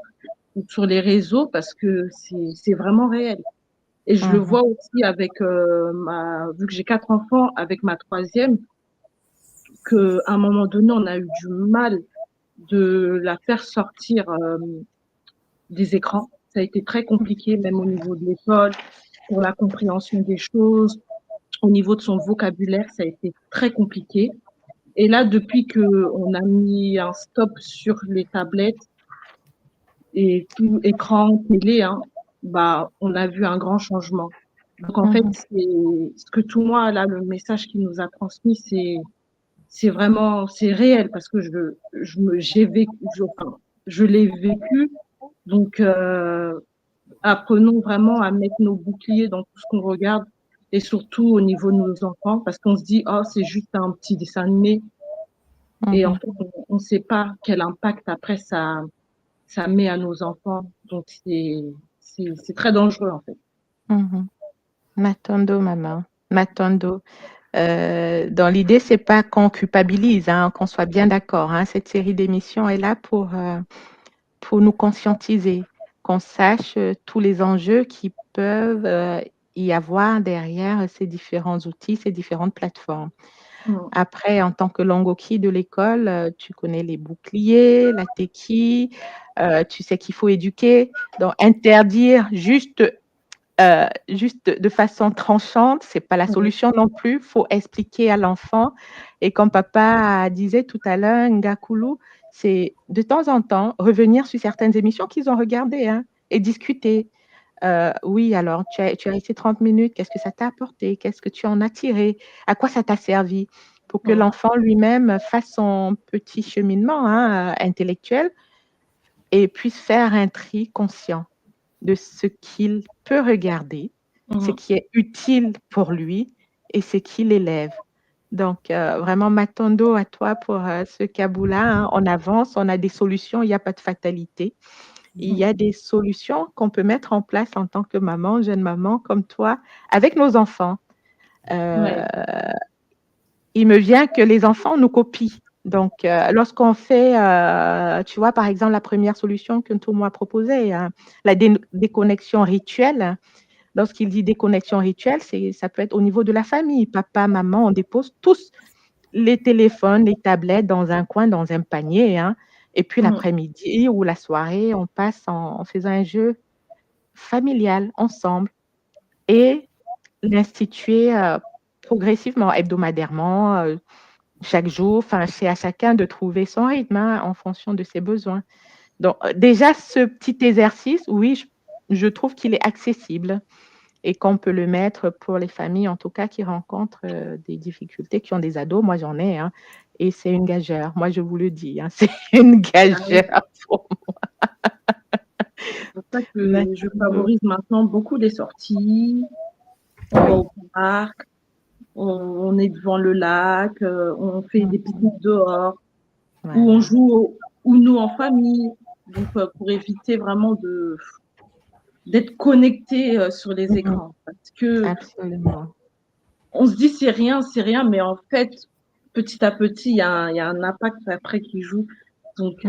ou sur les réseaux parce que c'est vraiment réel. Et je le vois aussi avec vu que j'ai 4 enfants, avec ma troisième, que à un moment donné, on a eu du mal de la faire sortir des écrans. Ça a été très compliqué, même au niveau de l'école, pour la compréhension des choses, au niveau de son vocabulaire, ça a été très compliqué. Et là, depuis que on a mis un stop sur les tablettes et tout écran, télé, hein, bah, on a vu un grand changement. Donc en fait, c'est ce que tout moi là, le message qu'il nous a transmis, c'est vraiment c'est réel parce que je l'ai vécu. Donc apprenons vraiment à mettre nos boucliers dans tout ce qu'on regarde et surtout au niveau de nos enfants parce qu'on se dit oh c'est juste un petit dessin animé et en fait on sait pas quel impact après ça met à nos enfants. Donc c'est très dangereux en fait. Matondo, maman. Matondo. Dans l'idée, c'est pas qu'on culpabilise, hein, qu'on soit bien d'accord. Hein. Cette série d'émissions est là pour nous conscientiser, qu'on sache tous les enjeux qui peuvent y avoir derrière ces différents outils, ces différentes plateformes. Après, en tant que Longoki de l'école, tu connais les boucliers, la teki, tu sais qu'il faut éduquer. Donc, interdire juste de façon tranchante, c'est pas la solution non plus. Il faut expliquer à l'enfant. Et comme papa disait tout à l'heure, Ngakulu, c'est de temps en temps revenir sur certaines émissions qu'ils ont regardées hein, et discuter. Oui, alors, tu as resté 30 minutes. Qu'est-ce que ça t'a apporté? Qu'est-ce que tu en as tiré? À quoi ça t'a servi? Pour que l'enfant lui-même fasse son petit cheminement hein, intellectuel et puisse faire un tri conscient de ce qu'il peut regarder, ce qui est utile pour lui et ce qui l'élève. Donc, vraiment, Matondo, à toi pour ce cabou-là. Hein. On avance, on a des solutions, il n'y a pas de fatalité. Il y a des solutions qu'on peut mettre en place en tant que maman, jeune maman comme toi, avec nos enfants. Ouais. Il me vient que les enfants nous copient. Donc, lorsqu'on fait, tu vois, par exemple, la première solution que tout moi proposé, hein, la déconnexion rituelle. Lorsqu'il dit déconnexion rituelle, ça peut être au niveau de la famille. Papa, maman, on dépose tous les téléphones, les tablettes dans un coin, dans un panier. Hein, et puis l'après-midi ou la soirée, on passe en faisant un jeu familial ensemble et l'instituer progressivement, hebdomadairement, chaque jour. Enfin, c'est à chacun de trouver son rythme hein, en fonction de ses besoins. Donc, déjà, ce petit exercice, oui, je trouve qu'il est accessible et qu'on peut le mettre pour les familles, en tout cas, qui rencontrent des difficultés, qui ont des ados. Moi, j'en ai, hein, et c'est une gageure. Moi, je vous le dis, hein, c'est une gageure pour moi. C'est pour ça que je favorise maintenant beaucoup les sorties. On va au parc, on est devant le lac, on fait des pique-niques dehors, où on joue ou nous en famille. Donc, pour éviter vraiment d'être connecté sur les écrans. Parce que absolument. On se dit c'est rien, mais en fait, petit à petit, il y a un impact après qui joue. Donc,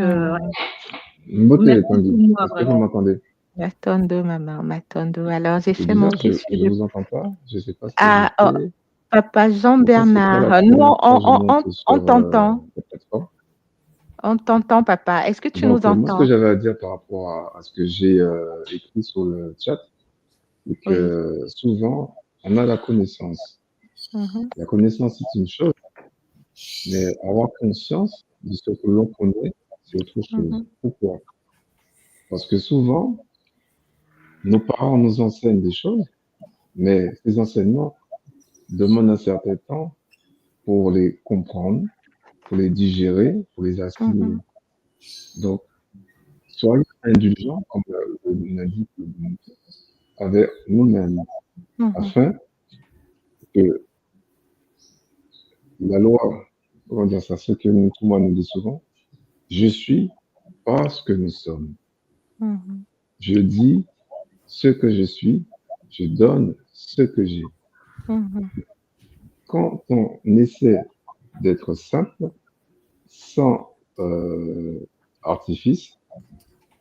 Une beauté, Tanguy. Est-ce que vous m'entendez? Matondo, maman, Matondo. Alors, j'ai fait bizarre, mon question. Je ne vous entends pas. Je ne sais pas si Papa Jean-Bernard, nous, on t'entend. On t'entend, papa. Est-ce que tu nous entends? Moi, ce que j'avais à dire par rapport à ce que j'ai écrit sur le chat, c'est que souvent, on a la connaissance. La connaissance, c'est une chose, mais avoir conscience de ce que l'on connaît, c'est autre chose. Pourquoi? Parce que souvent, nos parents nous enseignent des choses, mais ces enseignements demandent un certain temps pour les comprendre, pour les digérer, pour les assimiler. Donc, soyons indulgents, comme l'indique avec nous-mêmes, afin que la loi, comment dire ça, ce que tout le monde nous dit souvent, je suis pas ce que nous sommes. Je dis ce que je suis, je donne ce que j'ai. Quand on essaie d'être simple, sans artifice,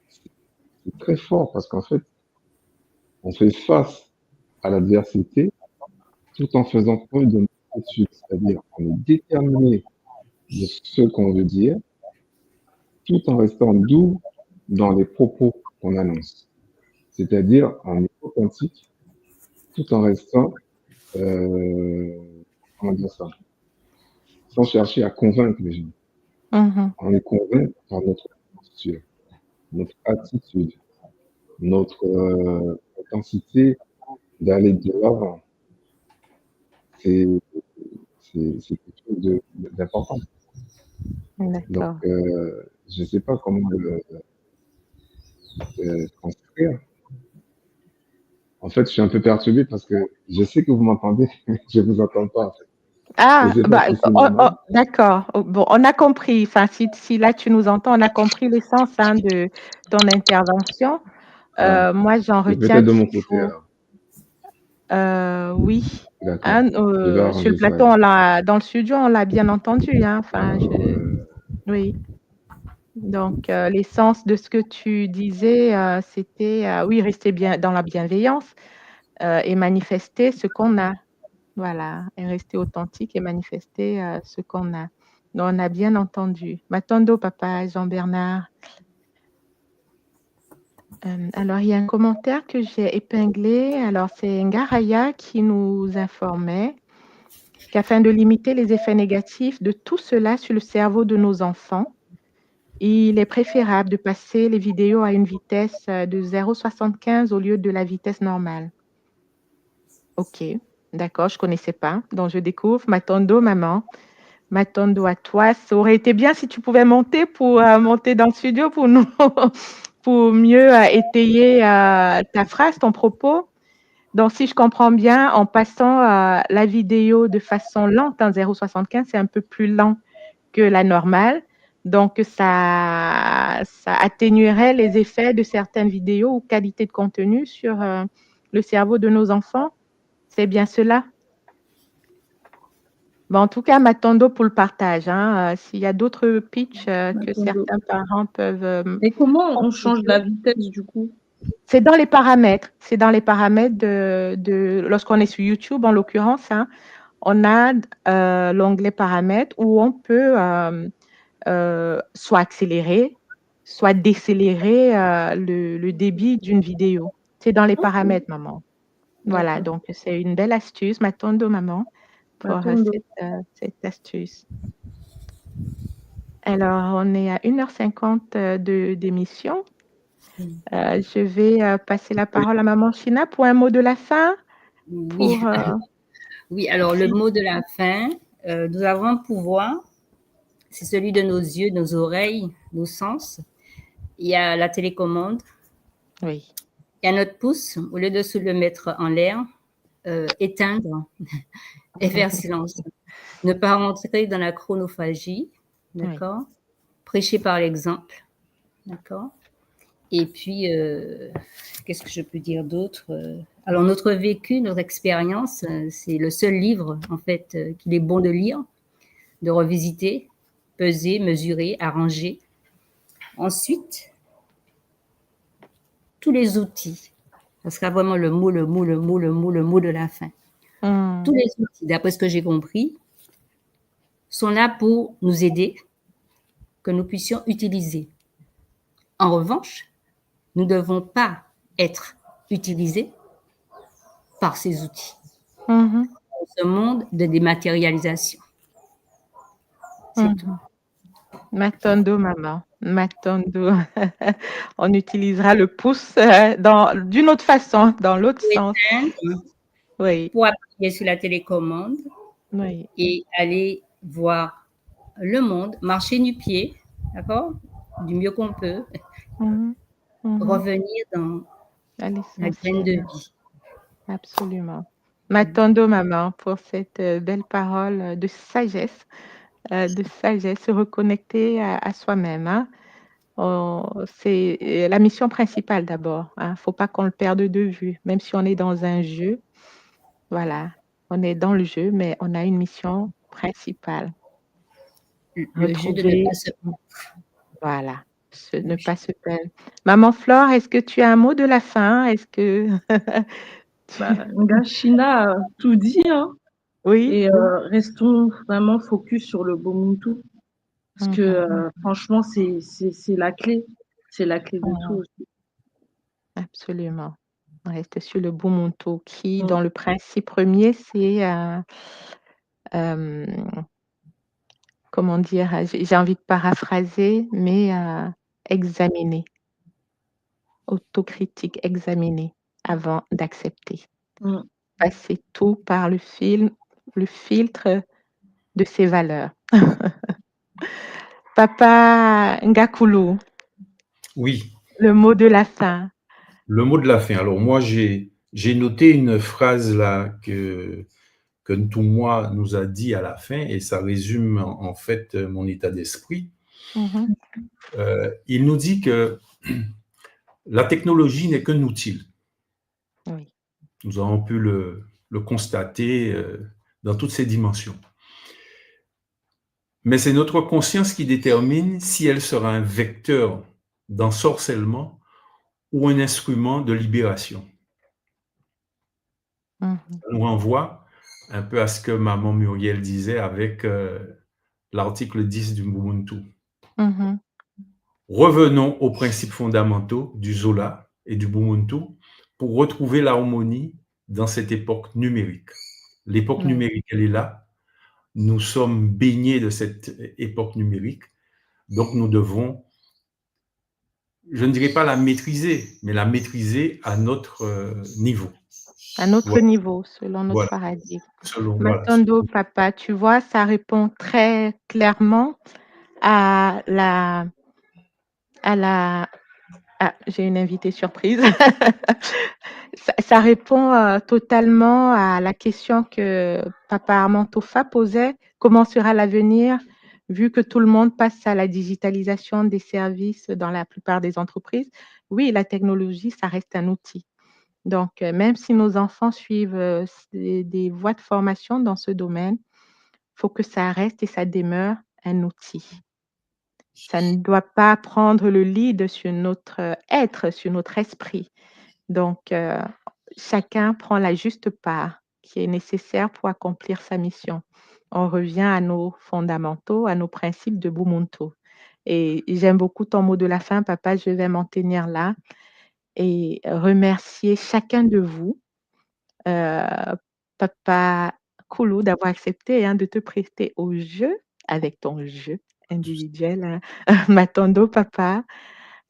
c'est très fort parce qu'en fait, on fait face à l'adversité tout en faisant preuve de maturité, c'est-à-dire qu'on est déterminé de ce qu'on veut dire, tout en restant doux dans les propos qu'on annonce. C'est-à-dire en est authentique, tout en restant, comment dire ça, sans chercher à convaincre les gens. On les convainc par notre posture, notre attitude, notre intensité d'aller de l'avant. C'est quelque chose d'important. Donc, je ne sais pas comment le construire. En fait, je suis un peu perturbé parce que je sais que vous m'entendez, je ne vous entends pas. En fait. D'accord. Bon, on a compris. Enfin, si là tu nous entends, on a compris l'essence hein, de ton intervention. Moi, j'en retiens. Peut-être de mon côté. Oui. Hein, sur le plateau, dans le studio, on l'a bien entendu. Hein. Enfin, oui. Donc, l'essence de ce que tu disais, c'était, oui, rester bien dans la bienveillance et manifester ce qu'on a. Voilà, et rester authentique et manifester ce qu'on a. Donc, on a bien entendu. Matondo, papa, Jean-Bernard. Alors, il y a un commentaire que j'ai épinglé. Alors, c'est Ngaraya qui nous informait qu'afin de limiter les effets négatifs de tout cela sur le cerveau de nos enfants, il est préférable de passer les vidéos à une vitesse de 0,75 au lieu de la vitesse normale. OK, d'accord, je ne connaissais pas. Donc, je découvre. Matondo, maman. Matondo à toi. Ça aurait été bien si tu pouvais monter dans le studio pour nous pour mieux étayer ta phrase, ton propos. Donc, si je comprends bien, en passant la vidéo de façon lente en 0,75, c'est un peu plus lent que la normale. Donc, ça atténuerait les effets de certaines vidéos ou qualité de contenu sur le cerveau de nos enfants. C'est bien cela? Bon, en tout cas, m'attendons pour le partage. Hein. S'il y a d'autres pitchs que certains parents peuvent... Et comment on change la vitesse du coup? C'est dans les paramètres. C'est dans les paramètres lorsqu'on est sur YouTube, en l'occurrence, hein, on a l'onglet paramètres où on peut soit accélérer, soit décélérer le débit d'une vidéo. C'est dans les paramètres, maman. Voilà, donc c'est une belle astuce. M'attendons, maman, pour cette astuce. Alors, on est à 1h50 d'émission. Je vais passer la parole à maman China pour un mot de la fin. Oui, oui, alors le mot de la fin, nous avons un pouvoir, c'est celui de nos yeux, nos oreilles, nos sens. Il y a la télécommande. Oui. Il y a notre pouce, au lieu de se le mettre en l'air, éteindre et faire silence. Ne pas rentrer dans la chronophagie, d'accord? Oui. Prêcher par l'exemple, d'accord? Et puis, qu'est-ce que je peux dire d'autre? Alors, notre vécu, notre expérience, c'est le seul livre, en fait, qu'il est bon de lire, de revisiter, peser, mesurer, arranger. Ensuite, tous les outils, ça sera vraiment le mot de la fin. Tous les outils, d'après ce que j'ai compris, sont là pour nous aider, que nous puissions utiliser. En revanche, nous ne devons pas être utilisés par ces outils. Dans ce monde de dématérialisation. C'est tout. Matondo, maman. Matondo. On utilisera le pouce d'une autre façon, dans l'autre sens. Oui. Pour appuyer sur la télécommande et aller voir le monde, marcher du pied, d'accord? Du mieux qu'on peut. Revenir dans la graine de vie. Absolument. M'attendons, maman, pour cette belle parole de sagesse, se reconnecter à soi-même. Hein. C'est la mission principale d'abord. Il ne faut pas qu'on le perde de vue, même si on est dans un jeu. Voilà, on est dans le jeu, mais on a une mission principale. Le jeu de ne pas se... Voilà. Ne pas se perdre. Maman Flore, est-ce que tu as un mot de la fin? Est-ce que China a tout dit, hein? Oui. Et restons vraiment focus sur le Ubuntu, parce que franchement, c'est la clé, c'est la clé de tout aussi. Absolument. On reste sur le Ubuntu qui, dans le principe premier, c'est comment dire, j'ai envie de paraphraser, mais examiner, autocritique, examiner avant d'accepter. Passer tout par le filtre de ses valeurs. Papa Ngakulu. Oui. Le mot de la fin. Le mot de la fin. Alors moi, j'ai noté une phrase là que Ntumwa nous a dit à la fin, et ça résume en fait mon état d'esprit. Il nous dit que la technologie n'est qu'un outil. Oui. Nous avons pu le constater dans toutes ses dimensions. Mais c'est notre conscience qui détermine si elle sera un vecteur d'ensorcellement ou un instrument de libération. Ça nous renvoie un peu à ce que maman Muriel disait avec l'article 10 du Ubuntu. Revenons aux principes fondamentaux du Zola et du Ubuntu pour retrouver l'harmonie dans cette époque numérique. L'époque numérique, elle est là. Nous sommes baignés de cette époque numérique. Donc, nous devons, je ne dirais pas la maîtriser, mais la maîtriser à notre niveau. À notre niveau, selon notre paradigme. Matondo, papa, tu vois, ça répond très clairement à Ah, j'ai une invitée surprise. Ça répond totalement à la question que papa Armand Toffa posait. Comment sera l'avenir vu que tout le monde passe à la digitalisation des services dans la plupart des entreprises? Oui, la technologie, ça reste un outil. Donc, même si nos enfants suivent des voies de formation dans ce domaine, il faut que ça reste et ça demeure un outil. Ça ne doit pas prendre le lead sur notre être, sur notre esprit. Donc, chacun prend la juste part qui est nécessaire pour accomplir sa mission. On revient à nos fondamentaux, à nos principes de Bumuntu. Et j'aime beaucoup ton mot de la fin, papa, je vais m'en tenir là et remercier chacun de vous, papa Koulou, d'avoir accepté de te prêter au jeu avec ton jeu individuel. Matondo, papa.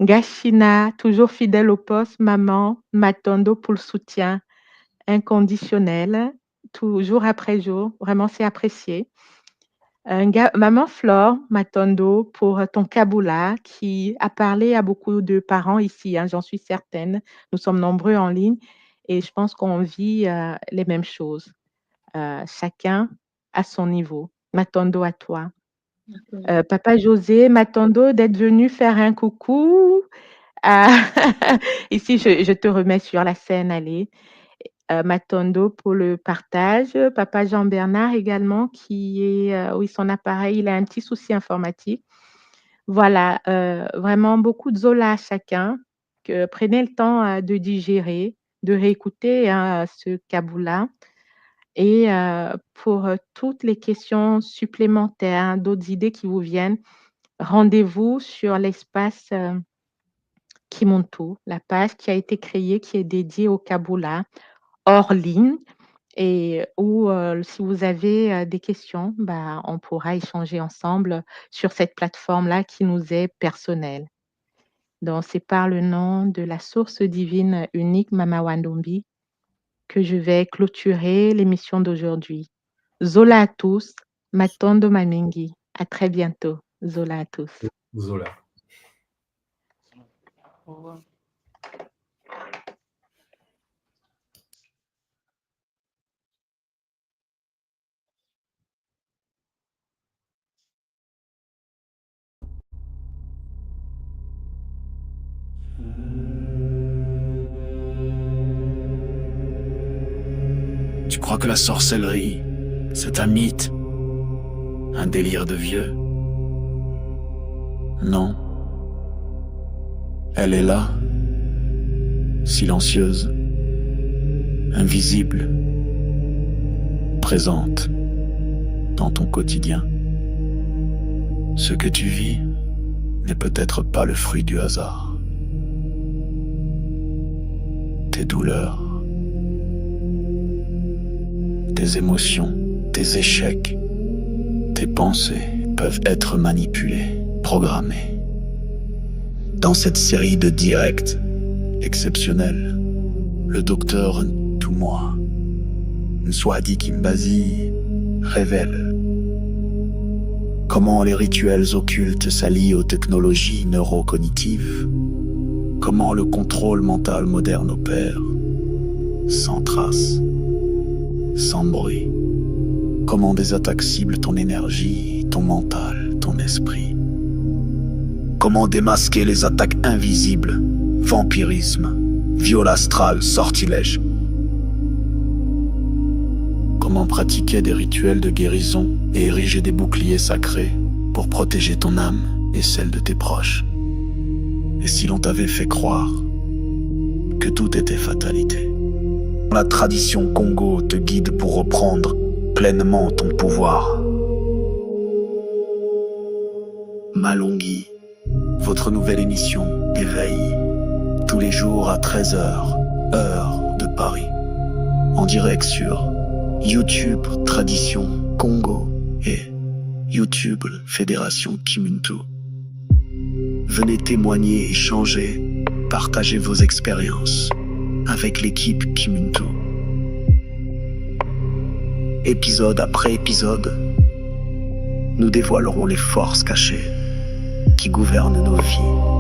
Gashina, toujours fidèle au poste, maman, Matondo pour le soutien inconditionnel, jour après jour. Vraiment, c'est apprécié. Maman Flore, Matondo, pour ton Kaboula, qui a parlé à beaucoup de parents ici, j'en suis certaine. Nous sommes nombreux en ligne et je pense qu'on vit les mêmes choses. Chacun à son niveau. Matondo à toi. Papa José, Matondo d'être venu faire un coucou. Ici, je te remets sur la scène, allez. Matondo pour le partage. Papa Jean-Bernard également, qui est, oui, son appareil, il a un petit souci informatique. Voilà, vraiment beaucoup de Zola à chacun. Prenez le temps de digérer, de réécouter ce Kaboula. Et pour toutes les questions supplémentaires, d'autres idées qui vous viennent, rendez-vous sur l'espace Kimuntu, la page qui a été créée, qui est dédiée au Kaboula, hors ligne, et où si vous avez des questions, on pourra échanger ensemble sur cette plateforme-là qui nous est personnelle. Donc, c'est par le nom de la source divine unique, Mama Wandombi, que je vais clôturer l'émission d'aujourd'hui. Zola à tous, Matondo Mamingi. À très bientôt. Zola à tous. Zola. Au revoir. Tu crois que la sorcellerie, c'est un mythe, un délire de vieux? Non. Elle est là, silencieuse, invisible, présente dans ton quotidien. Ce que tu vis n'est peut-être pas le fruit du hasard. Tes douleurs, tes émotions, tes échecs, tes pensées peuvent être manipulées, programmées. Dans cette série de directs exceptionnels, le docteur Ntumwa Nswadi Kimbazi révèle comment les rituels occultes s'allient aux technologies neurocognitives, comment le contrôle mental moderne opère, sans trace, sans bruit, comment des attaques ciblent ton énergie, ton mental, ton esprit, comment démasquer les attaques invisibles, vampirisme, viol astral, sortilège, comment pratiquer des rituels de guérison et ériger des boucliers sacrés pour protéger ton âme et celle de tes proches. Et si l'on t'avait fait croire que tout était fatalité? La tradition Congo te guide pour reprendre pleinement ton pouvoir. Malongi, votre nouvelle émission Éveil, tous les jours à 13h, heure de Paris, en direct sur YouTube Tradition Congo et YouTube Fédération Kimuntu. Venez témoigner, échanger, partager vos expériences avec l'équipe Kimuntu. Épisode après épisode, nous dévoilerons les forces cachées qui gouvernent nos vies.